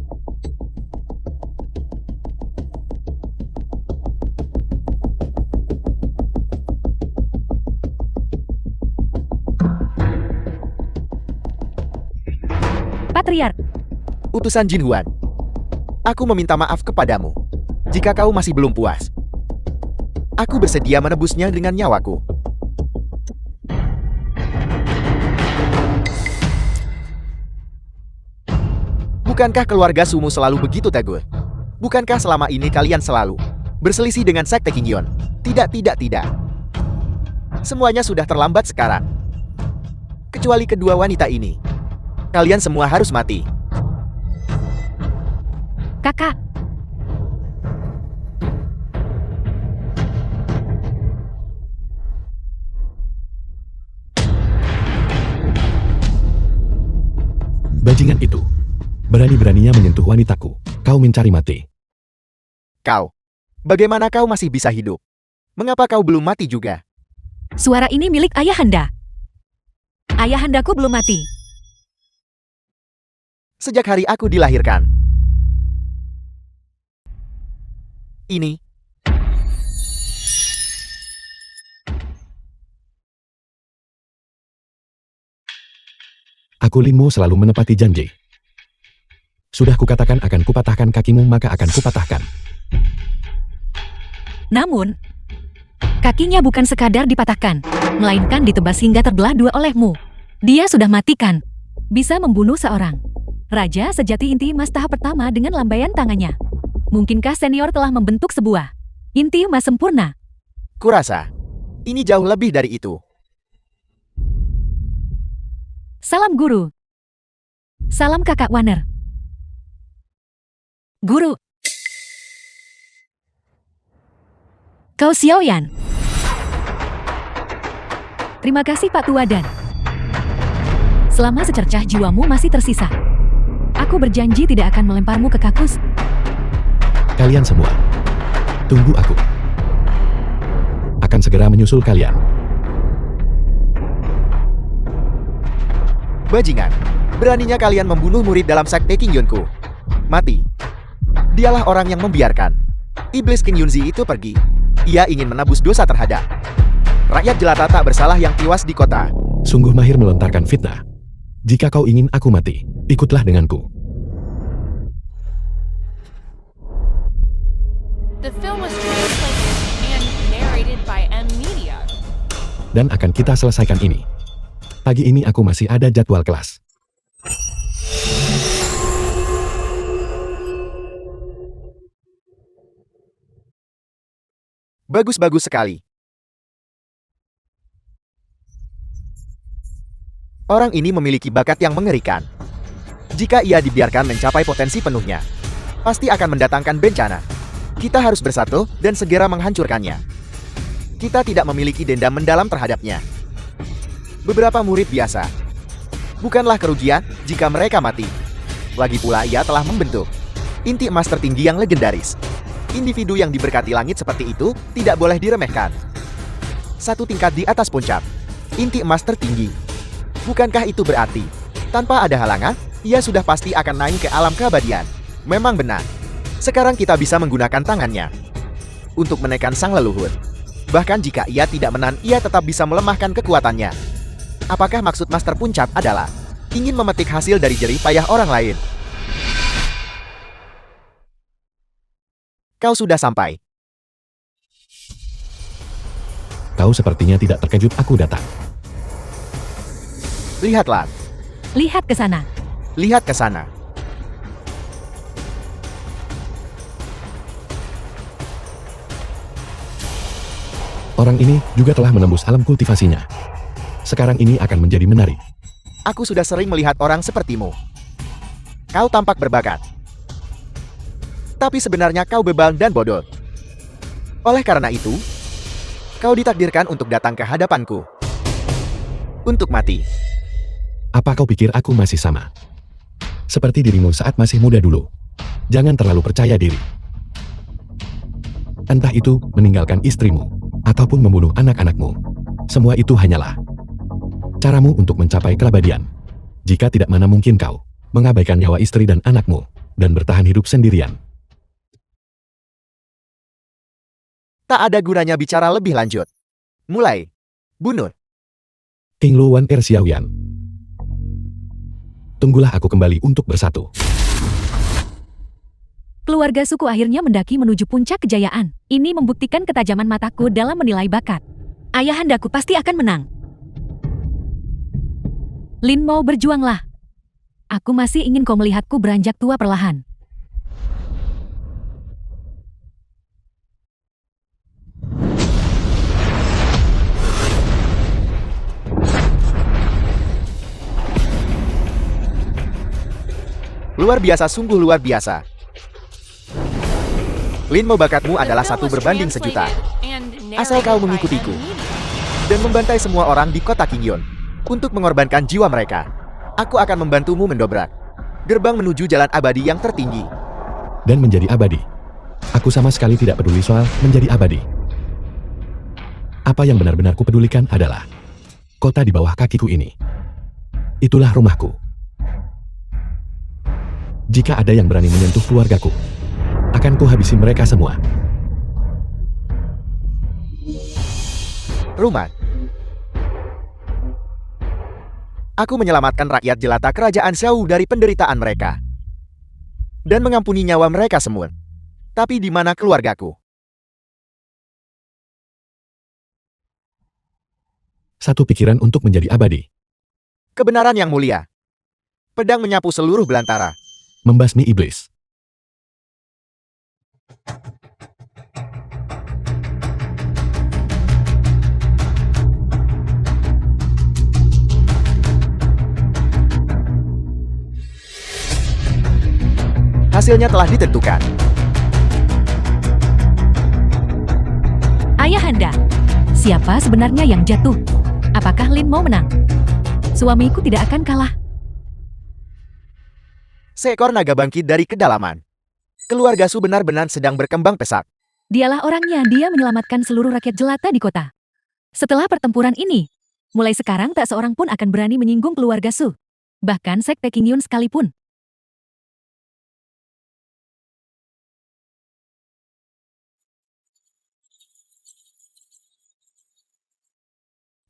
Patriark, Utusan Jinhuan. Aku meminta maaf kepadamu. Jika kau masih belum puas, aku bersedia menebusnya dengan nyawaku. Bukankah keluarga Sumu selalu begitu teguh? Bukankah selama ini kalian selalu berselisih dengan Sekte King Yun? Tidak, tidak, tidak. Semuanya sudah terlambat sekarang. Kecuali kedua wanita ini. Kalian semua harus mati. kakak. Bajingan itu berani-beraninya menyentuh wanitaku. Kau mencari mati. Kau. Bagaimana kau masih bisa hidup? Mengapa kau belum mati juga? Suara ini milik ayahanda. Ayahandaku belum mati. Sejak hari aku dilahirkan. Ini. Aku Linmu selalu menepati janji. Sudah kukatakan akan kupatahkan kakimu, maka akan kupatahkan. Namun, kakinya bukan sekadar dipatahkan, melainkan ditebas hingga terbelah dua olehmu. Dia sudah matikan. Bisa membunuh seorang raja sejati inti emas tahap pertama dengan lambaian tangannya. Mungkinkah senior telah membentuk sebuah inti emas sempurna? Kurasa. Ini jauh lebih dari itu. Salam guru. Salam kakak Warner. Guru. Kau Xiaoyan. Terima kasih Pak Tua dan selama secercah jiwamu masih tersisa, aku berjanji tidak akan melemparmu ke kakus. Kalian semua, tunggu aku. Akan segera menyusul kalian. Bajingan. Beraninya kalian membunuh murid dalam sekte King Yunku. Mati. Dialah orang yang membiarkan iblis King Yunzi itu pergi. Ia ingin menebus dosa terhadap rakyat jelata tak bersalah yang tewas di kota. Sungguh mahir melontarkan fitnah. Jika kau ingin aku mati, ikutlah denganku. The film was translated and narrated by M Media. Dan akan kita selesaikan ini. Pagi ini aku masih ada jadwal kelas. Bagus-bagus sekali. Orang ini memiliki bakat yang mengerikan. Jika ia dibiarkan mencapai potensi penuhnya, pasti akan mendatangkan bencana. Kita harus bersatu dan segera menghancurkannya. Kita tidak memiliki dendam mendalam terhadapnya. Beberapa murid biasa. Bukanlah kerugian jika mereka mati. Lagi pula ia telah membentuk inti emas tertinggi yang legendaris. Individu yang diberkati langit seperti itu tidak boleh diremehkan. Satu tingkat di atas puncak, inti emas tertinggi. Bukankah itu berarti, tanpa ada halangan, ia sudah pasti akan naik ke alam keabadian? Memang benar. Sekarang kita bisa menggunakan tangannya untuk menekan sang leluhur. Bahkan jika ia tidak menang, ia tetap bisa melemahkan kekuatannya. Apakah maksud Master Puncak adalah ingin memetik hasil dari jerih payah orang lain? Kau sudah sampai. Kau sepertinya tidak terkejut aku datang. Lihatlah, Lihat ke sana. lihat ke sana. Orang ini juga telah menembus alam kultivasinya. Sekarang ini akan menjadi menarik. Aku sudah sering melihat orang sepertimu. Kau tampak berbakat. Tapi sebenarnya kau bebal dan bodoh. Oleh karena itu, kau ditakdirkan untuk datang ke hadapanku. Untuk mati. Apa kau pikir aku masih sama? Seperti dirimu saat masih muda dulu. Jangan terlalu percaya diri. Entah itu meninggalkan istrimu, ataupun membunuh anak-anakmu. Semua itu hanyalah caramu untuk mencapai keabadian. Jika tidak, mana mungkin kau mengabaikan nyawa istri dan anakmu, dan bertahan hidup sendirian. Tak ada gunanya bicara lebih lanjut. Mulai. Bunuh. King Luwan Xiaoyan. Tunggulah aku kembali untuk bersatu. Keluarga suku akhirnya mendaki menuju puncak kejayaan. Ini membuktikan ketajaman mataku dalam menilai bakat. Ayahandaku pasti akan menang. Lin Mo, berjuanglah. Aku masih ingin kau melihatku beranjak tua perlahan. Luar biasa, sungguh luar biasa. Lin Mo, bakatmu adalah The film satu was berbanding sejuta. translated and Asal kau narrated by mengikutiku M. Media. dan membantai semua orang di kota Qingyun untuk mengorbankan jiwa mereka. Aku akan membantumu mendobrak gerbang menuju jalan abadi yang tertinggi. Dan menjadi abadi. Aku sama sekali tidak peduli soal menjadi abadi. Apa yang benar-benar kupedulikan adalah kota di bawah kakiku ini. Itulah rumahku. Jika ada yang berani menyentuh keluargaku, akan kuhabisi mereka semua. Rumah. Aku menyelamatkan rakyat jelata kerajaan Xiao dari penderitaan mereka. Dan mengampuni nyawa mereka semua. Tapi di mana keluargaku? Satu pikiran untuk menjadi abadi. Kebenaran yang mulia. Pedang menyapu seluruh belantara. Membasmi iblis. Hasilnya telah ditentukan. Ayahanda, siapa sebenarnya yang jatuh? Apakah Lin Mo menang? Suamiku tidak akan kalah. Seekor naga bangkit dari kedalaman. Keluarga Su benar-benar sedang berkembang pesat. Dialah orangnya, dia menyelamatkan seluruh rakyat jelata di kota. Setelah pertempuran ini, mulai sekarang tak seorang pun akan berani menyinggung keluarga Su. Bahkan Sekte Qingyun sekalipun.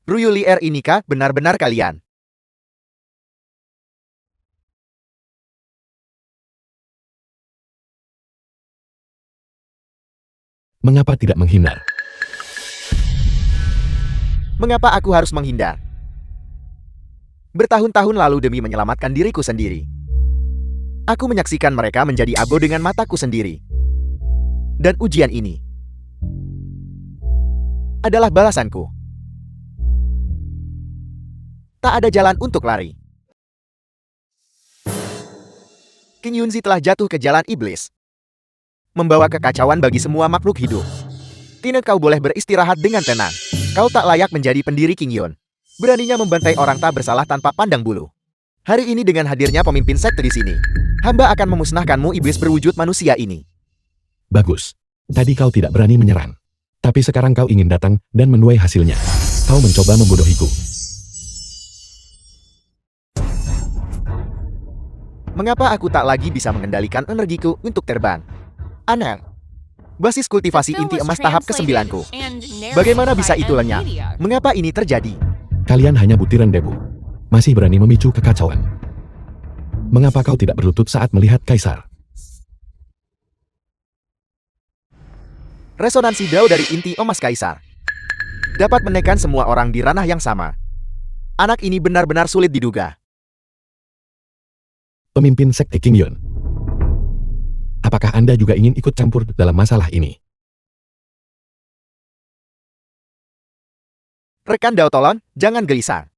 Ruyuli R inikah benar-benar kalian? Mengapa tidak menghindar? Mengapa aku harus menghindar? Bertahun-tahun lalu demi menyelamatkan diriku sendiri. Aku menyaksikan mereka menjadi abo dengan mataku sendiri. Dan ujian ini adalah balasanku. Tak ada jalan untuk lari. King Yunzi telah jatuh ke jalan iblis, membawa kekacauan bagi semua makhluk hidup. Kini kau boleh beristirahat dengan tenang. Kau tak layak menjadi pendiri King Yun. Beraninya membantai orang tak bersalah tanpa pandang bulu. Hari ini dengan hadirnya pemimpin sekte di sini, hamba akan memusnahkanmu iblis berwujud manusia ini. Bagus. Tadi kau tidak berani menyerang. Tapi sekarang kau ingin datang dan menuai hasilnya. Kau mencoba membodohiku. Mengapa aku tak lagi bisa mengendalikan energiku untuk terbang? Aneh. Basis kultivasi The film inti was emas tahap translated ke-9ku. and narrated Bagaimana bisa by itu M lenyap? Media. Mengapa ini terjadi? Kalian hanya butiran debu. Masih berani memicu kekacauan. Mengapa kau tidak berlutut saat melihat Kaisar? Resonansi Dao dari inti emas Kaisar dapat menekan semua orang di ranah yang sama. Anak ini benar-benar sulit diduga. Pemimpin sekte King Yun. Apakah Anda juga ingin ikut campur dalam masalah ini? Rekan Dao Tolon, jangan gelisah.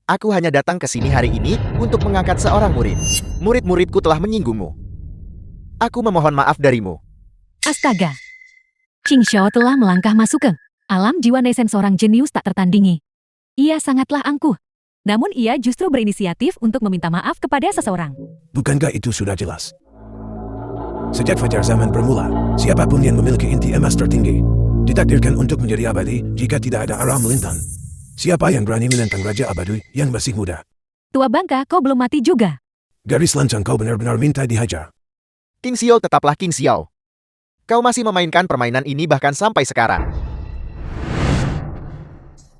Aku hanya datang ke sini hari ini untuk mengangkat seorang murid. Murid-muridku telah menyinggungmu. Aku memohon maaf darimu. Astaga. Qing Xiao telah melangkah masuk ke alam jiwa nesen seorang jenius tak tertandingi. Ia sangatlah angkuh. Namun ia justru berinisiatif untuk meminta maaf kepada seseorang. Bukankah itu sudah jelas? Sejak fajar zaman bermula, siapapun yang memiliki inti emas tertinggi ditakdirkan untuk menjadi abadi jika tidak ada arah melintang. Siapa yang berani menentang Raja Abadi yang masih muda? Tua bangka, kau belum mati juga. Garis lancang kau benar-benar minta dihajar. King Xiao tetaplah King Xiao. Kau masih memainkan permainan ini bahkan sampai sekarang.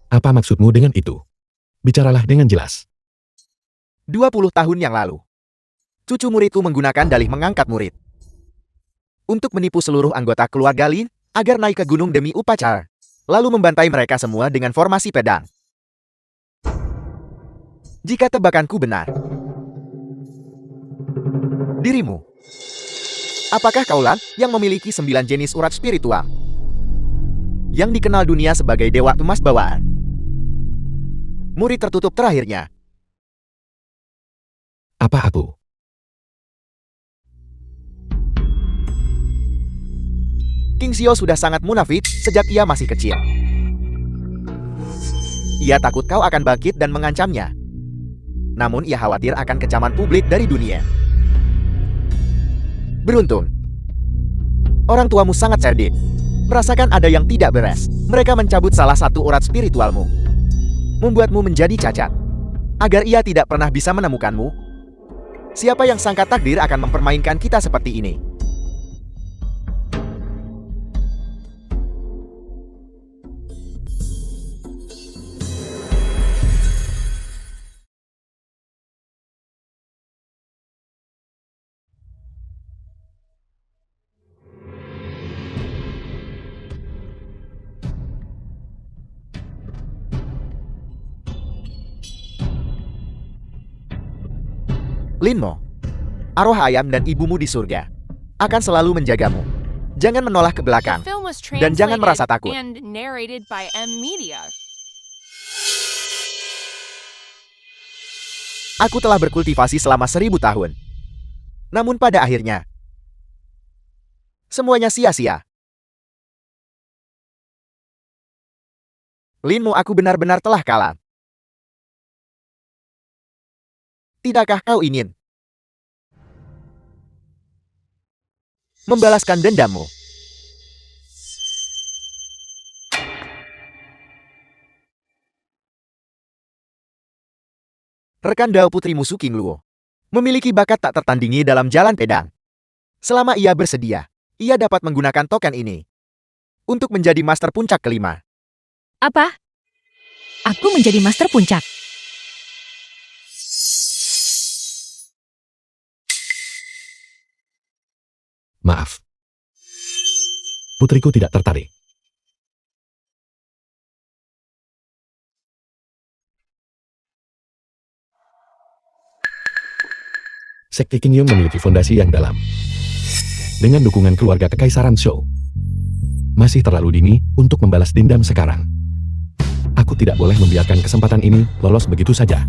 Apa maksudmu dengan itu? Bicaralah dengan jelas. 20 tahun yang lalu, cucu muridku menggunakan dalih mengangkat murid untuk menipu seluruh anggota keluarga Lin agar naik ke gunung demi upacara, lalu membantai mereka semua dengan formasi pedang. Jika tebakanku benar, dirimu, apakah kaulah yang memiliki 9 jenis urat spiritual yang dikenal dunia sebagai Dewa Emas Bawaan? Murid tertutup terakhirnya. Apa aku? King Xiao sudah sangat munafik sejak ia masih kecil. Ia takut kau akan bangkit dan mengancamnya. Namun ia khawatir akan kecaman publik dari dunia. Beruntung, orang tuamu sangat cerdik. Merasakan ada yang tidak beres. Mereka mencabut salah satu urat spiritualmu, membuatmu menjadi cacat, agar ia tidak pernah bisa menemukanmu. Siapa yang sangka takdir akan mempermainkan kita seperti ini? Linmo, arwah ayam dan ibumu di surga akan selalu menjagamu. Jangan menoleh ke belakang. The film was Dan jangan merasa takut. translated and narrated by M Media. Aku telah berkultivasi selama 1000 tahun. Namun pada akhirnya, semuanya sia-sia. Linmo, aku benar-benar telah kalah. Tidakkah kau ingin membalaskan dendammu? Rekan Dao putri musuh King Luo memiliki bakat tak tertandingi dalam jalan pedang. Selama ia bersedia, ia dapat menggunakan token ini untuk menjadi master puncak kelima. Apa? Aku menjadi master puncak. Maaf. Putriku tidak tertarik. Sekte King Yun memiliki fondasi yang dalam. Dengan dukungan keluarga Kekaisaran Shou, masih terlalu dini untuk membalas dendam sekarang. Aku Aku tidak boleh membiarkan kesempatan ini lolos begitu saja.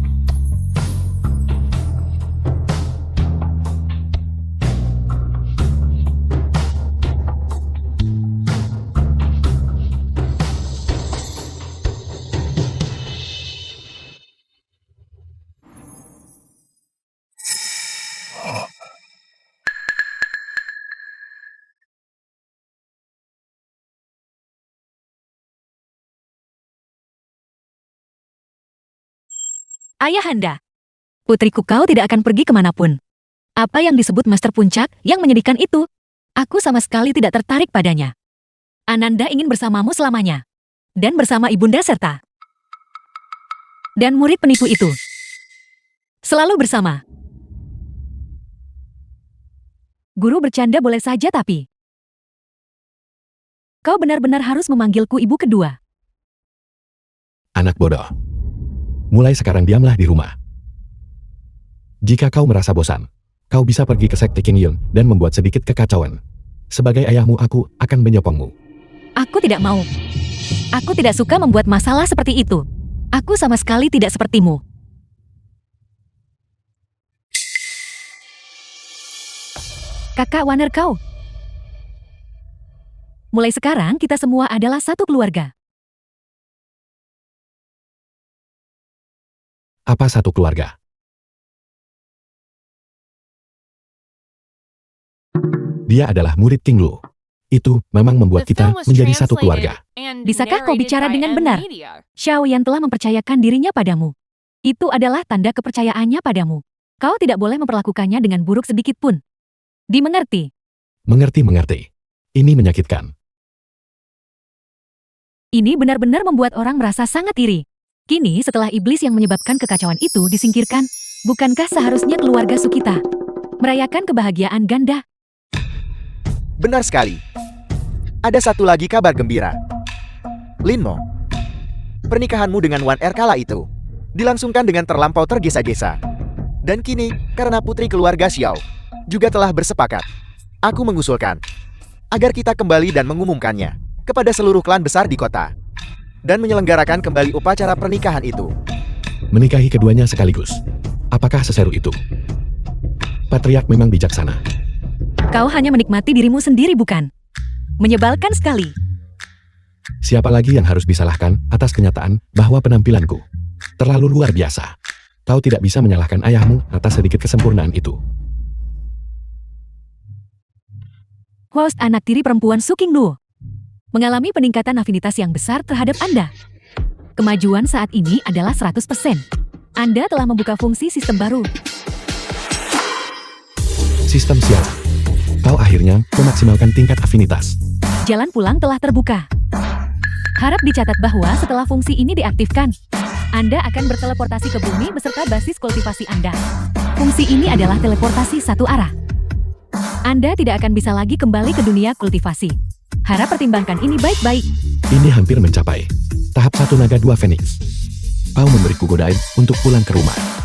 Ayahanda, putriku kau tidak akan pergi kemanapun. Apa yang disebut Master Puncak yang menyedihkan itu? Aku sama sekali tidak tertarik padanya. Ananda ingin bersamamu selamanya. Dan bersama ibunda serta. Dan murid penipu itu. Selalu bersama. Guru bercanda boleh saja tapi. Kau benar-benar harus memanggilku ibu kedua. Anak bodoh. Mulai sekarang diamlah di rumah. Jika kau merasa bosan, kau bisa pergi ke sekte King Yun dan membuat sedikit kekacauan. Sebagai ayahmu, aku akan menyokongmu. Aku tidak mau. Aku tidak suka membuat masalah seperti itu. Aku sama sekali tidak sepertimu. Kakak Warner kau. Mulai sekarang kita semua adalah satu keluarga. Apa satu keluarga? Dia adalah murid King Lu. Itu memang membuat The kita film was menjadi satu translated keluarga. and Bisakah kau narrated bicara by dengan M benar? Media. Xiao Yan telah mempercayakan dirinya padamu. Itu adalah tanda kepercayaannya padamu. Kau tidak boleh memperlakukannya dengan buruk sedikit pun. Dimengerti? Mengerti. Ini menyakitkan. Ini benar-benar membuat orang merasa sangat iri. Kini setelah iblis yang menyebabkan kekacauan itu disingkirkan, bukankah seharusnya keluarga Sukita merayakan kebahagiaan ganda? Benar sekali. Ada satu lagi kabar gembira. Linmo, pernikahanmu dengan Wan Er kala itu dilangsungkan dengan terlampau tergesa-gesa. Dan kini, karena putri keluarga Xiao juga telah bersepakat, aku mengusulkan agar kita kembali dan mengumumkannya kepada seluruh klan besar di kota dan menyelenggarakan kembali upacara pernikahan itu. Menikahi keduanya sekaligus. Apakah seseru itu? Patriark memang bijaksana. Kau hanya menikmati dirimu sendiri bukan? Menyebalkan sekali. Siapa lagi yang harus disalahkan atas kenyataan bahwa penampilanku terlalu luar biasa? Kau tidak bisa menyalahkan ayahmu atas sedikit kesempurnaan itu. Host anak tiri perempuan Su Qinglu mengalami peningkatan afinitas yang besar terhadap Anda. Kemajuan saat ini adalah 100%. Anda telah membuka fungsi sistem baru. Sistem sialan. Kau akhirnya memaksimalkan tingkat afinitas. Jalan pulang telah terbuka. Harap dicatat bahwa setelah fungsi ini diaktifkan, Anda akan berteleportasi ke bumi beserta basis kultivasi Anda. Fungsi ini adalah teleportasi satu arah. Anda tidak akan bisa lagi kembali ke dunia kultivasi. Harap pertimbangkan ini baik-baik. Ini hampir mencapai tahap 1 naga 2 Phoenix. Kau memberiku godaan untuk pulang ke rumah.